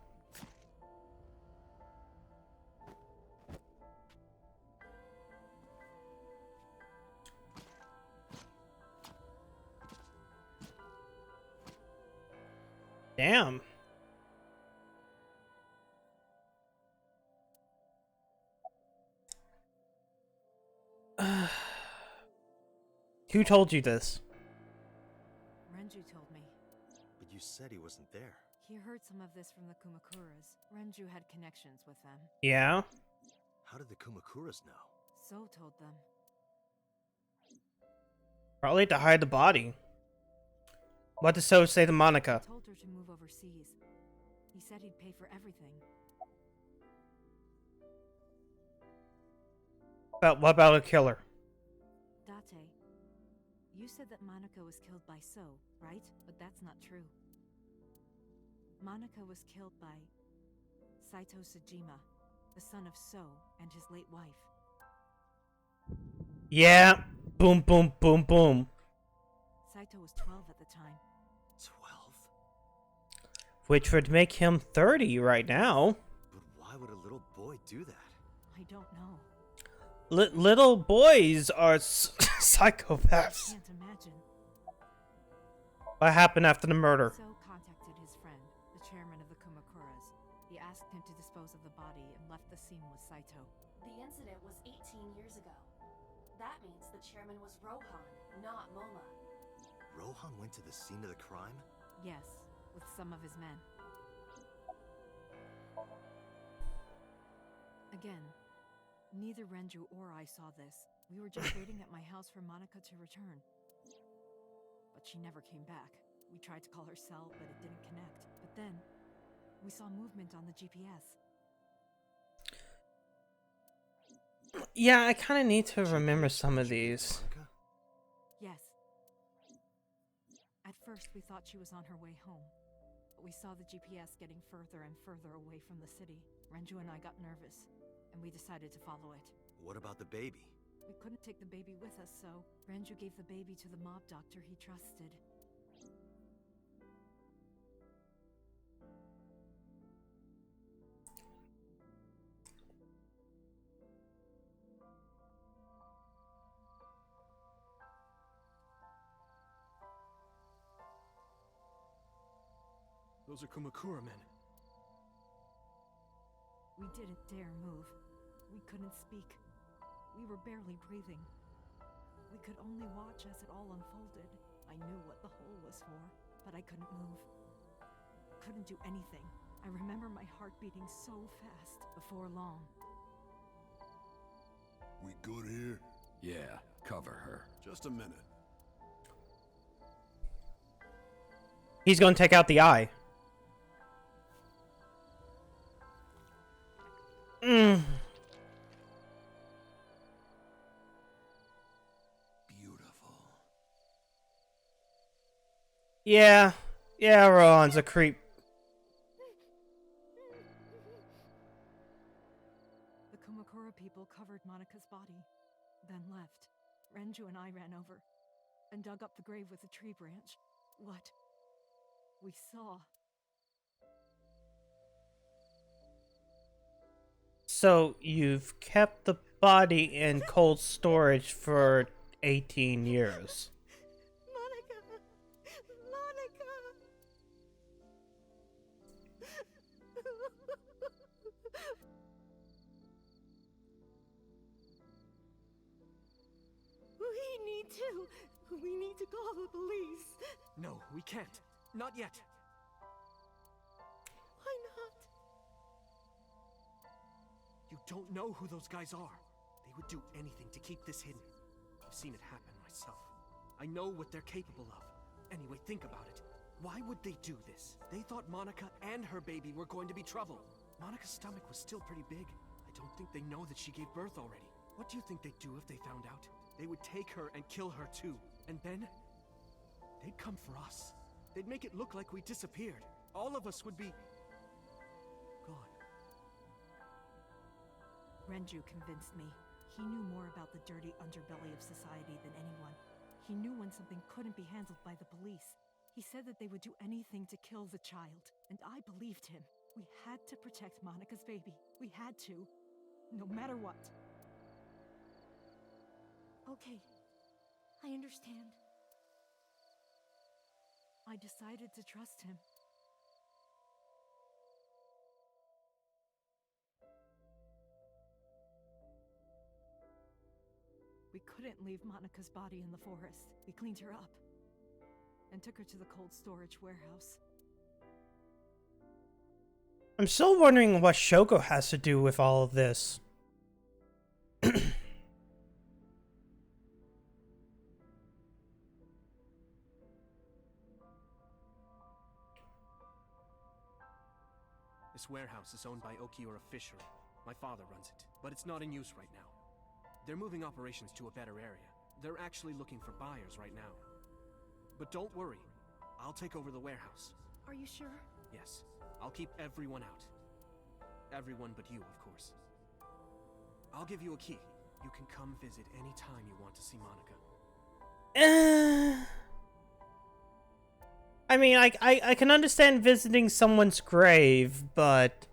Damn. Who told you this? Renju told me. But you said he wasn't there. He heard some of this from the Kumakuras. Renju had connections with them. Yeah? How did the Kumakuras know? So told them. Probably to hide the body. What did So say to Monica? He told her to move overseas. He said he'd pay for everything. What about a killer? Date, you said that Monica was killed by So, right? But that's not true. Monica was killed by Saito Sejima, the son of So and his late wife. Yeah. Boom, boom, boom, boom. Saito was 12 at the time. 12? Which would make him 30 right now. But why would a little boy do that? I don't know. Little boys are psychopaths. I can't imagine. What happened after the murder? So contacted his friend, the chairman of the Kumakuras. He asked him to dispose of the body and left the scene with Saito. The incident was 18 years ago. That means the chairman was Rohan, not Moma. Rohan went to the scene of the crime? Yes, with some of his men. Again, neither Renju or I saw this. We were just waiting at my house for Monica to return. But she never came back. We tried to call her cell, but it didn't connect. But then, we saw movement on the GPS. Yeah, I kind of need to remember some of these. Yes. At first, we thought she was on her way home. But we saw the GPS getting further and further away from the city. Renju and I got nervous, and we decided to follow it. What about the baby? We couldn't take the baby with us, so Renju gave the baby to the mob doctor he trusted. Those are Kumakura men. We didn't dare move. We couldn't speak. We were barely breathing. We could only watch as it all unfolded. I knew what the hole was for, but I couldn't move. Couldn't do anything. I remember my heart beating so fast. Before long. We good here? Yeah, cover her. Just a minute. He's gonna take out the eye. Beautiful. Yeah, Rohan's a creep. The Kumakura people covered Monica's body, then left. Renju and I ran over and dug up the grave with a tree branch. What we saw. So you've kept the body in cold storage for 18 years. Monica! Monica! too. We need to call the police. No, we can't. Not yet. Why not? You don't know who those guys are. They would do anything to keep this hidden. I've seen it happen myself. I know what they're capable of. Anyway, think about it. Why would they do this? They thought Monica and her baby were going to be trouble. Monica's stomach was still pretty big. I don't think they know that she gave birth already. What do you think they'd do if they found out? They would take her and kill her too. And then, they'd come for us. They'd make it look like we disappeared. All of us would be gone. Renju convinced me. He knew more about the dirty underbelly of society than anyone. He knew when something couldn't be handled by the police. He said that they would do anything to kill the child, and I believed him. We had to protect Monica's baby. We had to. No matter what. Okay. I understand. I decided to trust him. We couldn't leave Monica's body in the forest. We cleaned her up and took her to the cold storage warehouse. I'm still wondering what Shoko has to do with all of this. This warehouse is owned by Okiura Fishery. My father runs it, but it's not in use right now. They're moving operations to a better area. They're actually looking for buyers right now. But don't worry, I'll take over the warehouse. Are you sure? Yes, I'll keep everyone out. Everyone but you, of course. I'll give you a key. You can come visit any time you want to see Monica. I mean, I can understand visiting someone's grave, but...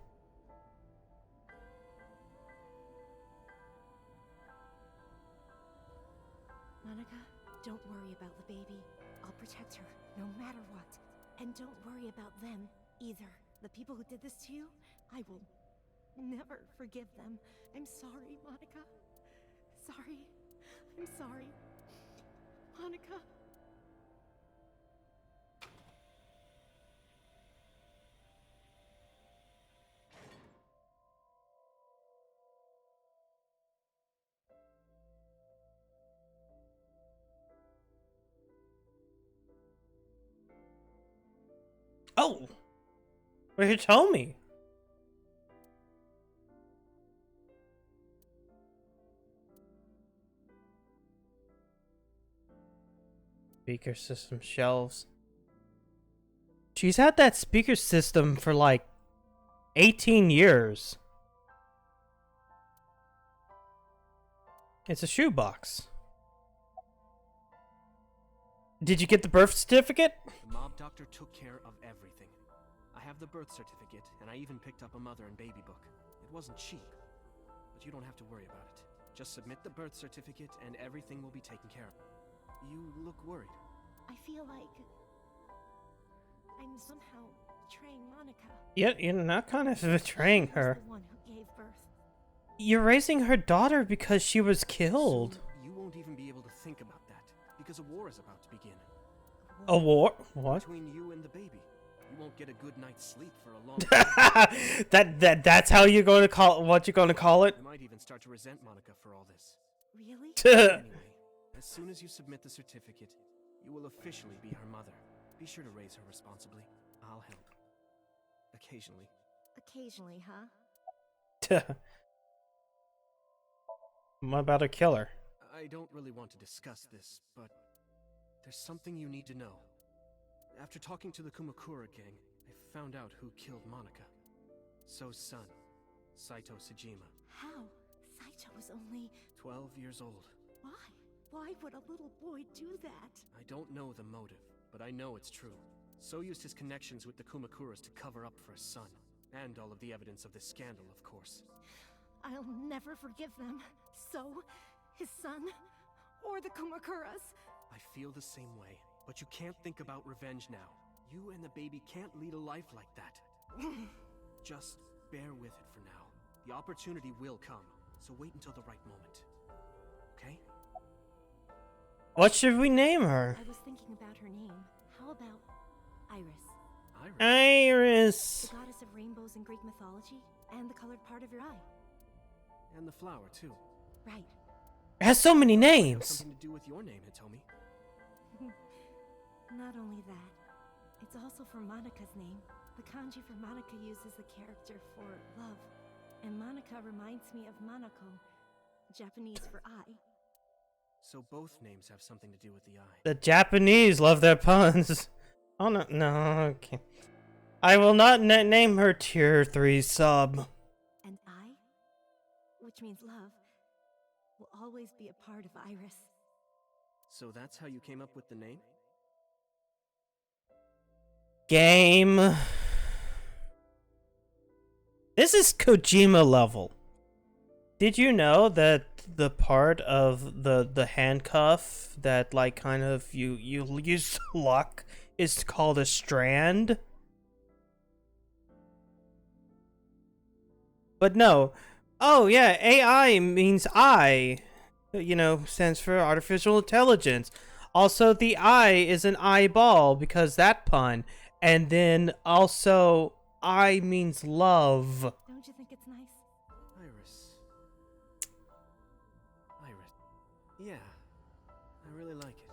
Monica, don't worry about the baby. I'll protect her, no matter what. And don't worry about them, either. The people who did this to you, I will never forgive them. I'm sorry, Monica. Sorry. I'm sorry. Monica. Oh! Well, you told me. Speaker system shelves. She's had that speaker system for like 18 years. It's a shoebox. Did you get the birth certificate? The mob doctor took care of everything. I have the birth certificate, and I even picked up a mother and baby book. It wasn't cheap, but you don't have to worry about it. Just submit the birth certificate, and everything will be taken care of. You look worried. I feel like I'm somehow betraying Monica. Yeah, you're not kind of betraying her. She was the one who gave birth. You're raising her daughter because she was killed. Soon, you won't even be able to think about that, because a war is about to begin. A war? What? Between you and the baby. You won't get a good night's sleep for a long time. That's how you're going to call what you're going to call it? You might even start to resent Monica for all this. Really? Anyway, as soon as you submit the certificate, you will officially be her mother. Be sure to raise her responsibly. I'll help. Occasionally. Occasionally, huh? What about a killer? I don't really want to discuss this, but there's something you need to know. After talking to the Kumakura gang, I found out who killed Monica. So's son, Saito Sejima. How? Saito was only 12 years old. Why? Why would a little boy do that? I don't know the motive, but I know it's true. So used his connections with the Kumakuras to cover up for his son. And all of the evidence of this scandal, of course. I'll never forgive them. So, his son, or the Kumakuras. I feel the same way, but you can't think about revenge now. You and the baby can't lead a life like that. Just bear with it for now. The opportunity will come, so wait until the right moment. Okay? What should we name her? I was thinking about her name. How about Iris? Iris. The goddess of rainbows in Greek mythology, and the colored part of your eye. And the flower, too. Right. It has so many names. Something to do with your name, Hitomi. Not only that, it's also for Monika's name. The kanji for Monica uses the character for love, and Monica reminds me of Monoko, Japanese for eye. So both names have something to do with the eye. The Japanese love their puns. Oh no, no, okay. I will not name her Tier 3 sub. And I, which means love, will always be a part of Iris. So that's how you came up with the name? Game. This is Kojima level. Did you know that the part of the handcuff that like kind of you use luck is called a strand? But no. Oh yeah, AI means I. You know, stands for artificial intelligence. Also, the eye is an eyeball because that pun. And then also, I means love. Don't you think it's nice? Iris. Yeah, I really like it.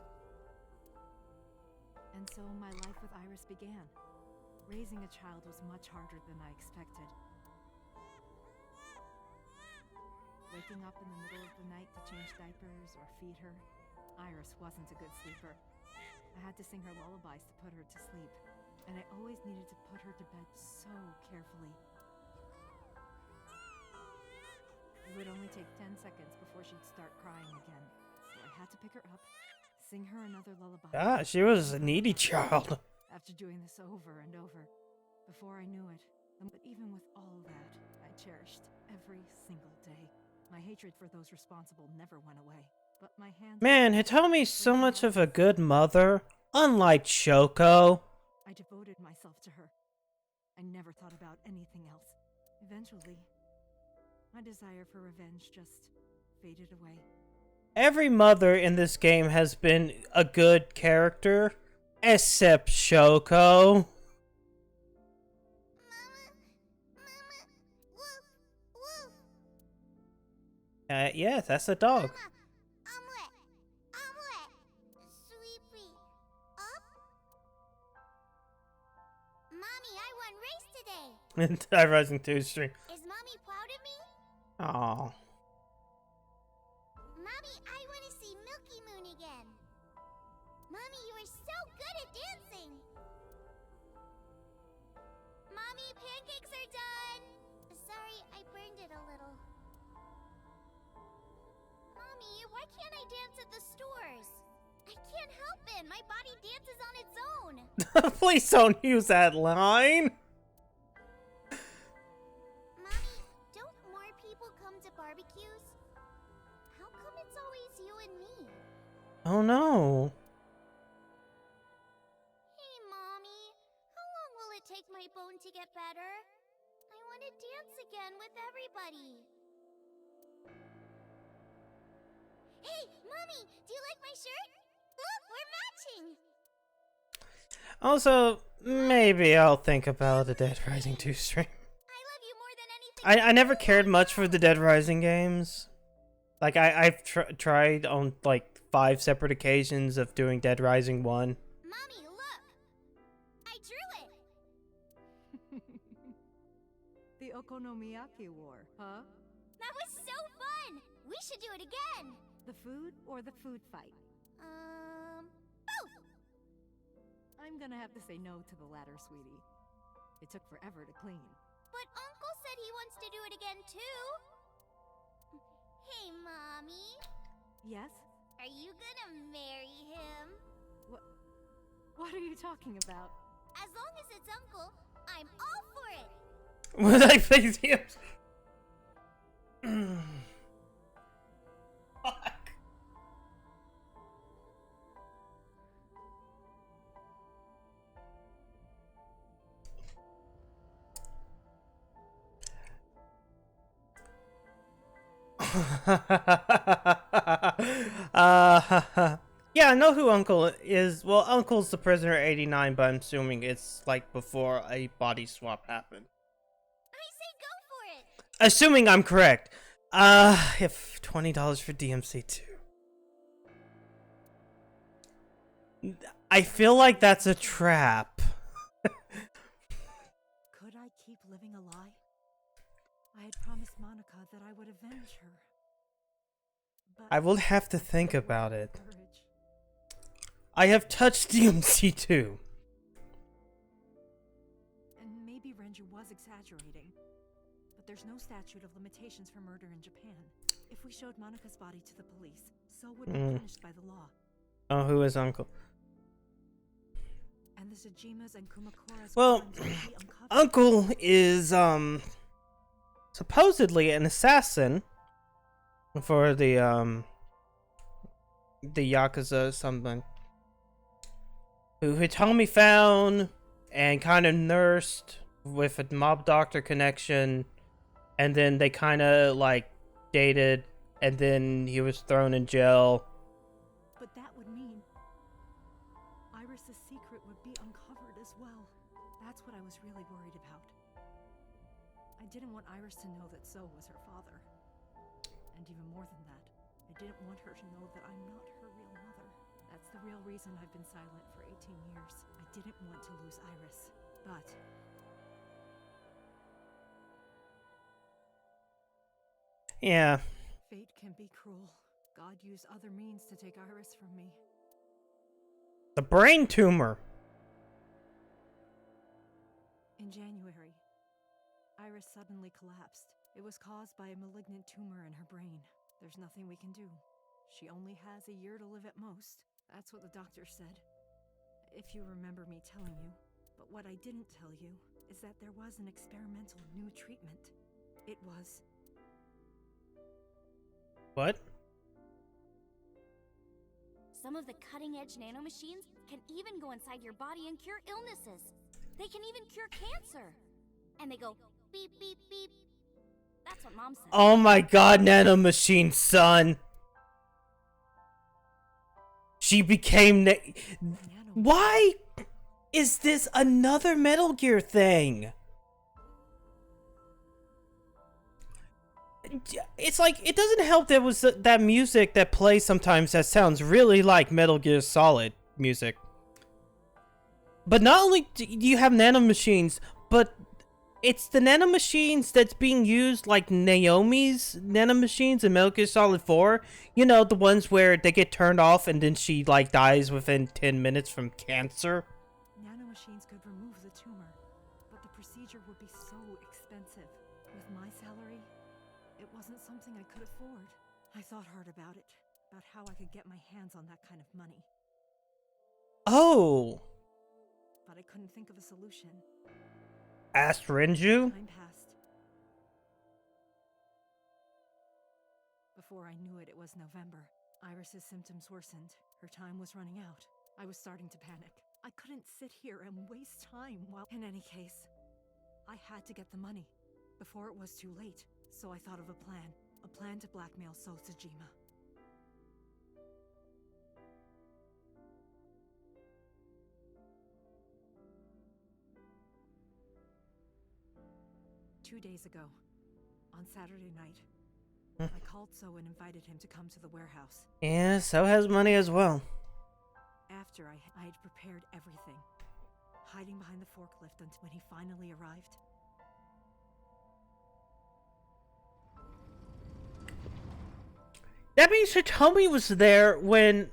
And so my life with Iris began. Raising a child was much harder than I expected. Waking up in the middle of the night to change diapers or feed her, Iris wasn't a good sleeper. I had to sing her lullabies to put her to sleep, and I always needed to put her to bed so carefully. It would only take 10 seconds before she'd start crying again, so I had to pick her up, sing her another lullaby. Ah, she was a needy child. After doing this over and over, before I knew it, but even with all that, I cherished every single day. My hatred for those responsible never went away, but my hands... Man, Hitomi's so much of a good mother, unlike Shoko. I devoted myself to her. I never thought about anything else. Eventually, my desire for revenge just faded away. Every mother in this game has been a good character, except Shoko. Yes, that's a dog. Mommy, I won race today. Dead Rising 2 stream. Is Mommy proud of me? Aww. Mommy, I want to see Milky Moon again. Mommy, you are so good at dancing. Mommy, pancakes are done. Sorry, I burned it a little. Mommy, why can't I dance at the stores? I can't help it. My body dances on its own. Please don't use that line. Mommy, don't more people come to barbecues? How come it's always you and me? Oh no. Hey, Mommy. How long will it take my bone to get better? I want to dance again with everybody. Hey, Mommy, do you like my shirt? Look, we're matching! Also, maybe I'll think about the Dead Rising 2 stream. I love you more than anything. I never cared much for the Dead Rising games. Like, I've tried on, like, 5 separate occasions of doing Dead Rising 1. Mommy, look! I drew it! The Okonomiyaki War, huh? That was so fun! We should do it again! The food or the food fight? Both! I'm gonna have to say no to the latter, sweetie. It took forever to clean. But Uncle said he wants to do it again, too. Hey, Mommy. Yes? Are you gonna marry him? What are you talking about? As long as it's Uncle, I'm all for it! Was I facing him? Fuck. Yeah, I know who Uncle is. Well, Uncle's the prisoner 89, but I'm assuming it's like before a body swap happened. I say go for it! Assuming I'm correct. If $20 for DMC2. I feel like that's a trap. Could I keep living a lie? I had promised Monica that I would avenge her. But I will have to think about it. courage. I have touched DMC2. And maybe Renju was exaggerating. But there's no statute of limitations for murder in Japan. If we showed Monica's body to the police, so would be punished by the law. Oh, who is Uncle? And the Tsujimas and Kumakura's Well, crimes would be uncovered. Uncle is, supposedly an assassin for the Yakuza something. Who Hitomi found and kind of nursed with a mob doctor connection, and then they kind of, like, dated, and then he was thrown in jail. But that would mean Iris's secret would be uncovered as well. That's what I was really worried about. I didn't want Iris to know that So was her father. And even more than that, I didn't want her to know that I'm not her real mother. That's the real reason I've been silent for 18 years. I didn't want to lose Iris, but... Yeah. Fate can be cruel. God used other means to take Iris from me. The brain tumor. In January, Iris suddenly collapsed. It was caused by a malignant tumor in her brain. There's nothing we can do. She only has a year to live at most. That's what the doctor said. If you remember me telling you. But what I didn't tell you is that there was an experimental new treatment. It was... What? Some of the cutting-edge nanomachines can even go inside your body and cure illnesses. They can even cure cancer. And they go beep, beep, beep. That's what Mom said. Oh my god, Nanomachine, son. She became... Why is this another Metal Gear thing? It's like, it doesn't help that was that music that plays sometimes that sounds really like Metal Gear Solid music. But not only do you have nanomachines, but it's the nanomachines that's being used like Naomi's nanomachines in Metal Gear Solid 4. You know, the ones where they get turned off and then she like dies within 10 minutes from cancer. Nanomachines could remove the tumor, but the procedure would be so expensive. With my salary, it wasn't something I could afford. I thought hard about it, about how I could get my hands on that kind of money. Oh. But I couldn't think of a solution. Asked Renju? Time passed. Before I knew it, it was November. Iris's symptoms worsened. Her time was running out. I was starting to panic. I couldn't sit here and waste time while... In any case, I had to get the money before it was too late. So I thought of a plan to blackmail So Tsujima. Two days ago, on Saturday night, I called So and invited him to come to the warehouse. Yeah, So has money as well. After I had prepared everything, hiding behind the forklift until when he finally arrived. That means Hitomi was there when...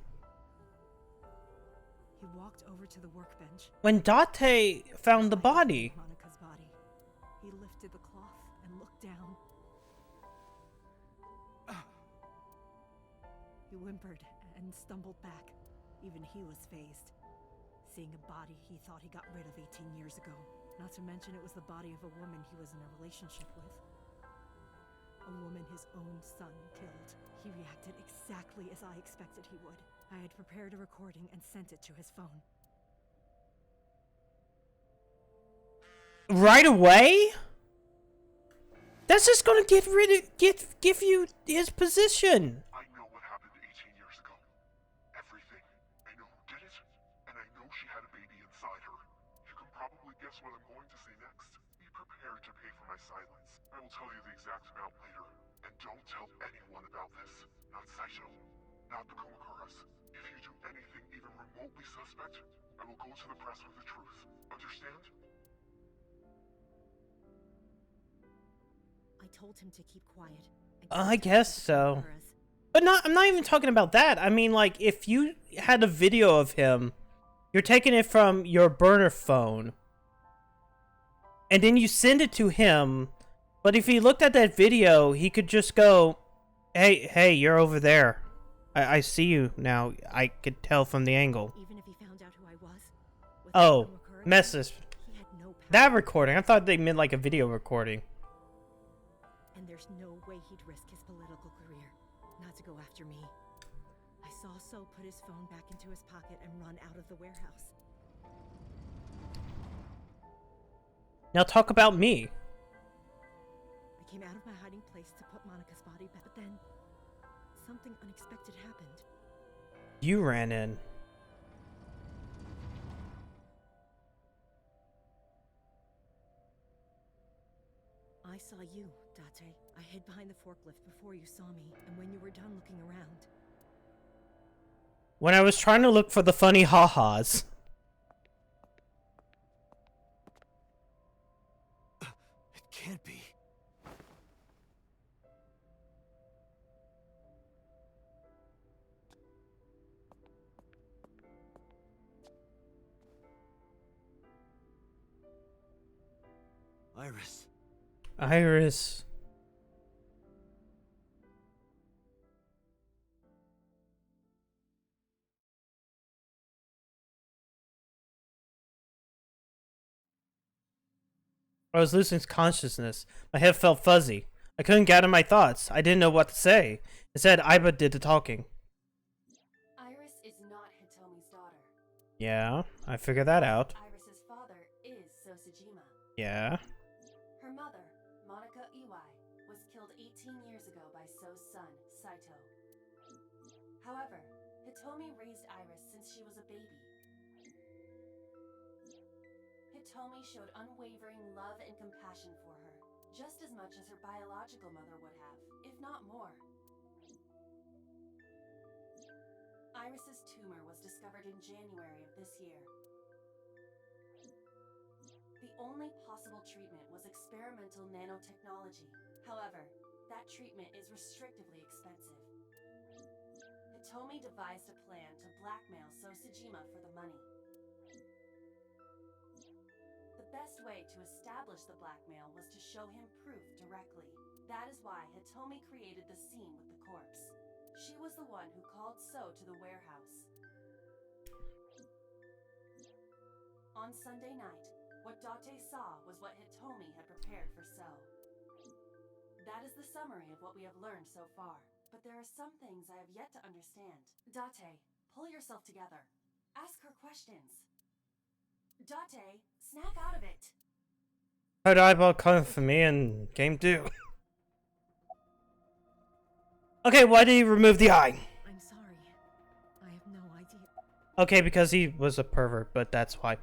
He walked over to the workbench. When Date found the body. Monica's body. He lifted the cloth and looked down. He whimpered and stumbled back. Even he was phased. Seeing a body he thought he got rid of 18 years ago. Not to mention it was the body of a woman he was in a relationship with. A woman his own son killed. He reacted exactly as I expected he would. I had prepared a recording and sent it to his phone. Right away? That's just gonna give you his position. I know what happened 18 years ago. Everything. beside her. You can probably guess what I'm going to say next. Be prepared to pay for my silence. I will tell you the exact amount later. And don't tell anyone about this. Not Saito. Not the Kumakuras. If you do anything even remotely suspect, I will go to the press with the truth. Understand? I told him to keep quiet. I guess so. But I'm not even talking about that. I mean, like, if you had a video of him, you're taking it from your burner phone, and then you send it to him, but if he looked at that video, he could just go, hey, you're over there. I see you now. I could tell from the angle. Even if he found out who I was, Oh, message. That recording. I thought they meant like a video recording. And there's no way he'd risk his political career not to go after me. I saw So put his phone back into his pocket and run out of the warehouse. Now talk about me. I came out of my hiding place to put Monica's body back, but then something unexpected happened. You ran in. I saw you, Date. I hid behind the forklift before you saw me, and when you were done looking around... When I was trying to look for the funny ha-has. It can't be. Iris. Iris. I was losing consciousness. My head felt fuzzy. I couldn't gather my thoughts. I didn't know what to say. Instead, Aiba did the talking. Iris is not Hitomi's daughter. Yeah, I figured that out. Iris's father is Sosajima. Yeah. Her mother, Monica Iwai, was killed 18 years ago by So's son, Saito. However, Hitomi raised Iris since she was a baby. Hitomi showed unwavering love and compassion for her, just as much as her biological mother would have, if not more. Iris's tumor was discovered in January of this year. The only possible treatment was experimental nanotechnology. However, that treatment is restrictively expensive. Hitomi devised a plan to blackmail Sosajima for the money. The best way to establish the blackmail was to show him proof directly. That is why Hitomi created the scene with the corpse. She was the one who called So to the warehouse. On Sunday night, what Date saw was what Hitomi had prepared for So. That is the summary of what we have learned so far, but there are some things I have yet to understand. Date, pull yourself together. Ask her questions. Date, snap out of it. How'd Aiba come for me in game 2? Okay, why did he remove the eye? I'm sorry. I have no idea. Okay, because he was a pervert, but that's why.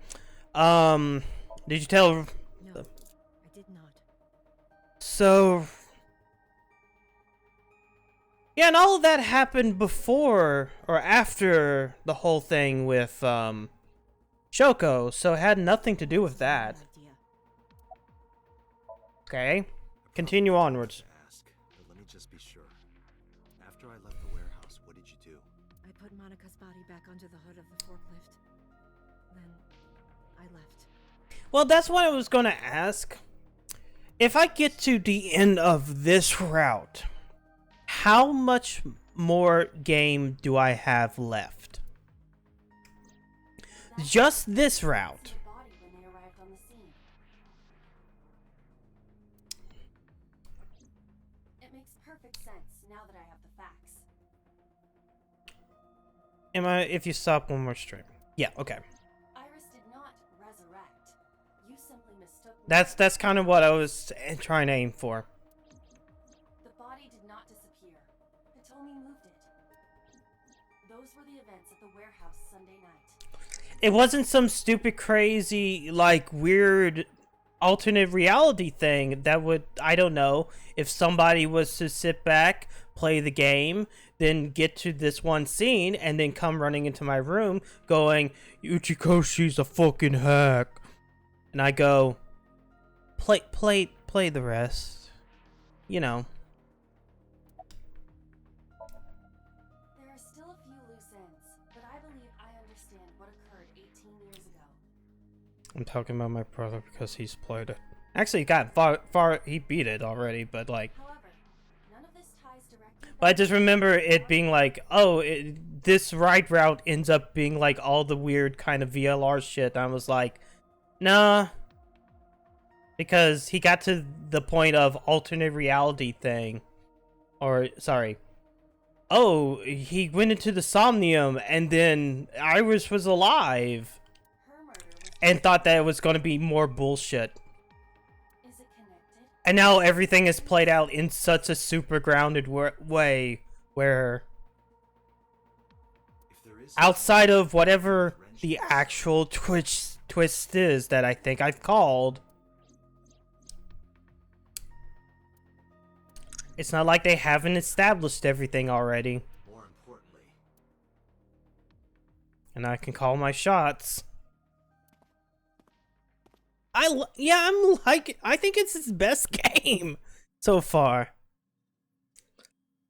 Did you tell... No, I did not. So... Yeah, and all of that happened before or after the whole thing with, Shoko, so it had nothing to do with that. Okay, continue onwards. Ask, but let me just be sure. After I left the warehouse, what did you do? I put Monica's body back onto the hood of the forklift. Then I left. Well, that's what I was going to ask. If I get to the end of this route, how much more game do I have left? Just this route. It makes perfect sense now that I have the facts. If you stop one more stream. Yeah, okay. Iris did not resurrect. You simply mistook me. That's kind of what I was trying to aim for. The body did not disappear. Hitomi moved it. Those were the events at the warehouse Sunday night. it wasn't some stupid, crazy, like, weird alternate reality thing that would, I don't know, if somebody was to sit back, play the game, then get to this one scene, and then come running into my room going, Uchikoshi's a fucking hack. And I go, play the rest. You know. There are still a few loose ends, but I believe I understand what occurred 18 years ago. I'm talking about my brother because he's played it. Actually, he got far, he beat it already, but like... However, none of this ties directly But I just remember it being like, oh, this ride route ends up being like all the weird kind of VLR shit. And I was like, nah. Because he got to the point of alternate reality thing. Or, sorry. Oh, he went into the Somnium and then Iris was alive. And thought that it was going to be more bullshit. Is it connected? And now everything is played out in such a super grounded way where outside of whatever the actual twist is that I think I've called, it's not like they haven't established everything already. More importantly, And I can call my shots. I think it's his best game so far.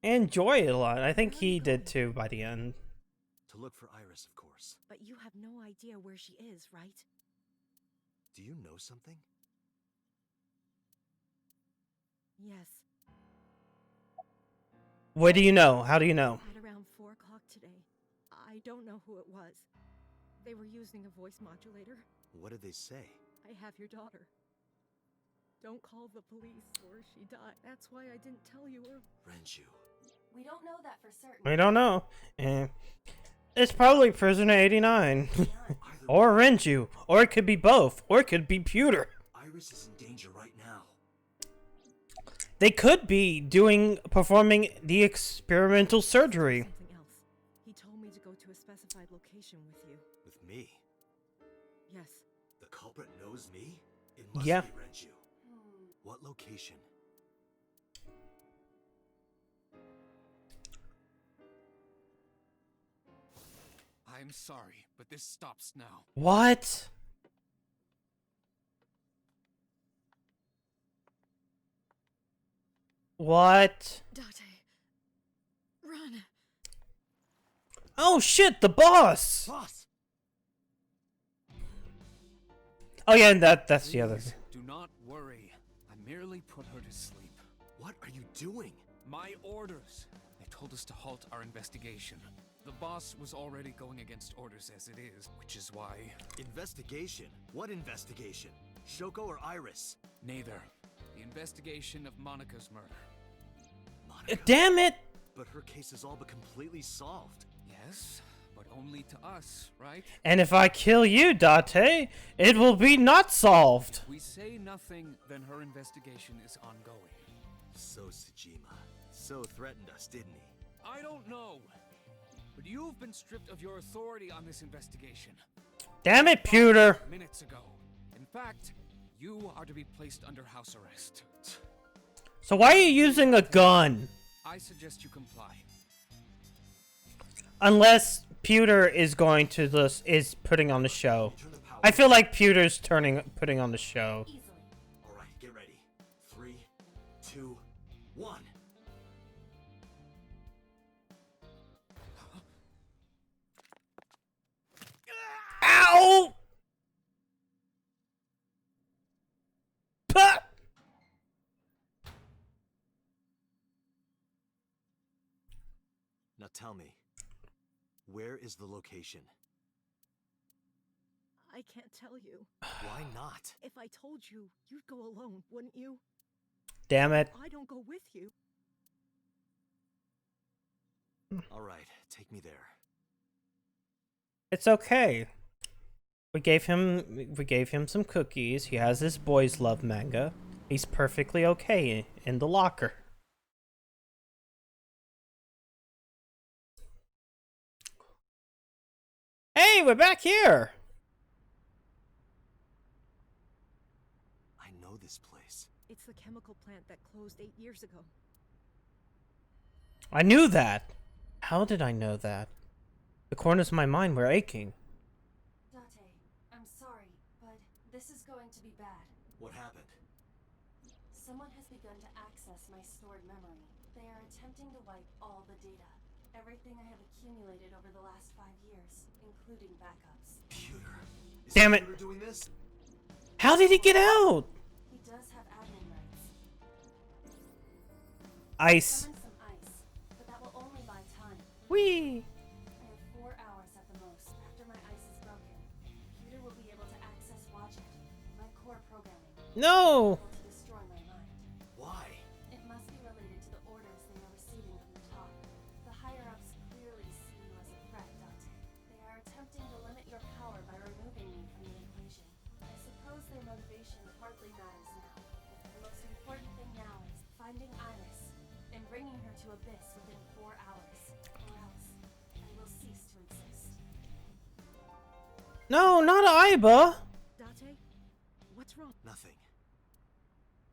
I enjoy it a lot. I think he did too by the end. to look for Iris, of course. But you have no idea where she is, right? Do you know something? Yes. What do you know? How do you know? At around 4 o'clock today. I don't know who it was. They were using a voice modulator. What did they say? I have your daughter. Don't call the police or she died. That's why I didn't tell you or... Renju. We don't know that for certain. We don't know. It's probably Prisoner 89. Or Renju. Or it could be both. Or it could be Pewter. Iris is in danger right now. They could be performing the experimental surgery. Something else. He told me to go to a specified location with you. With me? Yes. The culprit knows me? It must Yeah. be Renju. What location? I'm sorry, but this stops now. What? What? Date. Run. Oh shit, the boss! Boss! Oh yeah, and that's the other. Please, do not worry. I merely put her to sleep. What are you doing? My orders. They told us to halt our investigation. The boss was already going against orders as it is, which is why... Investigation? What investigation? Shoko or Iris? Neither. The investigation of Monika's murder. Monica? Damn it! But her case is all but completely solved. Yes, but only to us, right? And if I kill you, Date, it will be not solved. We say nothing, then her investigation is ongoing. So Tsujima. So threatened us, didn't he? I don't know. But you've been stripped of your authority on this investigation. Damn it, Pewter! Minutes ago. In fact, you are to be placed under house arrest. So why are you using a gun? I suggest you comply. Unless Pewter is going to is putting on the show. I feel like Pewter's putting on the show. Alright, get ready. 3, 2, 1. Ow! Puh! Now tell me, where is the location? I can't tell you. Why not? If I told you, you'd go alone, wouldn't you? Damn it. I don't go with you. Alright, take me there. It's okay. We gave him some cookies. He has his boys love manga. He's perfectly okay in the locker. Hey, we're back here. I know this place. It's the chemical plant that closed 8 years ago. I knew that. How did I know that? The corners of my mind were aching. Date, I'm sorry, but this is going to be bad. What happened? Someone has begun to access my stored memory. They are attempting to wipe all the data. Everything I have accumulated over the last 5 years, including backups. Computer. Is Damn it. computer doing this? How did he get out? He does have admin rights. Ice. Summon some ice, but that will only buy time. Whee! I have 4 hours at the most. After my ice is broken, the computer will be able to access Watch It, my core programming. No! Able to destroy my mind. Why? It must be related to the orders they are receiving from the top. The higher-ups clearly see you as a threat, Date. They are attempting to limit your power by removing me from the equation. I suppose their motivation hardly matters now. The most important thing now is finding Iris and bringing her to Abyss within 4 hours. Or else, I will cease to exist. No, not Iba. Date, what's wrong? Nothing.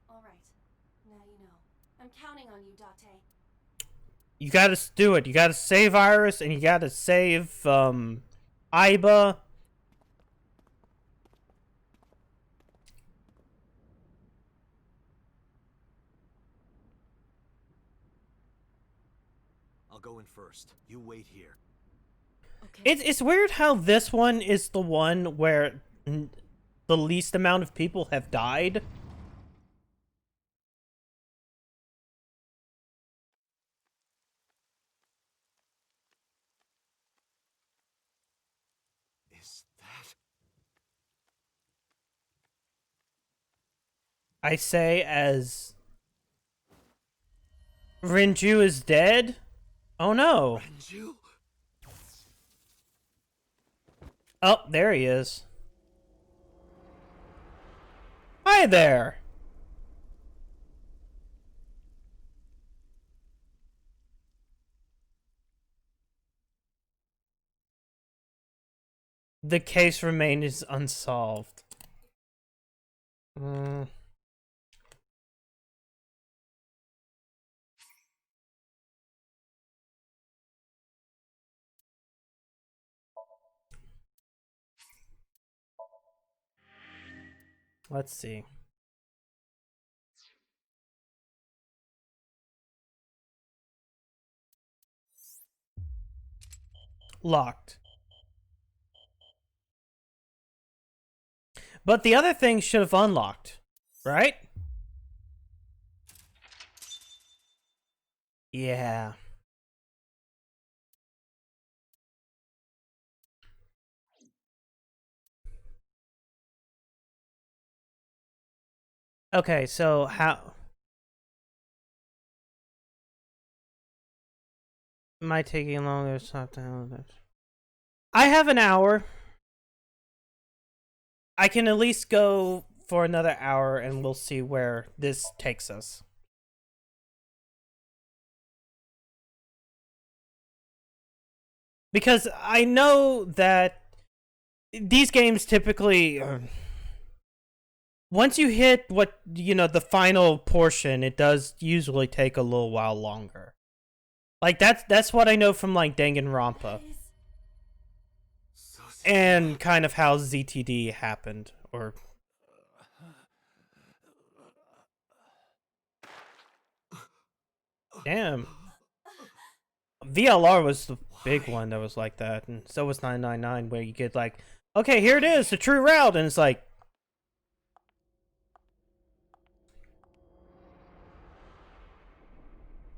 Alright, now you know. I'm counting on you, Date. You gotta do it. You gotta save Iris and you gotta save, Iba. I'll go in first. You wait here. Okay. It's weird how this one is the one where the least amount of people have died. Is that... I say as Renju is dead? Oh no. Renju? Oh, there he is. Hi there. The case remains unsolved. Let's see. Locked. But the other thing should have unlocked, right? Yeah. Okay, so how... Am I taking longer? Stop down. I have an hour. I can at least go for another hour and we'll see where this takes us. Because I know that these games typically... once you hit what, the final portion, it does usually take a little while longer. Like, that's what I know from, like, Danganronpa. And kind of how ZTD happened, or... Damn. VLR was the big one that was like that, and so was 999, where you get like, okay, here it is, the true route, and it's like...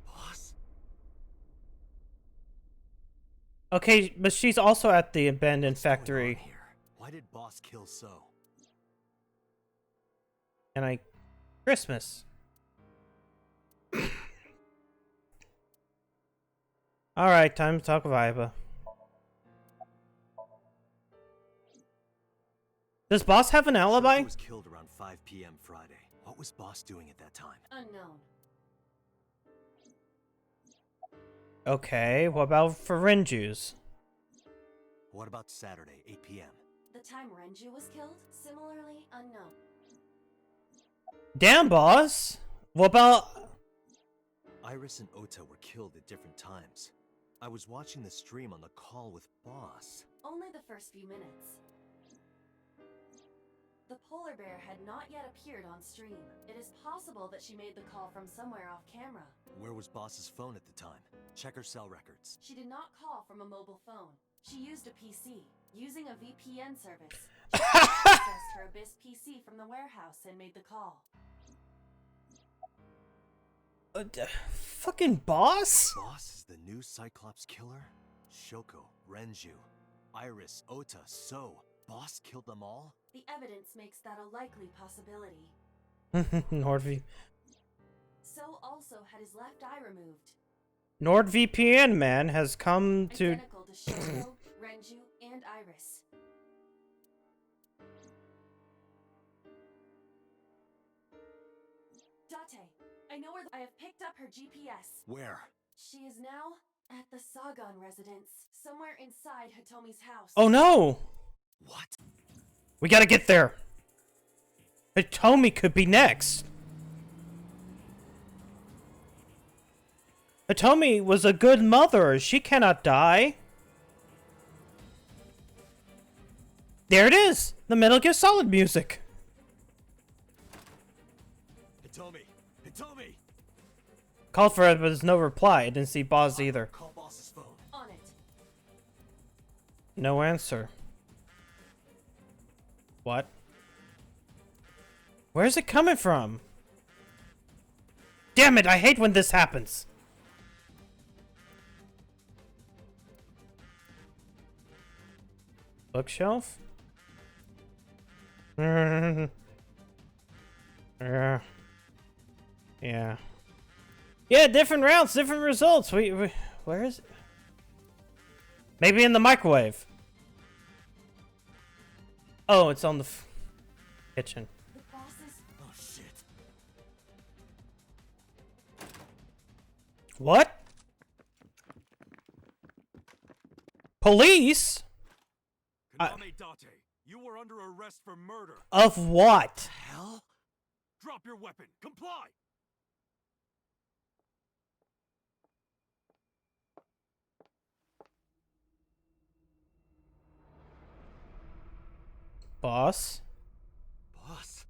Boss? Okay, but she's also at the abandoned What's going on factory. here? Why did Boss kill So? And Christmas. Alright, time to talk of Iba. Does Boss have an alibi? He was killed around 5 p.m. Friday. What was Boss doing at that time? Unknown. Okay, what about for Renju's? What about Saturday, 8 p.m.? The time Renju was killed? Similarly unknown. Damn, boss. What about... Iris and Ota were killed at different times. I was watching the stream on the call with Boss. Only the first few minutes. The polar bear had not yet appeared on stream. It is possible that she made the call from somewhere off camera. Where was Boss's phone at the time? Check her cell records. She did not call from a mobile phone. She used a PC, using a VPN service. She accessed her Abyss PC from the warehouse and made the call. Fucking boss? Boss is the new Cyclops killer? Shoko, Renju, Iris, Ota, So. Boss killed them all? The evidence makes that a likely possibility. NordV. So also had his left eye removed. NordVPN man has come to... Identical to Shoko, Renju, and Iris. Date, I know where I have picked up her GPS. Where? She is now at the Sagan residence, somewhere inside Hitomi's house. Oh no! What? We gotta get there. Hitomi could be next. Hitomi was a good mother. She cannot die. There it is! The Metal Gear Solid music. Hitomi! Hitomi! Called for it, but there's no reply. I didn't see Boss either. Call Boss's phone. On it. No answer. What? Where's it coming from? Damn it, I hate when this happens. Bookshelf? Yeah. Yeah. Yeah, different routes, different results. We where is it? Maybe in the microwave. Oh, it's on the kitchen. The bosses. Oh shit. What? Police? Konami Date, you were under arrest for murder. Of what? Hell? Drop your weapon. Comply. Boss? Boss?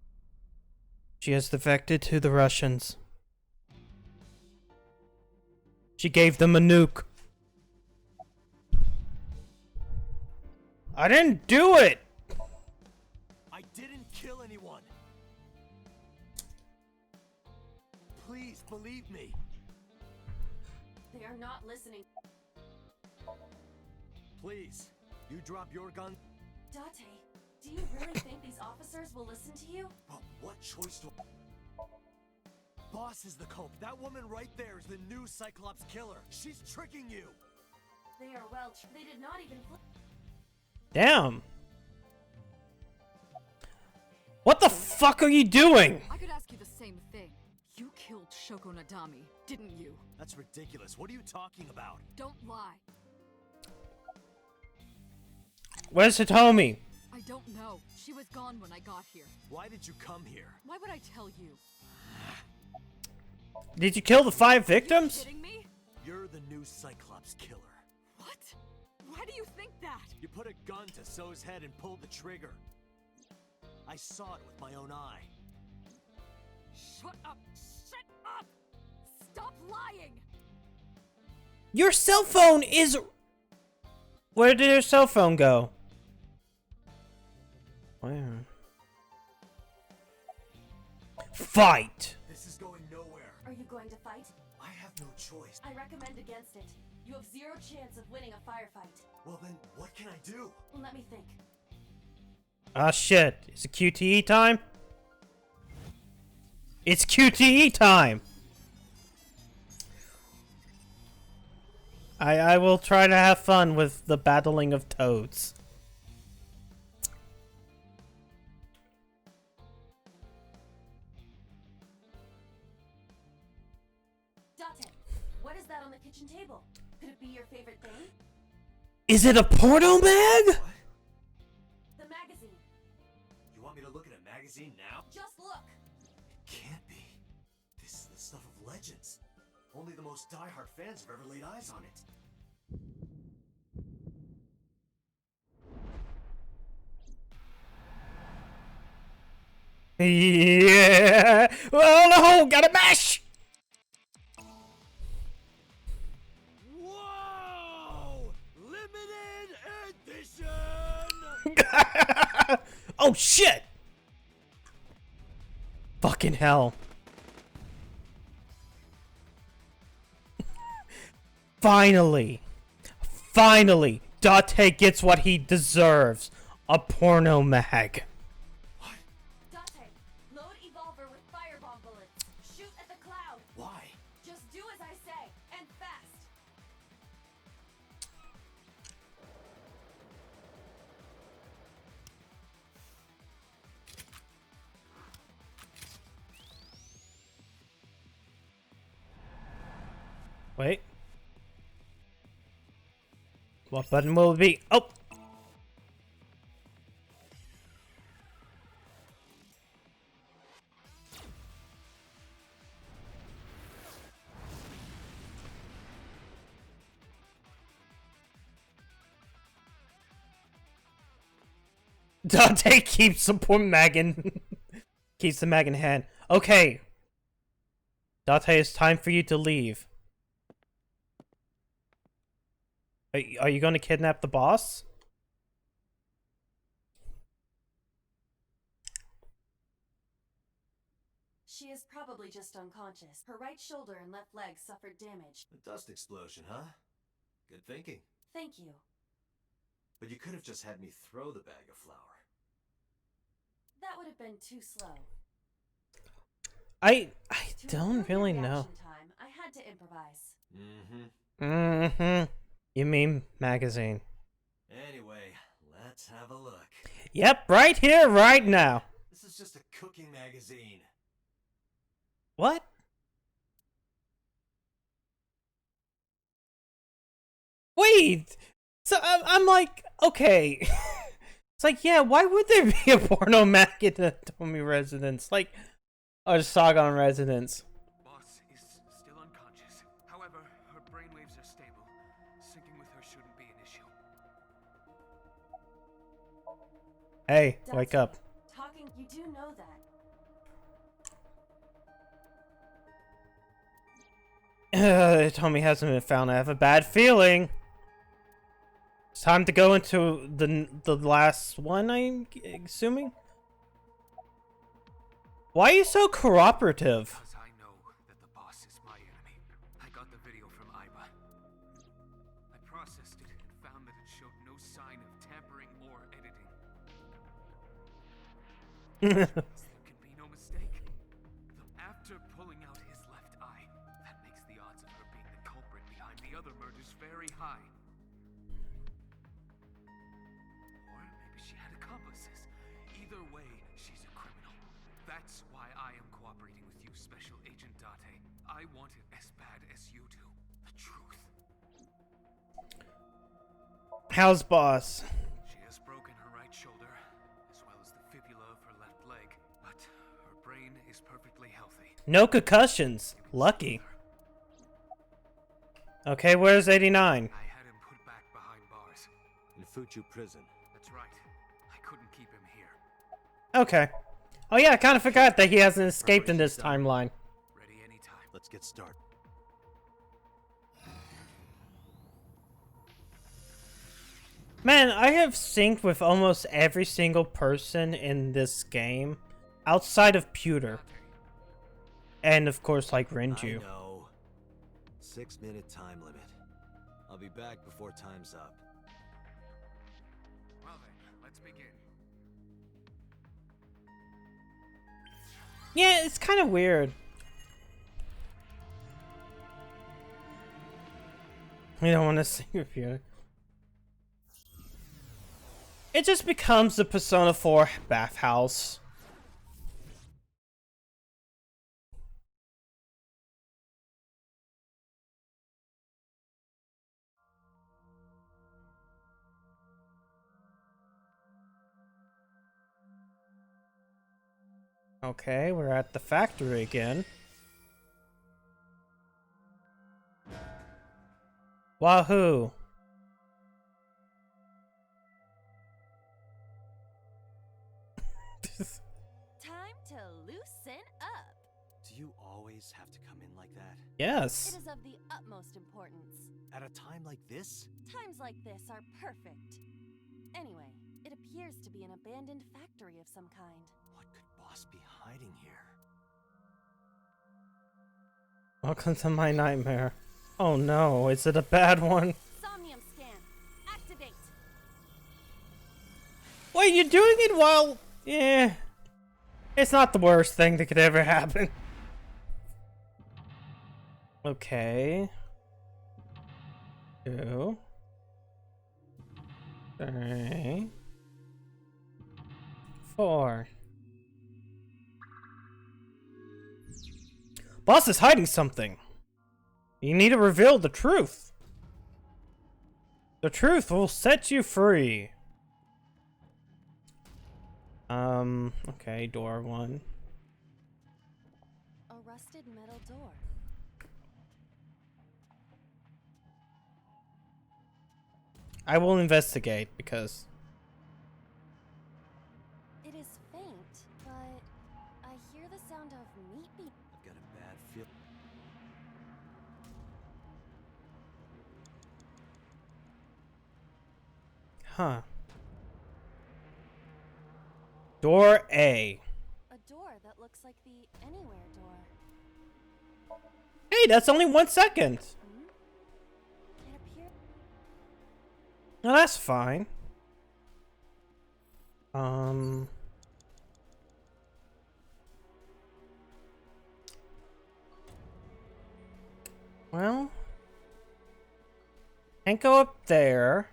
She has defected to the Russians. She gave them a nuke. I didn't do it! I didn't kill anyone. Please believe me. They are not listening. Please, you drop your gun. Date, do you really think these officers will listen to you? But what choice do Boss is the culp. That woman right there is the new Cyclops killer. She's tricking you. They are well. They did not even. Damn. What the fuck are you doing? I could ask you the same thing. You killed Shoko Nadami, didn't you? That's ridiculous. What are you talking about? Don't lie. Where's Hitomi? I don't know. She was gone when I got here. Why did you come here? Why would I tell you? Did you kill the 5 Are you victims? kidding me? You're the new Cyclops killer. What? Why do you think that? You put a gun to So's head and pulled the trigger. I saw it with my own eye. Shut up! Shut up! Stop lying! Your cell phone is... Where did your cell phone go? Where? Fight! This is going nowhere. Are you going to fight? I have no choice. I recommend against it. You have 0 chance of winning a firefight. Well then, what can I do? Let me think. Ah shit. Is it QTE time? It's QTE time! I will try to have fun with the battling of toads. Date, what is that on the kitchen table? Could it be your favorite thing? Is it a porno mag? The magazine. You want me to look at a magazine now? Just look. It can't be. This is the stuff of legends. Only the most diehard fans have ever laid eyes on it. Yeah. Oh no! Got a mash. Whoa! Limited edition! Oh shit! Fucking hell. Finally. Finally, Date gets what he deserves. A porno mag. Date, load Evolver with firebomb bullets. Shoot at the cloud. Why? Just do as I say, and fast. Wait. What button will it be? Oh! Dante keeps the poor Megan. Keeps the mag in hand. Okay. Dante, it's time for you to leave. Are you going to kidnap the boss? She is probably just unconscious. Her right shoulder and left leg suffered damage. A dust explosion, huh? Good thinking. Thank you. But you could have just had me throw the bag of flour. That would have been too slow. I To don't improve your really know. reaction time, I had to improvise. You mean magazine. Anyway, let's have a look. Yep, right here, right now. This is just a cooking magazine. What? Wait! So I'm like, okay. It's like, yeah, why would there be a porno mag in the Tomy residence? Like, or Sagon residence. Boss is still unconscious. However, her brainwaves are stable. Syncing with her shouldn't be an issue. Hey, wake Dante, up. Talking, you do know that. Tommy hasn't been found. I have a bad feeling. It's time to go into the last one, I'm assuming? Why are you so cooperative? Because I know that the boss is my enemy. I got the video from Iba. I processed it and found that it showed no sign of tampering or editing. There can be no mistake. After pulling out his left eye, that makes the odds of her being the culprit behind the other murders very high. Or maybe she had accomplices. Either way, she's a criminal. That's why I am cooperating with you, Special Agent Date. I want it as bad as you do. The truth. How's boss? She has broken her right shoulder, as well as the fibula of her left leg, but her brain is perfectly healthy. No concussions. Lucky. Okay, where's 89? I had him put back behind bars. In Fuchu prison. That's right. I couldn't keep him here. Okay. Oh yeah, I kind of forgot that he hasn't escaped in this timeline. Ready anytime. Let's get started. Man, I have synced with almost every single person in this game, outside of Pewter. And of course, like Renju. I know. 6-minute time limit. I'll be back before time's up. Well then, let's begin. Yeah, it's kind of weird. We don't want to sing with Pewter. It just becomes the Persona 4 bathhouse. Okay, we're at the factory again. Wahoo! Time to loosen up. Do you always have to come in like that? Yes. It is of the utmost importance. At a time like this? Times like this are perfect. Anyway, it appears to be an abandoned factory of some kind. What could Boss be hiding here? Welcome to my nightmare. Oh no, is it a bad one? Somnium scan. Activate. Wait, you're doing it while... Yeah. It's not the worst thing that could ever happen. Okay. 2. 3. 4. Boss is hiding something. You need to reveal the truth. The truth will set you free. Okay, door 1. A rusted metal door. I will investigate because... It is faint, but I hear the sound of meat being... I've got a bad feel. Huh. Door A. A door that looks like the anywhere door. Hey, that's only 1 second. It appears... No, that's fine. Well, can't go up there.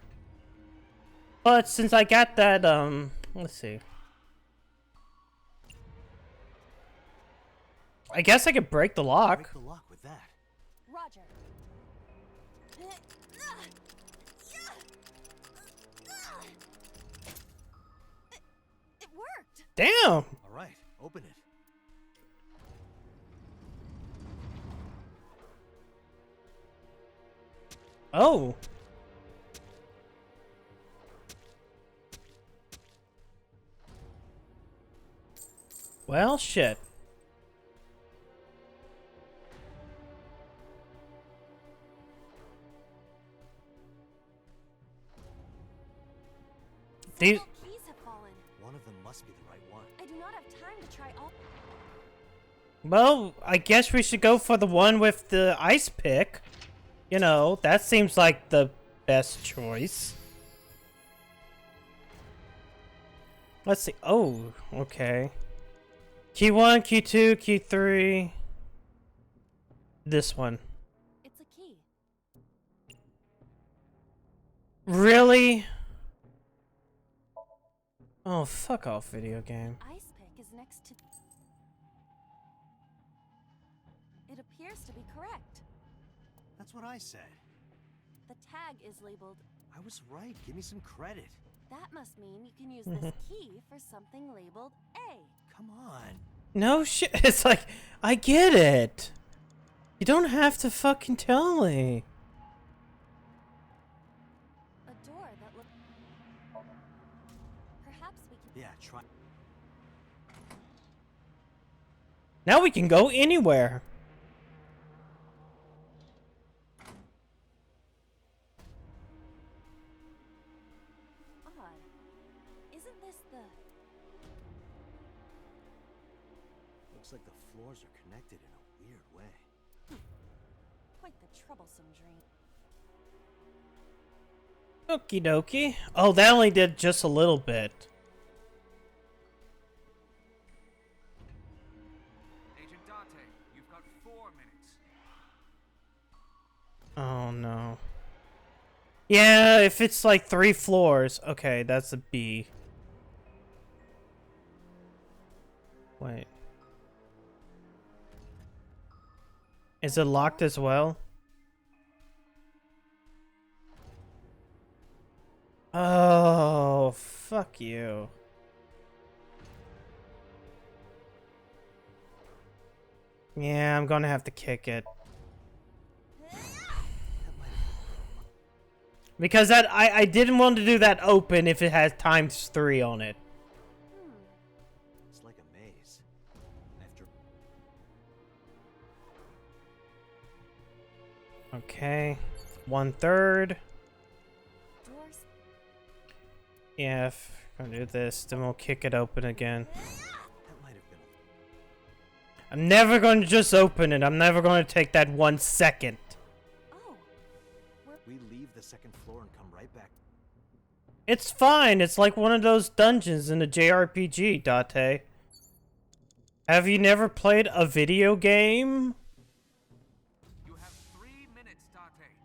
But since I got that, let's see. I guess I could break the lock. Break the lock with that. Roger. It worked. Damn. All right, open it. Oh. Well, shit. These... Keys have fallen. One of them must be the right one. I do not have time to try all... Well, I guess we should go for the one with the ice pick. You know, that seems like the best choice. Let's see. Oh, okay. Key 1, key 2, key 3. This one. It's a key. Really? Oh, fuck off, video game. Ice pick is next to... It appears to be correct. That's what I said. The tag is labeled... I was right. Give me some credit. That must mean you can use this key for something labeled A. Come on. No shit. It's like, I get it. You don't have to fucking tell me. A door that looks... Perhaps we can... Yeah, try. Now we can go anywhere. Odd. Isn't this the... Looks like the floors are connected in a weird way. Quite the troublesome dream. Okie dokie. Oh, that only did just a little bit. Agent Date, you've got 4 minutes. Oh no. Yeah, if it's like 3 floors. Okay, that's a B. Wait. Is it locked as well? Oh, fuck you. Yeah, I'm gonna have to kick it. Because that I didn't want to do that open if it has ×3 on it. It's like a maze. After Okay. 1/3. Doors. Yeah, if I'm gonna do this, then we'll kick it open again. that might have been. I'm never gonna just open it. I'm never gonna take that 1 second. Oh. We leave the second floor and come right back. It's fine. It's like one of those dungeons in a JRPG, Date. Have you never played a video game? You have 3 minutes, Date.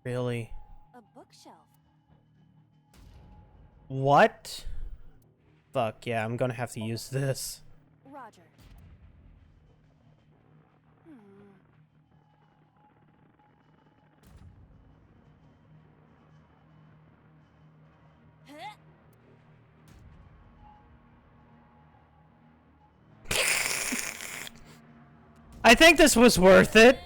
Really? A bookshelf. What? Fuck yeah, I'm gonna have to use this. Roger. Hmm. Huh? I think this was worth it.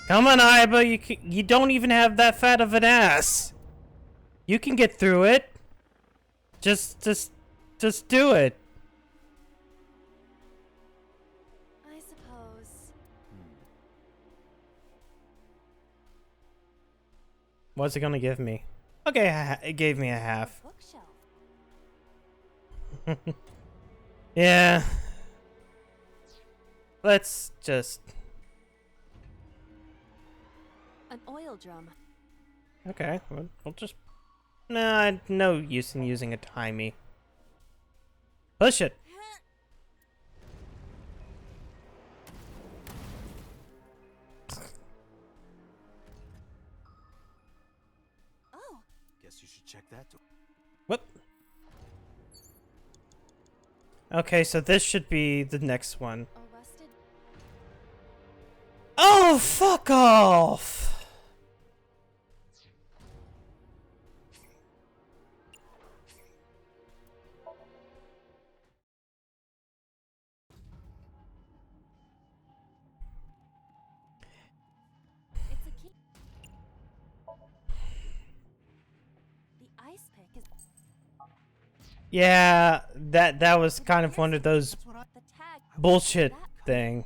Come on, Iba, you don't even have that fat of an ass. You can get through it. Just do it. I suppose. What's it gonna give me? Okay, it gave me a half. Bookshelf. Yeah. Let's just... An oil drum. Okay, we'll just... Nah, no use in using a timey. Push it. Oh. Guess you should check that door. Whoop. Okay, so this should be the next one. Arrested. Oh, fuck off! It's a key. The ice pick is Yeah, that was kind of one of those the tag. bullshit thing.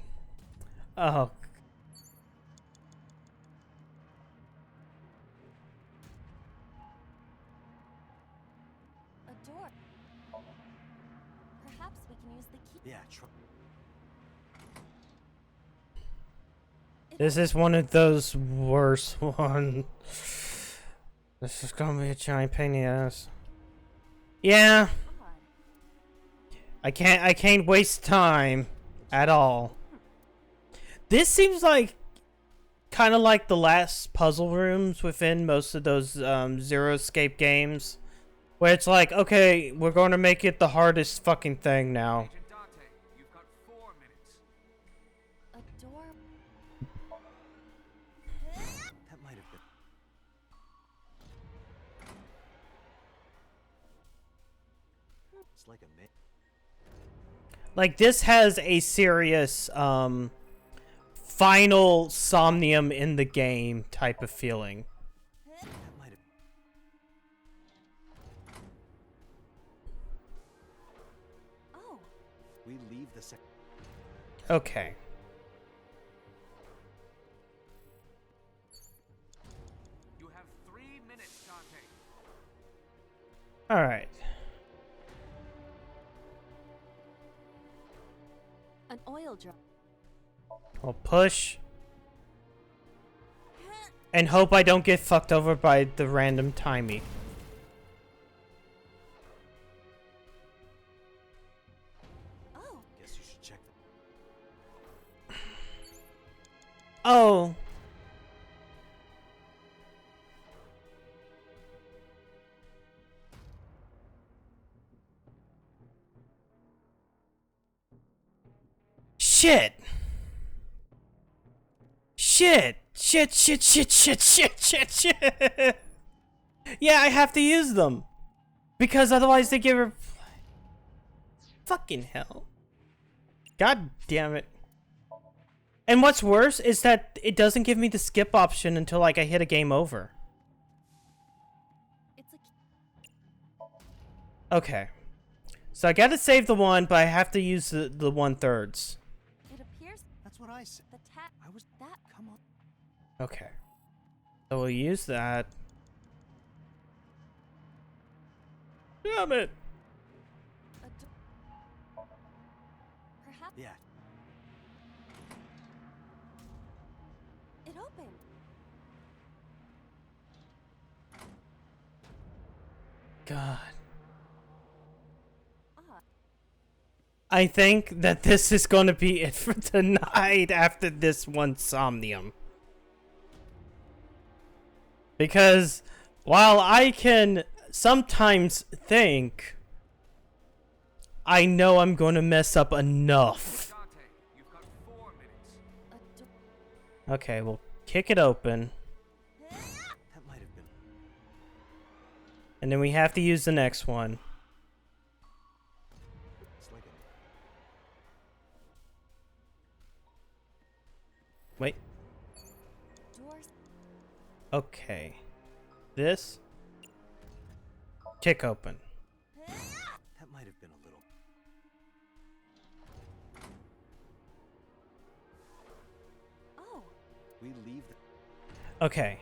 Oh. A door. Perhaps we can use the key. Yeah, This is one of those worst ones. This is gonna be a giant pain in the ass. Yeah. I can't waste time at all. This seems like kind of like the last puzzle rooms within most of those Zero Escape games, where it's like, okay, we're going to make it the hardest fucking thing now. Agent Date, you've got 4 minutes. A door. that might have been. It's like a maze. Like, this has a serious final Somnium in the game type of feeling. That might have. Oh. We leave the second. Okay. You have 3 minutes, Date. Alright. An oil drum. I'll push. And hope I don't get fucked over by the random timey. Oh. Guess you should check that. Oh. Shit. Shit. Shit. Yeah, I have to use them. Because otherwise they get Fucking hell. God damn it. And what's worse is that it doesn't give me the skip option until like I hit a game over. Okay. So I gotta save the one, but I have to use the 1/3. It appears That's what I said. the tap. I was that. Come on. Okay. So we'll use that. Damn it. Perhaps. Yeah. It opened. God. I think that this is going to be it for tonight after this one Somnium. Because while I can sometimes think, I know I'm going to mess up enough. Okay, we'll kick it open. That might have been. And then we have to use the next one. It's like Wait. Doors. Okay. This. Kick open. that might have been a little. Oh. We leave. Okay.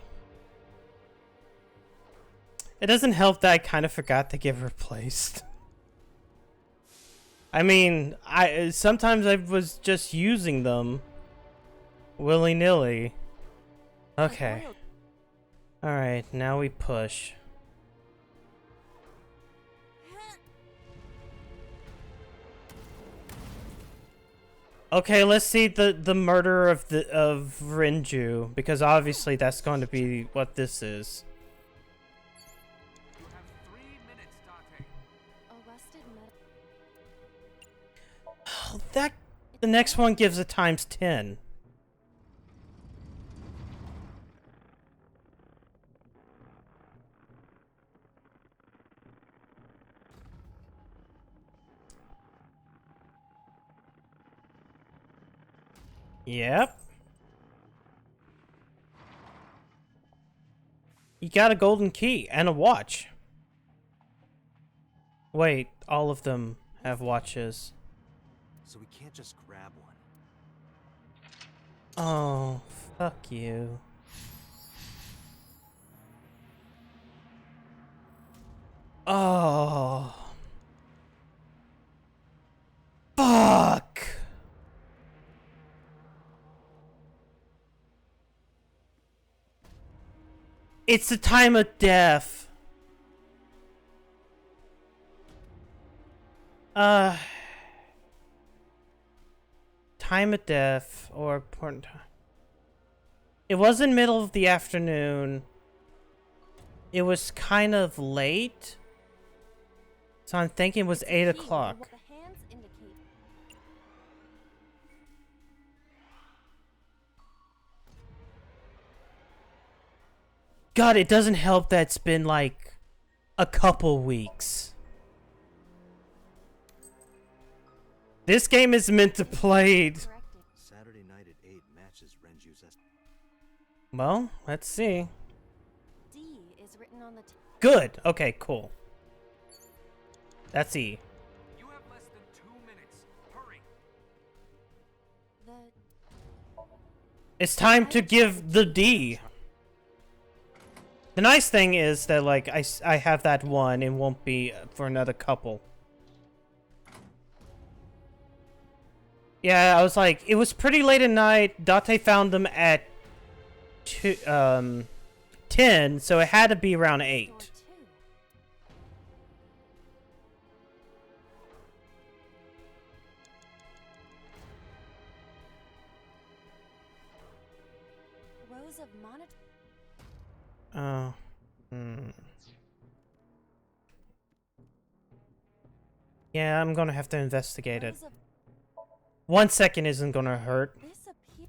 It doesn't help that I kind of forgot to get replaced. I mean, sometimes I was just using them willy-nilly. Okay. Alright, now we push. Okay, let's see the murder of Renju, because obviously that's going to be what this is. You have 3 minutes, Date. A rusted metal. Oh, the next one gives a ×10. Yep. You got a golden key and a watch. Wait, all of them have watches. So we can't just grab one. Oh, fuck you. Oh. Fuck. It's the time of death. Time of death or important time. It wasn't middle of the afternoon. It was kind of late. So I'm thinking it was 8 o'clock. What the hands indicate. God, it doesn't help that it's been like a couple weeks. This game is meant to play. Saturday night at 8 matches Renju's estimate. Well, let's see. D is written on the. Good. Okay, cool. That's E. You have less than 2 minutes. Hurry. It's time to give the D. The nice thing is that, like, I have that one and won't be for another couple. Yeah, I was like, it was pretty late at night. Date found them at 10, so it had to be around 8. Rows of monitor. Oh. Yeah, I'm gonna have to investigate it. 1 second isn't gonna hurt.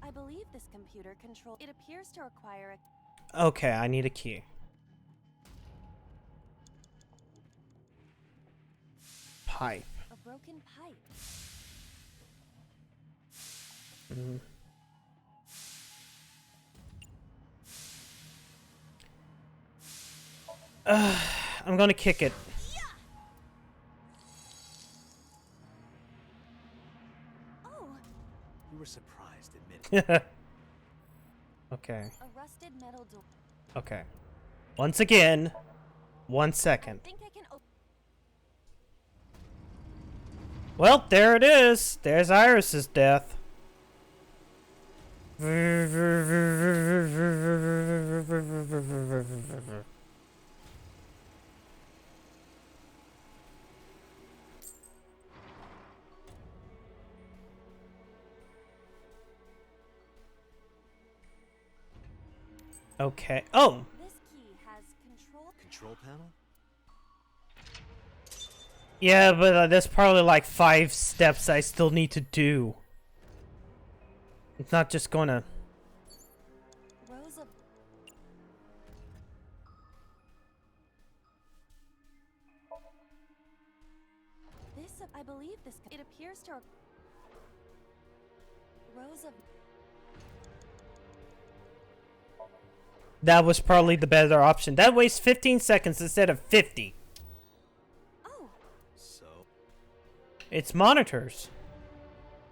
I believe this computer control. It appears to require a. Okay, I need a key. Pipe. A broken pipe. I'm gonna kick it. Oh, You were surprised, admit it. Okay. A rusted metal door. Okay. Once again, 1 second. I think I can open. Well, there it is. There's Iris's death. Okay. Oh! This key has control. Control panel? Yeah, but there's probably like 5 steps I still need to do. It's not just gonna... Rows of. This, I believe this. It appears to. Rows of. That was probably the better option. That wastes 15 seconds instead of 50. Oh. So? It's monitors.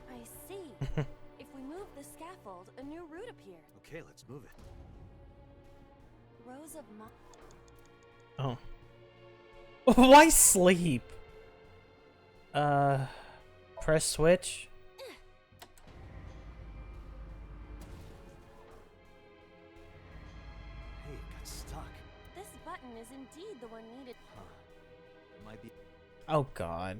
I see. If we move the scaffold, a new route appeared. Okay, let's move it. Rows of. Oh. Why sleep? Press switch. Hey, it got stuck. This button is indeed the one needed. Huh. It might be... Oh god.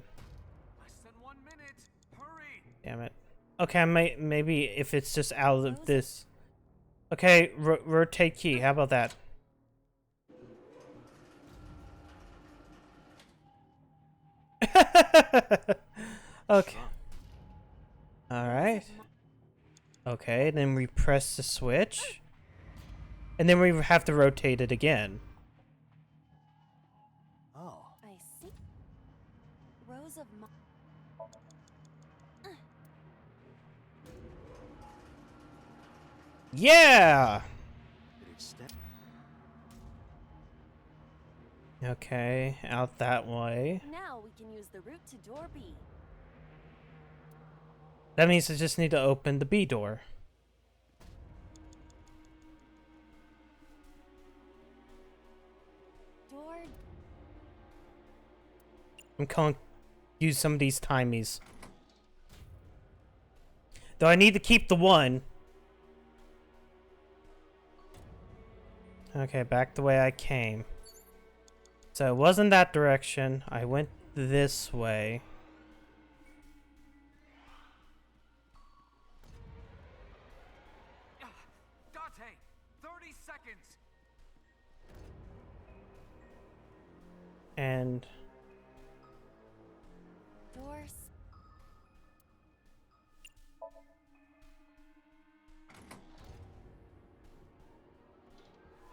Less than 1 minute. Hurry. Damn it. Okay, maybe if it's just out of this. Okay, rotate key. How about that? Okay. Alright. Okay, then we press the switch. And then we have to rotate it again. Oh. I see. Rows of. Yeah! It extend... Okay, out that way. Now we can use the route to door B. That means I just need to open the B door. Door. I'm going to use some of these timies. Though I need to keep the 1. Okay, back the way I came. So it wasn't that direction. I went this way. Dante, 30 seconds. And... Doors.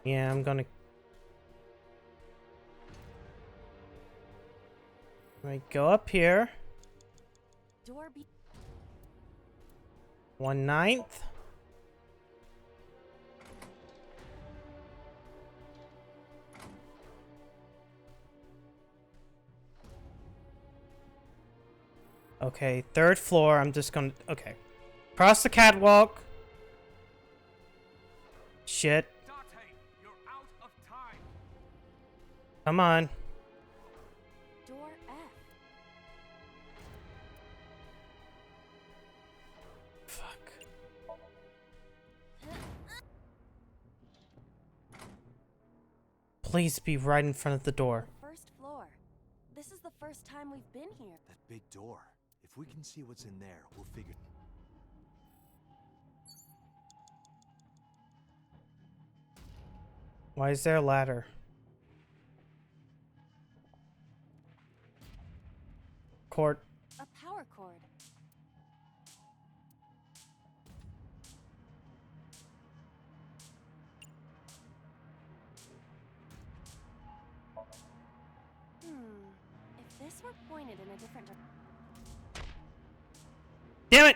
yeah, I'm gonna... Right, go up here. Door B. 1/9. Okay, 3rd floor. I'm just gonna... Okay. Cross the catwalk. Shit. Dante, you're out of time. Come on. Door F. Fuck. Please be right in front of the door. First floor. This is the first time we've been here. That big door. If we can see what's in there, we'll figure... Why is there a ladder? Cord. A power cord. If this were pointed in a different direction. Damn it!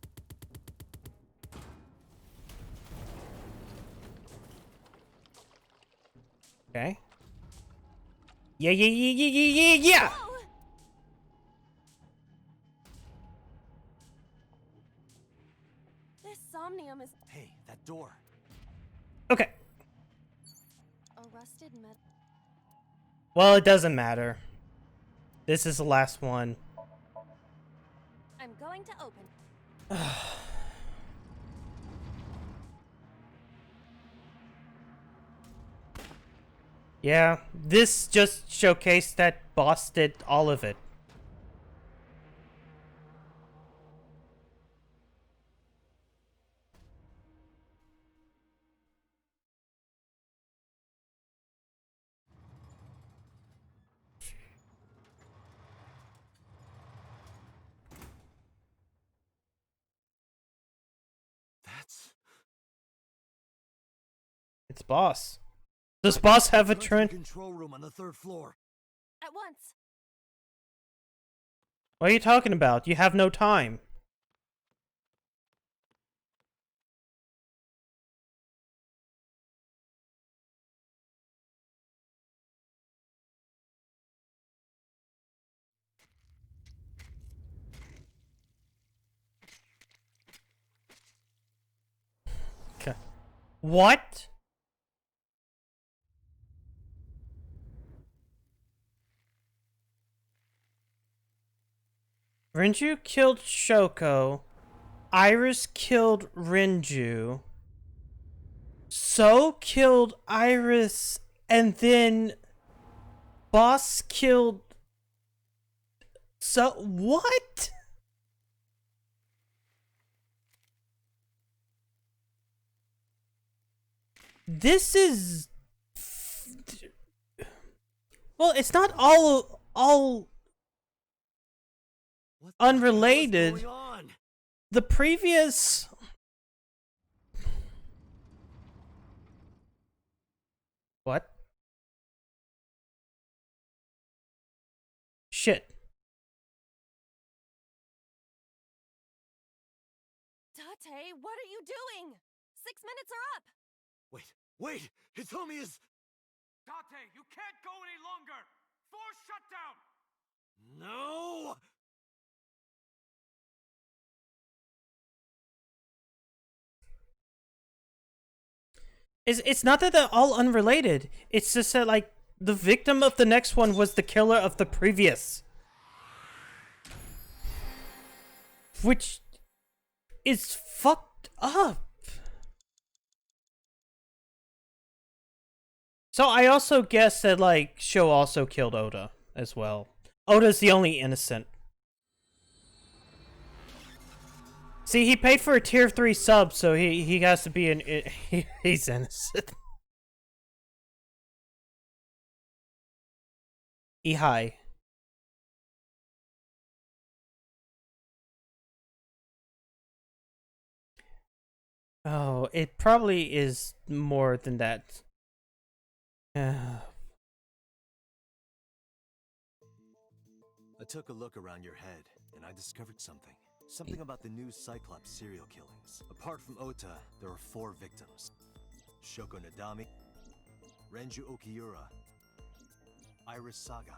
Okay. Yeah, yeah, yeah, yeah, yeah, yeah, yeah! Whoa! This Somnium is Hey, that door. Okay. a rusted metal. Well, it doesn't matter. This is the last one. I'm going to open. Yeah, this just showcased that boss did all of it. That's... It's boss. Does boss have a Go to the turn? control room on the 3rd floor. At once. What are you talking about? You have no time. Okay. What? Renju killed Shoko. Iris killed Renju. So killed Iris, and then boss killed. So what? This is. Well, it's not all unrelated. What's going on? The previous. What? Shit. Tate, what are you doing? 6 minutes are up. Wait! Hitomi is... Date, you can't go any longer! Force shutdown! No! It's not that they're all unrelated. It's just that, like, the victim of the next one was the killer of the previous. Which is fucked up. So I also guess that, like, Sho also killed Oda as well. Oda's the only innocent. See, he paid for a tier 3 sub, so he has to be he's innocent. Ihai. Oh, it probably is more than that. I took a look around your head, and I discovered something. Something about the new Cyclops serial killings. Apart from Ota, there are 4 victims. Shoko Nadami, Renju Okiura, Iris Sagan,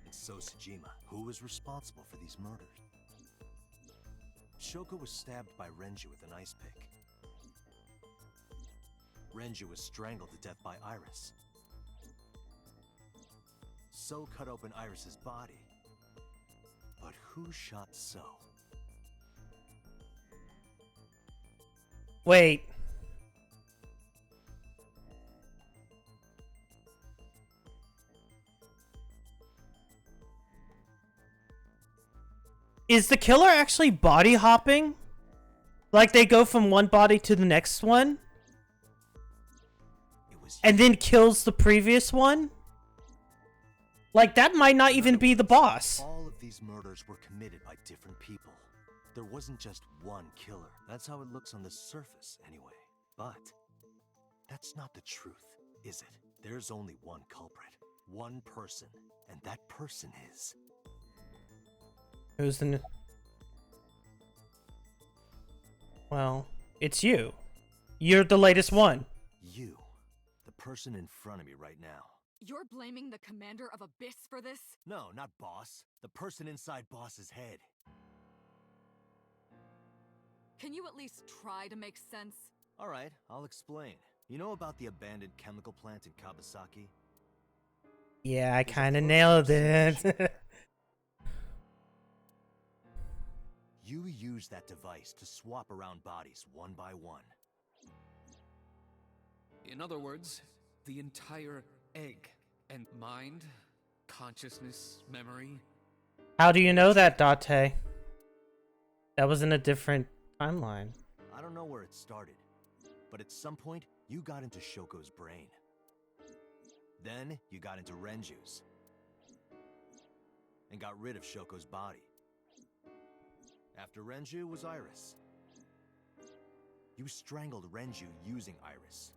and So Sejima. Who was responsible for these murders? Shoko was stabbed by Renju with an ice pick. Renju was strangled to death by Iris. So cut open Iris's body. But who shot So? Wait. Is the killer actually body hopping? Like they go from one body to the next one? And then kills the previous one? Like that might not even be the boss. All of these murders were committed by different people. There wasn't just one killer. That's how it looks on the surface, anyway. But that's not the truth, is it? There's only one culprit, one person, and that person is... Who's the... Well, it's you. You're the latest one. You, the person in front of me right now. You're blaming the commander of Abyss for this? No, not Boss. The person inside Boss's head. Can you at least try to make sense? Alright, I'll explain. You know about the abandoned chemical plant in Kawasaki? Yeah, I kind of nailed it. You use that device to swap around bodies one by one. In other words, the entire egg. And mind, consciousness, memory. How do you know that, Date? That was in a different timeline. I don't know where it started, but at some point, you got into Shoko's brain. Then, you got into Renju's. And got rid of Shoko's body. After Renju was Iris. You strangled Renju using Iris.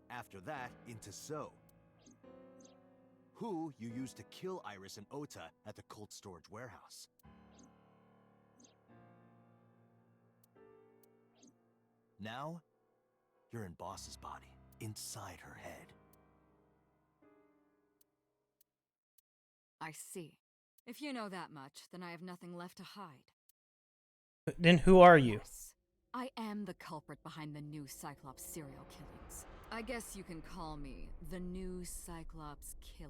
After that, into So. Who you used to kill Iris and Ota at the cold storage warehouse. Now, you're in Boss's body, inside her head. I see. If you know that much, then I have nothing left to hide. Then who are you? Yes, I am the culprit behind the new Cyclops serial killings. I guess you can call me the new Cyclops killer.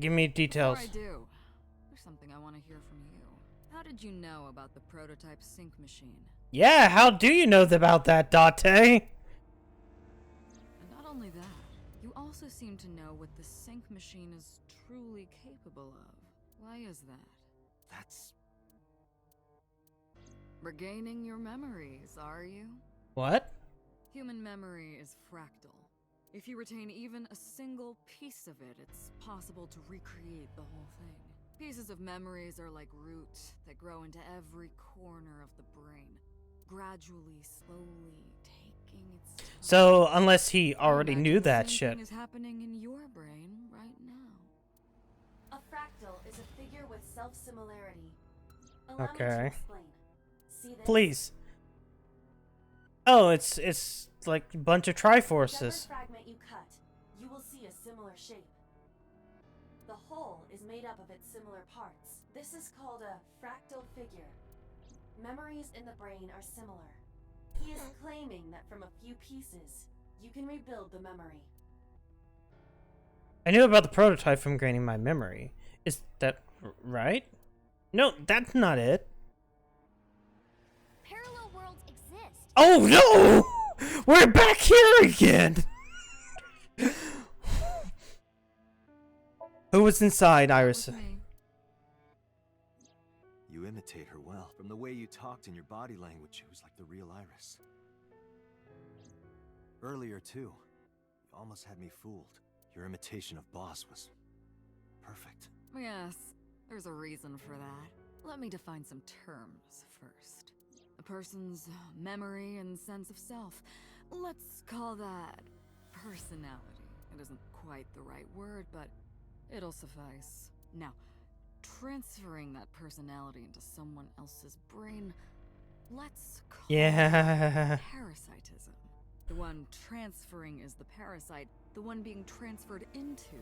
Give me details. Before I do, there's something I want to hear from you. How did you know about the prototype sync machine? Yeah, how do you know about that, Date? And not only that, you also seem to know what the sync machine is truly capable of. Why is that? That's... Regaining your memories, are you? What? Human memory is fractal. If you retain even a single piece of it, it's possible to recreate the whole thing. Pieces of memories are like roots that grow into every corner of the brain, gradually, slowly taking its time. So, unless he already knew that the same shit. thing is happening in your brain right now. A fractal is a figure with self-similarity. Allow me to Okay. explain. See this? Please. Oh, it's like a bunch of Whichever Triforces. fragment you cut, you will see a similar shape. The whole is made up of its similar parts. This is called a fractal figure. Memories in the brain are similar. He is claiming that from a few pieces, you can rebuild the memory. I knew about the prototype from gaining my memory. Is that right? No, that's not it. Parallel worlds exist. Oh no! We're back here again! Who was inside, Iris? You imitate her well. From the way you talked and your body language, it was like the real Iris. Earlier, too, you almost had me fooled. Your imitation of Boss was perfect. Yes, there's a reason for that. Let me define some terms first. A person's memory and sense of self. Let's call that personality. It isn't quite the right word, but it'll suffice. Now, transferring that personality into someone else's brain, let's call Yeah. it parasitism. The one transferring is the parasite. The one being transferred into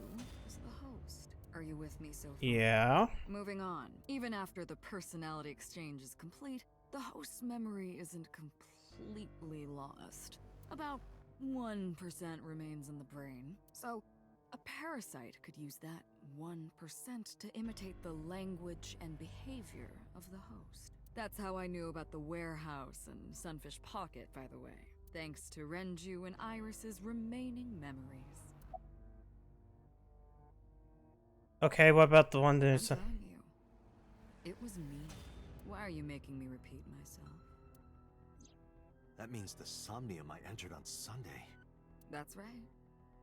is the host. Are you with me so far? Yeah. Moving on. Even after the personality exchange is complete, the host's memory isn't completely lost. About 1% remains in the brain. So, a parasite could use that 1% to imitate the language and behavior of the host. That's how I knew about the warehouse and Sunfish Pocket, by the way. Thanks to Renju and Iris's remaining memories. Okay, what about the one I'm that's... telling you, it was me. Why are you making me repeat myself? That means the Somnium I entered on Sunday. That's right.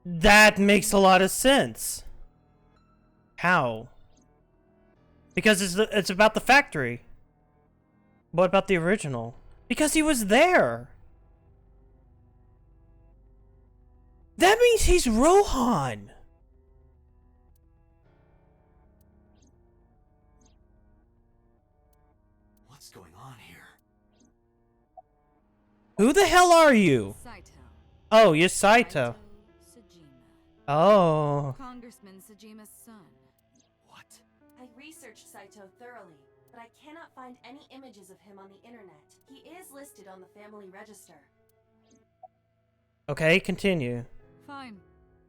That makes a lot of sense. How? Because it's about the factory. What about the original? Because he was there. That means he's Rohan. What's going on here? Who the hell are you? Saito. Oh, you're Saito. Sajima. Oh. Congressman Sajima's son. What? I researched Saito thoroughly, but I cannot find any images of him on the internet. He is listed on the family register. Okay, continue. Fine.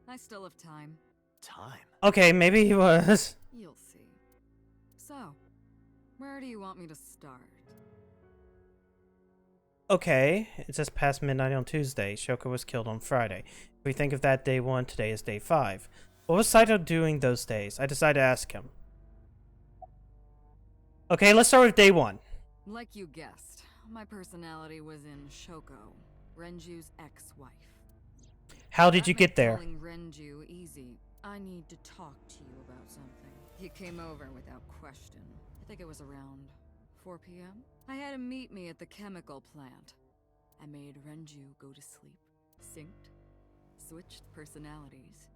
I still have time. Time? Okay, maybe he was. You'll see. So, where do you want me to start? Okay, it's just past midnight on Tuesday. Shoko was killed on Friday. If we think of that day 1, today is day 5. What was Saito doing those days? I decided to ask him. Okay, let's start with day 1. Like you guessed, my personality was in Shoko, Renju's ex-wife. How did you get there? Calling Renju easy. I need to talk to you about something. He came over without question. I think it was around 4 p.m. I had him meet me at the chemical plant. I made Renju go to sleep, synced, switched personalities,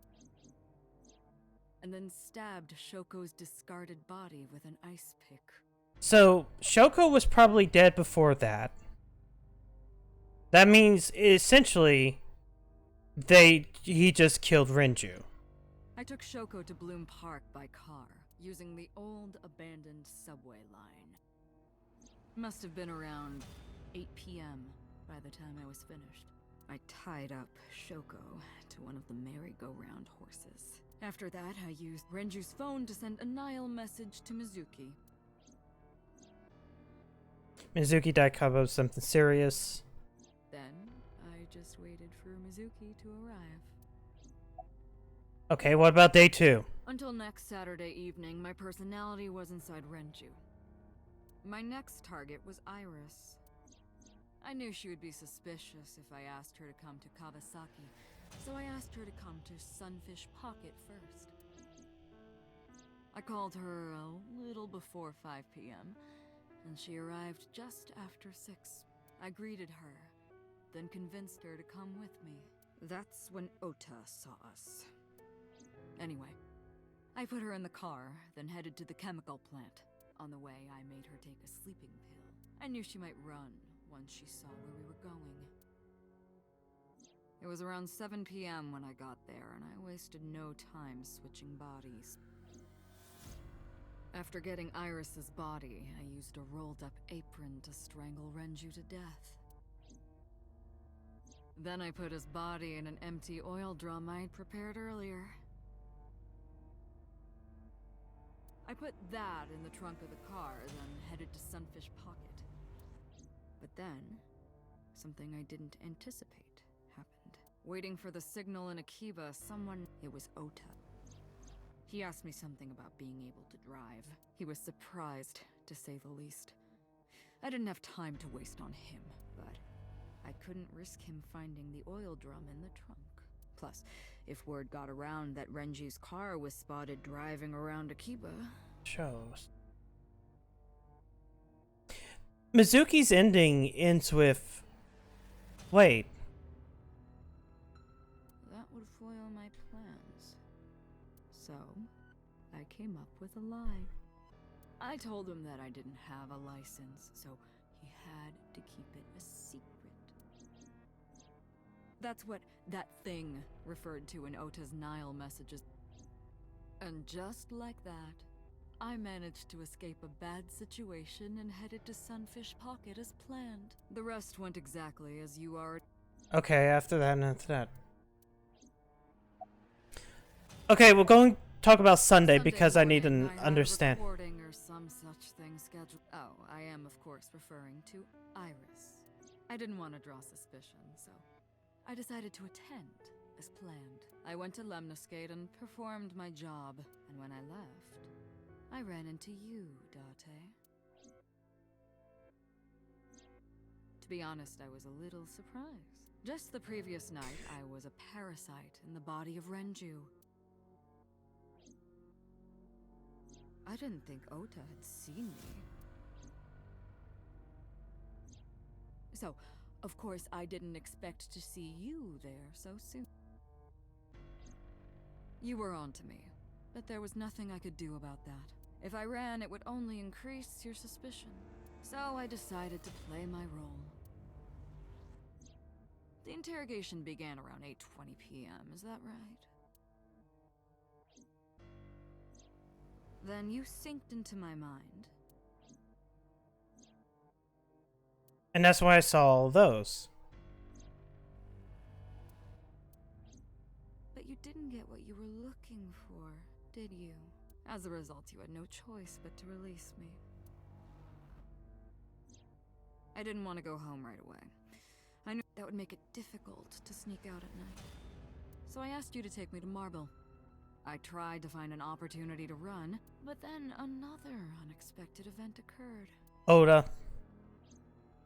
and then stabbed Shoko's discarded body with an ice pick. So, Shoko was probably dead before that. That means, essentially, he just killed Renju. I took Shoko to Bloom Park by car, using the old abandoned subway line. Must have been around 8 p.m. by the time I was finished. I tied up Shoko to one of the merry-go-round horses. After that, I used Renju's phone to send a Nile message to Mizuki. Mizuki died because of something serious. Then, I just waited for Mizuki to arrive. Okay, what about day 2? Until next Saturday evening, my personality was inside Renju. My next target was Iris. I knew she would be suspicious if I asked her to come to Kawasaki, so I asked her to come to Sunfish Pocket first. I called her a little before 5 p.m., and she arrived just after 6. I greeted her, then convinced her to come with me. That's when Ota saw us. Anyway, I put her in the car, then headed to the chemical plant. On the way, I made her take a sleeping pill. I knew she might run once she saw where we were going. It was around 7 p.m. when I got there, and I wasted no time switching bodies. After getting Iris's body, I used a rolled-up apron to strangle Renju to death. Then I put his body in an empty oil drum I'd prepared earlier. I put that in the trunk of the car, then headed to Sunfish Pocket. But then, something I didn't anticipate happened. Waiting for the signal in Akiba, it was Ota. He asked me something about being able to drive. He was surprised, to say the least. I didn't have time to waste on him, but I couldn't risk him finding the oil drum in the trunk. Plus, if word got around that Renju's car was spotted driving around Akiba... Shows. Mizuki's ending ends with... Wait. That would foil my plans. So, I came up with a lie. I told him that I didn't have a license, so he had to keep it a secret. That's what that thing referred to in Ota's Nile messages. And just like that, I managed to escape a bad situation and headed to Sunfish Pocket as planned. The rest went exactly as you already... Okay, after that and after that. Okay, we're going to talk about Sunday because I need to understand. Recording or some such thing scheduled. Oh, I am of course referring to Iris. I didn't want to draw suspicion, so I decided to attend as planned. I went to Lemniscate and performed my job, and when I left, I ran into you, Date. To be honest, I was a little surprised. Just the previous night, I was a parasite in the body of Renju. I didn't think Ota had seen me. So, of course, I didn't expect to see you there so soon. You were on to me, but there was nothing I could do about that. If I ran, it would only increase your suspicion. So I decided to play my role. The interrogation began around 8:20 p.m., is that right? Then you synced into my mind. And that's why I saw all those. But you didn't get what you were looking for, did you? As a result, you had no choice but to release me. I didn't want to go home right away. I knew that would make it difficult to sneak out at night. So I asked you to take me to Marble. I tried to find an opportunity to run, but then another unexpected event occurred. Oda.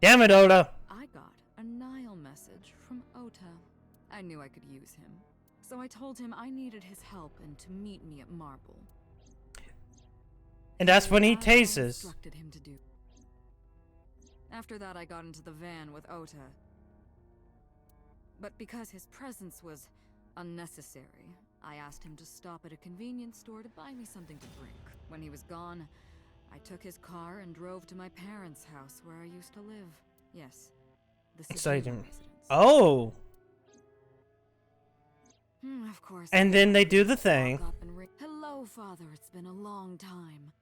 Damn it, Oda! I got a Nile message from Ota. I knew I could use him. So I told him I needed his help and to meet me at Marble. And that's when he I tases. instructed him to do. After that, I got into the van with Ota. But because his presence was unnecessary, I asked him to stop at a convenience store to buy me something to drink. When he was gone, I took his car and drove to my parents' house where I used to live. Yes, the Exciting. residence. Oh! Of course. And then they do the thing. Hello, Father. It's been a long time.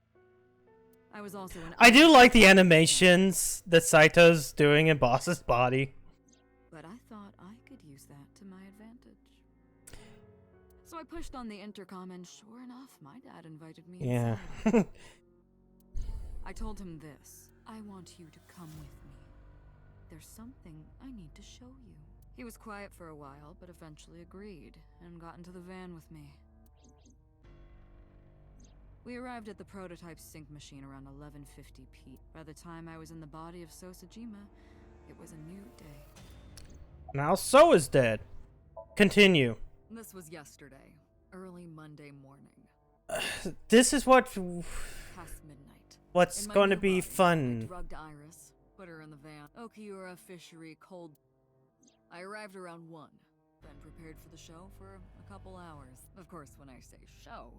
I was also an. I do like the animations that Saito's doing in Boss's body. But I thought I could use that to my advantage. So I pushed on the intercom, and sure enough, my dad invited me Yeah. inside. I told him this. I want you to come with me. There's something I need to show you. He was quiet for a while, but eventually agreed, and got into the van with me. We arrived at the prototype sync machine around 11:50 p.m. By the time I was in the body of Sosajima, it was a new day. Now So is dead. Continue. This was yesterday, early Monday morning. This is what... Past midnight. What's In my going to new be body, fun. I drugged Iris, put her in the van. Okiura Fishery Cold. I arrived around 1, then prepared for the show for a couple hours. Of course, when I say show,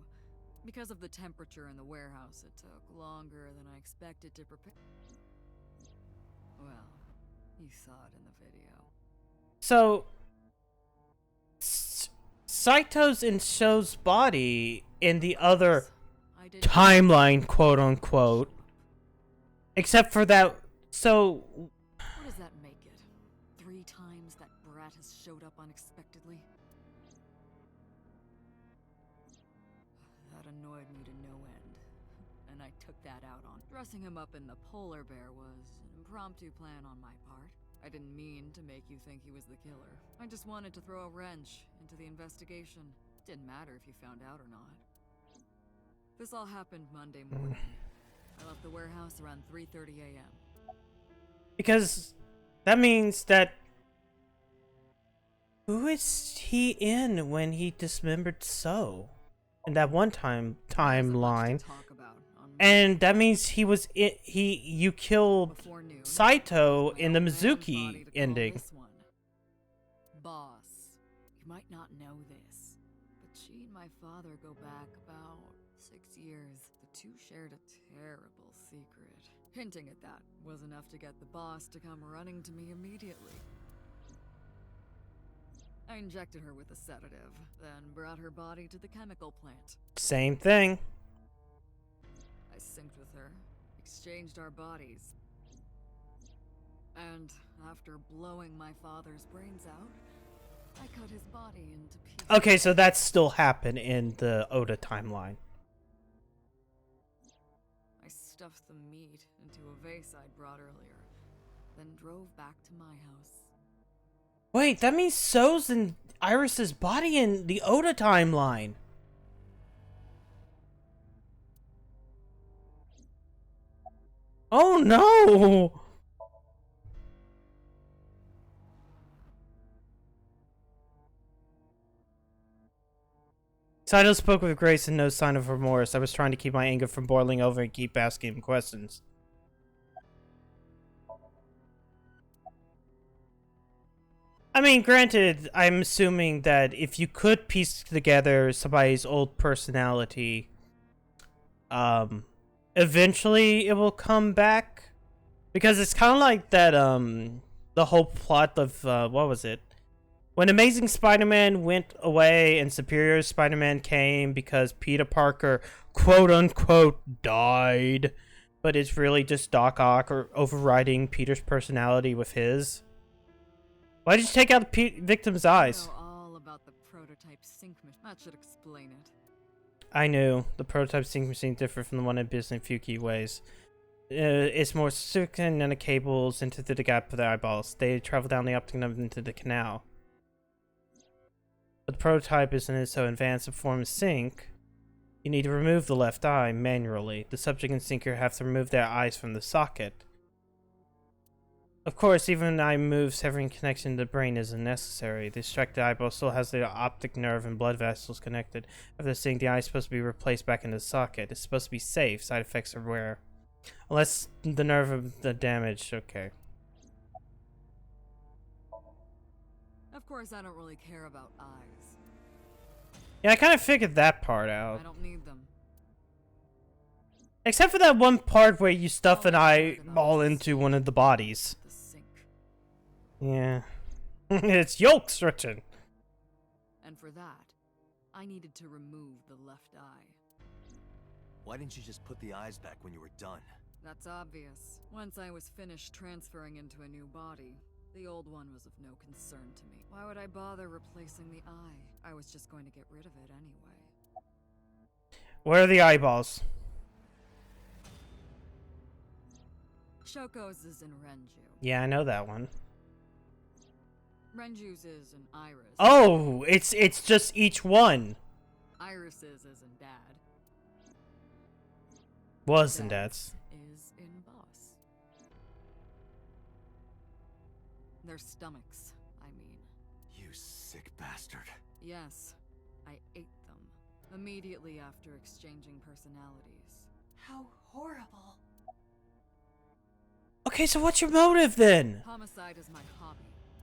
because of the temperature in the warehouse, it took longer than I expected to prepare. Well, you saw it in the video. So... Saito's in Sho's body in the other timeline, quote unquote. Except for that, so... What does that make it? 3 times that brat has showed up unexpectedly? That annoyed me to no end, and I took that out on. Dressing him up in the polar bear was an impromptu plan on my part. I didn't mean to make you think he was the killer. I just wanted to throw a wrench into the investigation. Didn't matter if you found out or not. This all happened Monday morning. I left the warehouse around 3:30 a.m. Because that means that... Who is he in when he dismembered So? In that one timeline. And that means he was you killed Saito in the Mizuki ending. Boss, you might not know this, but she and my father go back about 6 years. The two shared a terrible secret. Hinting at that was enough to get the boss to come running to me immediately. I injected her with a sedative, then brought her body to the chemical plant. Same thing. I synced with her, exchanged our bodies. And after blowing my father's brains out, I cut his body into pieces. Okay, so that still happened in the Oda timeline. I stuffed the meat into a vase I'd brought earlier, then drove back to my house. Wait, that means So's in Iris's body in the Oda timeline. Oh no! Saito spoke with grace and no sign of remorse. I was trying to keep my anger from boiling over and keep asking him questions. I mean, granted, I'm assuming that if you could piece together somebody's old personality, eventually it will come back. Because it's kind of like that, the whole plot of, what was it? When Amazing Spider-Man went away and Superior Spider-Man came because Peter Parker, quote-unquote, died. But it's really just Doc Ock or overriding Peter's personality with his. Why did you take out the victim's eyes? I know all about the prototype sync machine. That should explain it. I knew. The prototype sync machine differed from the one in Business in few key ways. It's more circular than the cables into the gap of the eyeballs. They travel down the optic nerve into the canal. But the prototype isn't so advanced a form of sync. You need to remove the left eye manually. The subject and syncer have to remove their eyes from the socket. Of course, even an eye move, severing connection to the brain isn't necessary. The distracted eyeball still has the optic nerve and blood vessels connected. After sync, the eye is supposed to be replaced back into the socket. It's supposed to be safe. Side effects are rare. Unless the nerve of the damage. Okay. Of course, I don't really care about eyes. Yeah, I kind of figured that part out. I don't need them. Except for that one part where you stuff an eyeball into one of the bodies. Yeah. It's yolk stretching. And for that, I needed to remove the left eye. Why didn't you just put the eyes back when you were done? That's obvious. Once I was finished transferring into a new body, the old one was of no concern to me. Why would I bother replacing the eye? I was just going to get rid of it anyway. Where are the eyeballs? Shoko's is in Renju. Yeah, I know that one. Renju's is in Iris. Oh, it's just each one. Iris's is in Dad. Wasn't that? Is in Boss. Their stomachs, I mean. You sick bastard. Yes, I ate them. Immediately after exchanging personalities. How horrible. Okay, so what's your motive then? Homicide is my hobby.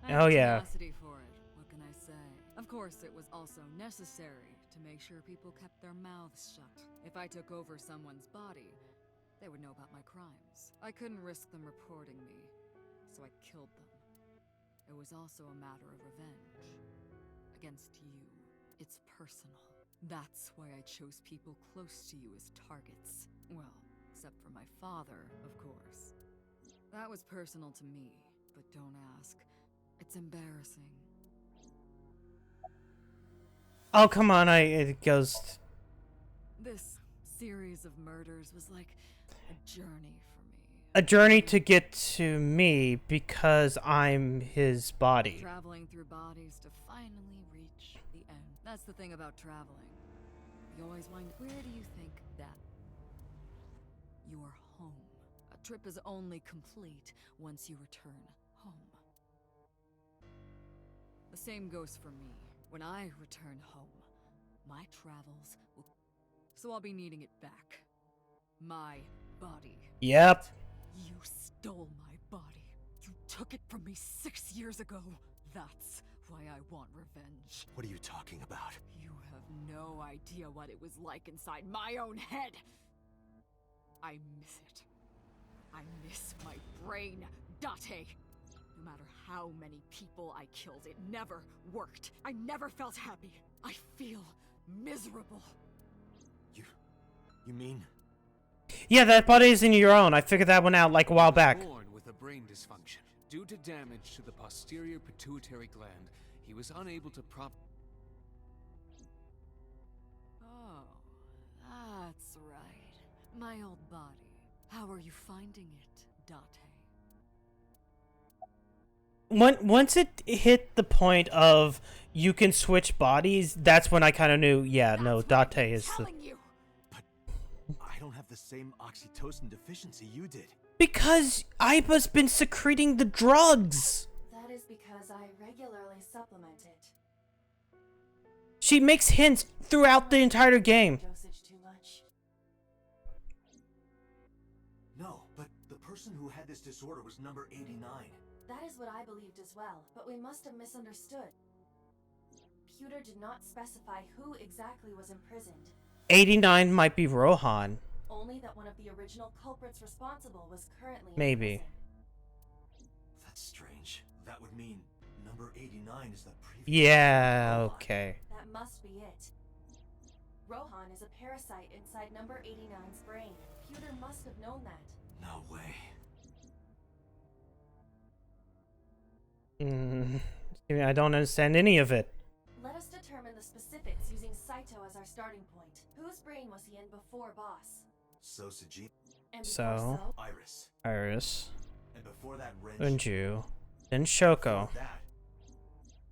Oh, yeah. Tenacity for it. What can I say? Of course, it was also necessary to make sure people kept their mouths shut. If I took over someone's body, they would know about my crimes. I couldn't risk them reporting me, so I killed them. It was also a matter of revenge. Against you. It's personal. That's why I chose people close to you as targets. Well, except for my father, of course. That was personal to me, but don't ask. It's embarrassing. Oh, come on, it goes... This series of murders was like a journey for me. A journey to get to me because I'm his body. Traveling through bodies to finally reach the end. That's the thing about traveling. You always wind up... Where do you think that? Your home. A trip is only complete once you return home. The same goes for me. When I return home, my travels will... So I'll be needing it back. My body. Yep. You stole my body. You took it from me 6 years ago. That's why I want revenge. What are you talking about? You have no idea what it was like inside my own head. I miss it. I miss my brain, Date. No matter how many people I killed, it never worked. I never felt happy. I feel miserable. You mean? Yeah, that body isn't your own. I figured that one out like a while back. Born with a brain dysfunction. Due to damage to the posterior pituitary gland, he was unable to Oh, that's right. My old body. How are you finding it, Date? Once it hit the point of you can switch bodies, that's when I kind of knew, yeah, no, Date is the... But I don't have the same oxytocin deficiency you did. Because Iba's been secreting the drugs. That is because I regularly supplement it. She makes hints throughout the entire game. Dosage too much. No, but the person who had this disorder was number 89. That is what I believed as well, but we must have misunderstood. Pewter did not specify who exactly was imprisoned. 89 might be Rohan. Only that one of the original culprits responsible was currently in Maybe. prison. That's strange. That would mean number 89 is the previous. Yeah, okay. That must be it. Rohan is a parasite inside number 89's brain. Pewter must have known that. No way. I don't understand any of it. Let us determine the specifics using Saito as our starting point. Whose brain was he in before Boss? Sosaji. And So, before Iris. Iris, And before that, Unju, then Shoko. That.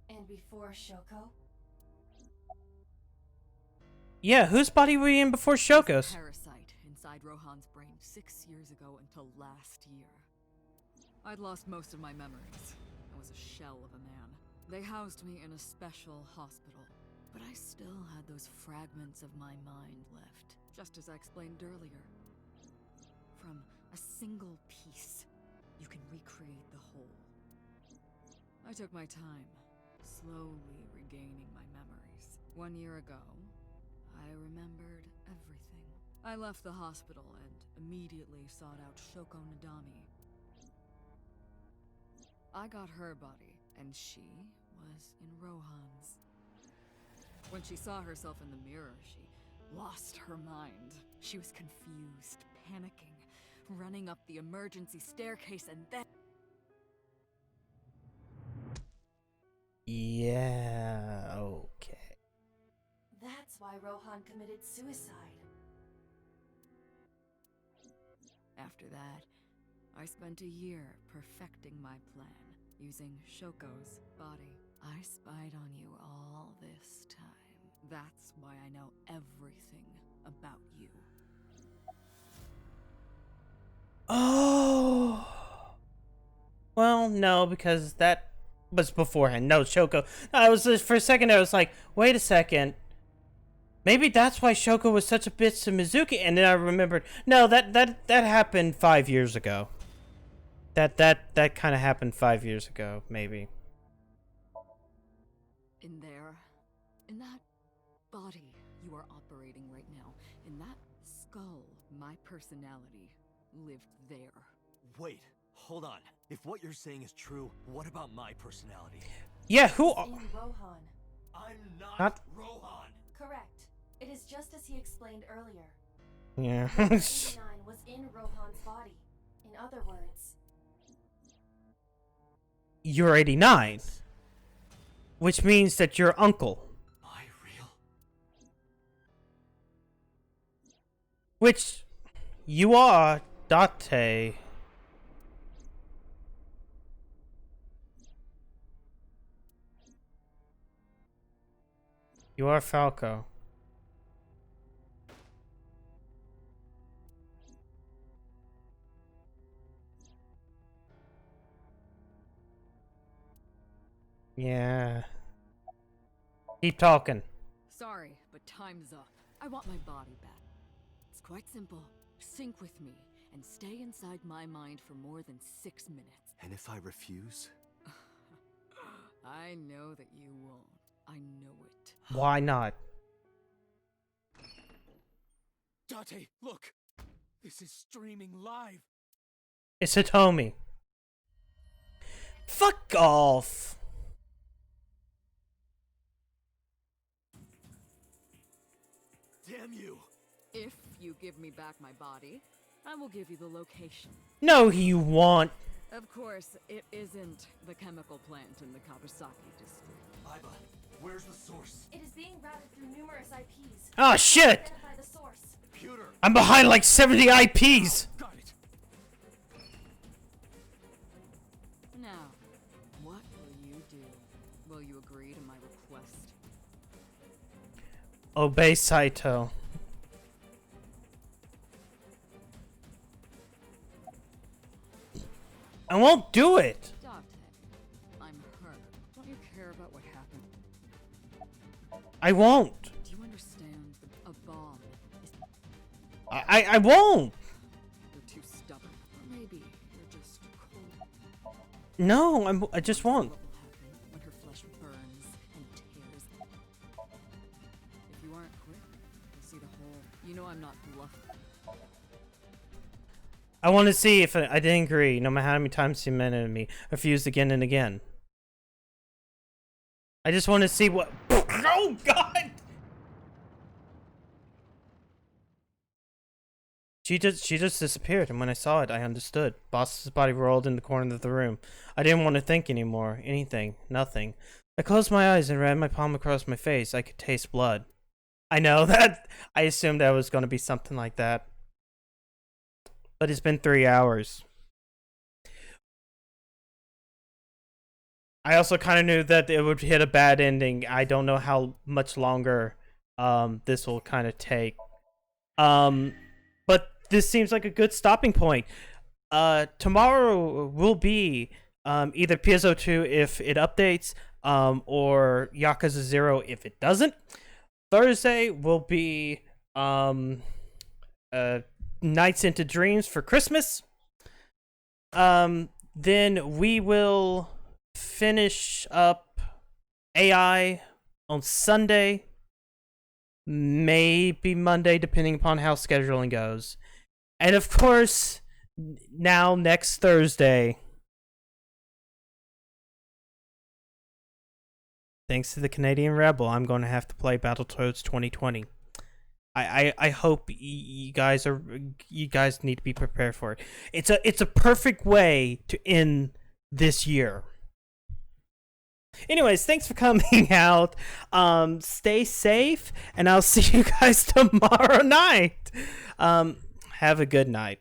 And before Shoko? Yeah, whose body were you in before Shoko's? Parasite inside Rohan's brain 6 years ago until last year. I'd lost most of my memories. I was a shell of a man. They housed me in a special hospital, but I still had those fragments of my mind left, just as I explained earlier. From a single piece, you can recreate the whole. I took my time, slowly regaining my memories. 1 year ago, I remembered everything. I left the hospital and immediately sought out Shoko Nadami. I got her body, and she was in Rohan's. When she saw herself in the mirror, she lost her mind. She was confused, panicking, running up the emergency staircase, and then... Yeah, okay. That's why Rohan committed suicide. After that, I spent a year perfecting my plan, using Shoko's body. I spied on you all this time. That's why I know everything about you. Oh. Well, no, because that was beforehand. No, Shoko. I was for a second. I was like, wait a second. Maybe that's why Shoko was such a bitch to Mizuki. And then I remembered. No, that happened 5 years ago. That kind of happened 5 years ago, maybe. In there, in that body you are operating right now, in that skull, my personality lived there. Wait, hold on. If what you're saying is true, what about my personality? Yeah, who? In Rohan. I'm Not Rohan. Correct. It is just as he explained earlier. Yeah. 89 was in Rohan's body. In other words, You're 89. Which means that your uncle. My real? Which you are Date. You are Falco. Yeah. Keep talking. Sorry, but time's up. I want my body back. It's quite simple. Sync with me and stay inside my mind for more than 6 minutes. And if I refuse? I know that you won't. I know it. Why not? Date, look! This is streaming live! It's Hitomi. Fuck off! Damn you! If you give me back my body, I will give you the location. No, you want. Of course, it isn't the chemical plant in the Kawasaki district. Iba, where's the source? it is being routed through numerous IPs. Ah, shit! Identify the source. Computer! I'm behind like 70 IPs! Got it! Now, what will you do? Will you agree to my request? Obey Saito. I won't do it! Date, I'm hurt. Don't you care about what happened? I won't. Do you understand? A bomb is... I won't! You're too stubborn. Or maybe you're just cold. No, I just won't. What will happen when her flesh burns and tears? If you aren't quick, you'll see the whole... You know I'm not bluffing. I want to see if I didn't agree, no matter how many times she amended me, refused again and again. I just want to see what. Oh God! She just disappeared, and when I saw it, I understood. Boss's body rolled in the corner of the room. I didn't want to think anymore. Anything. Nothing. I closed my eyes and ran my palm across my face. I could taste blood. I know that. I assumed that was going to be something like that. But it's been 3 hours. I also kind of knew that it would hit a bad ending. I don't know how much longer this will kind of take. But this seems like a good stopping point. Tomorrow will be either PSO2 if it updates, or Yakuza 0 if it doesn't. Thursday will be Nights into Dreams for Christmas. Then we will finish up AI on Sunday. Maybe Monday, depending upon how scheduling goes. And of course, now next Thursday, thanks to the Canadian Rebel, I'm going to have to play Battletoads 2020. I hope you guys need to be prepared for it. It's a perfect way to end this year. Anyways, thanks for coming out. Stay safe, and I'll see you guys tomorrow night. Have a good night.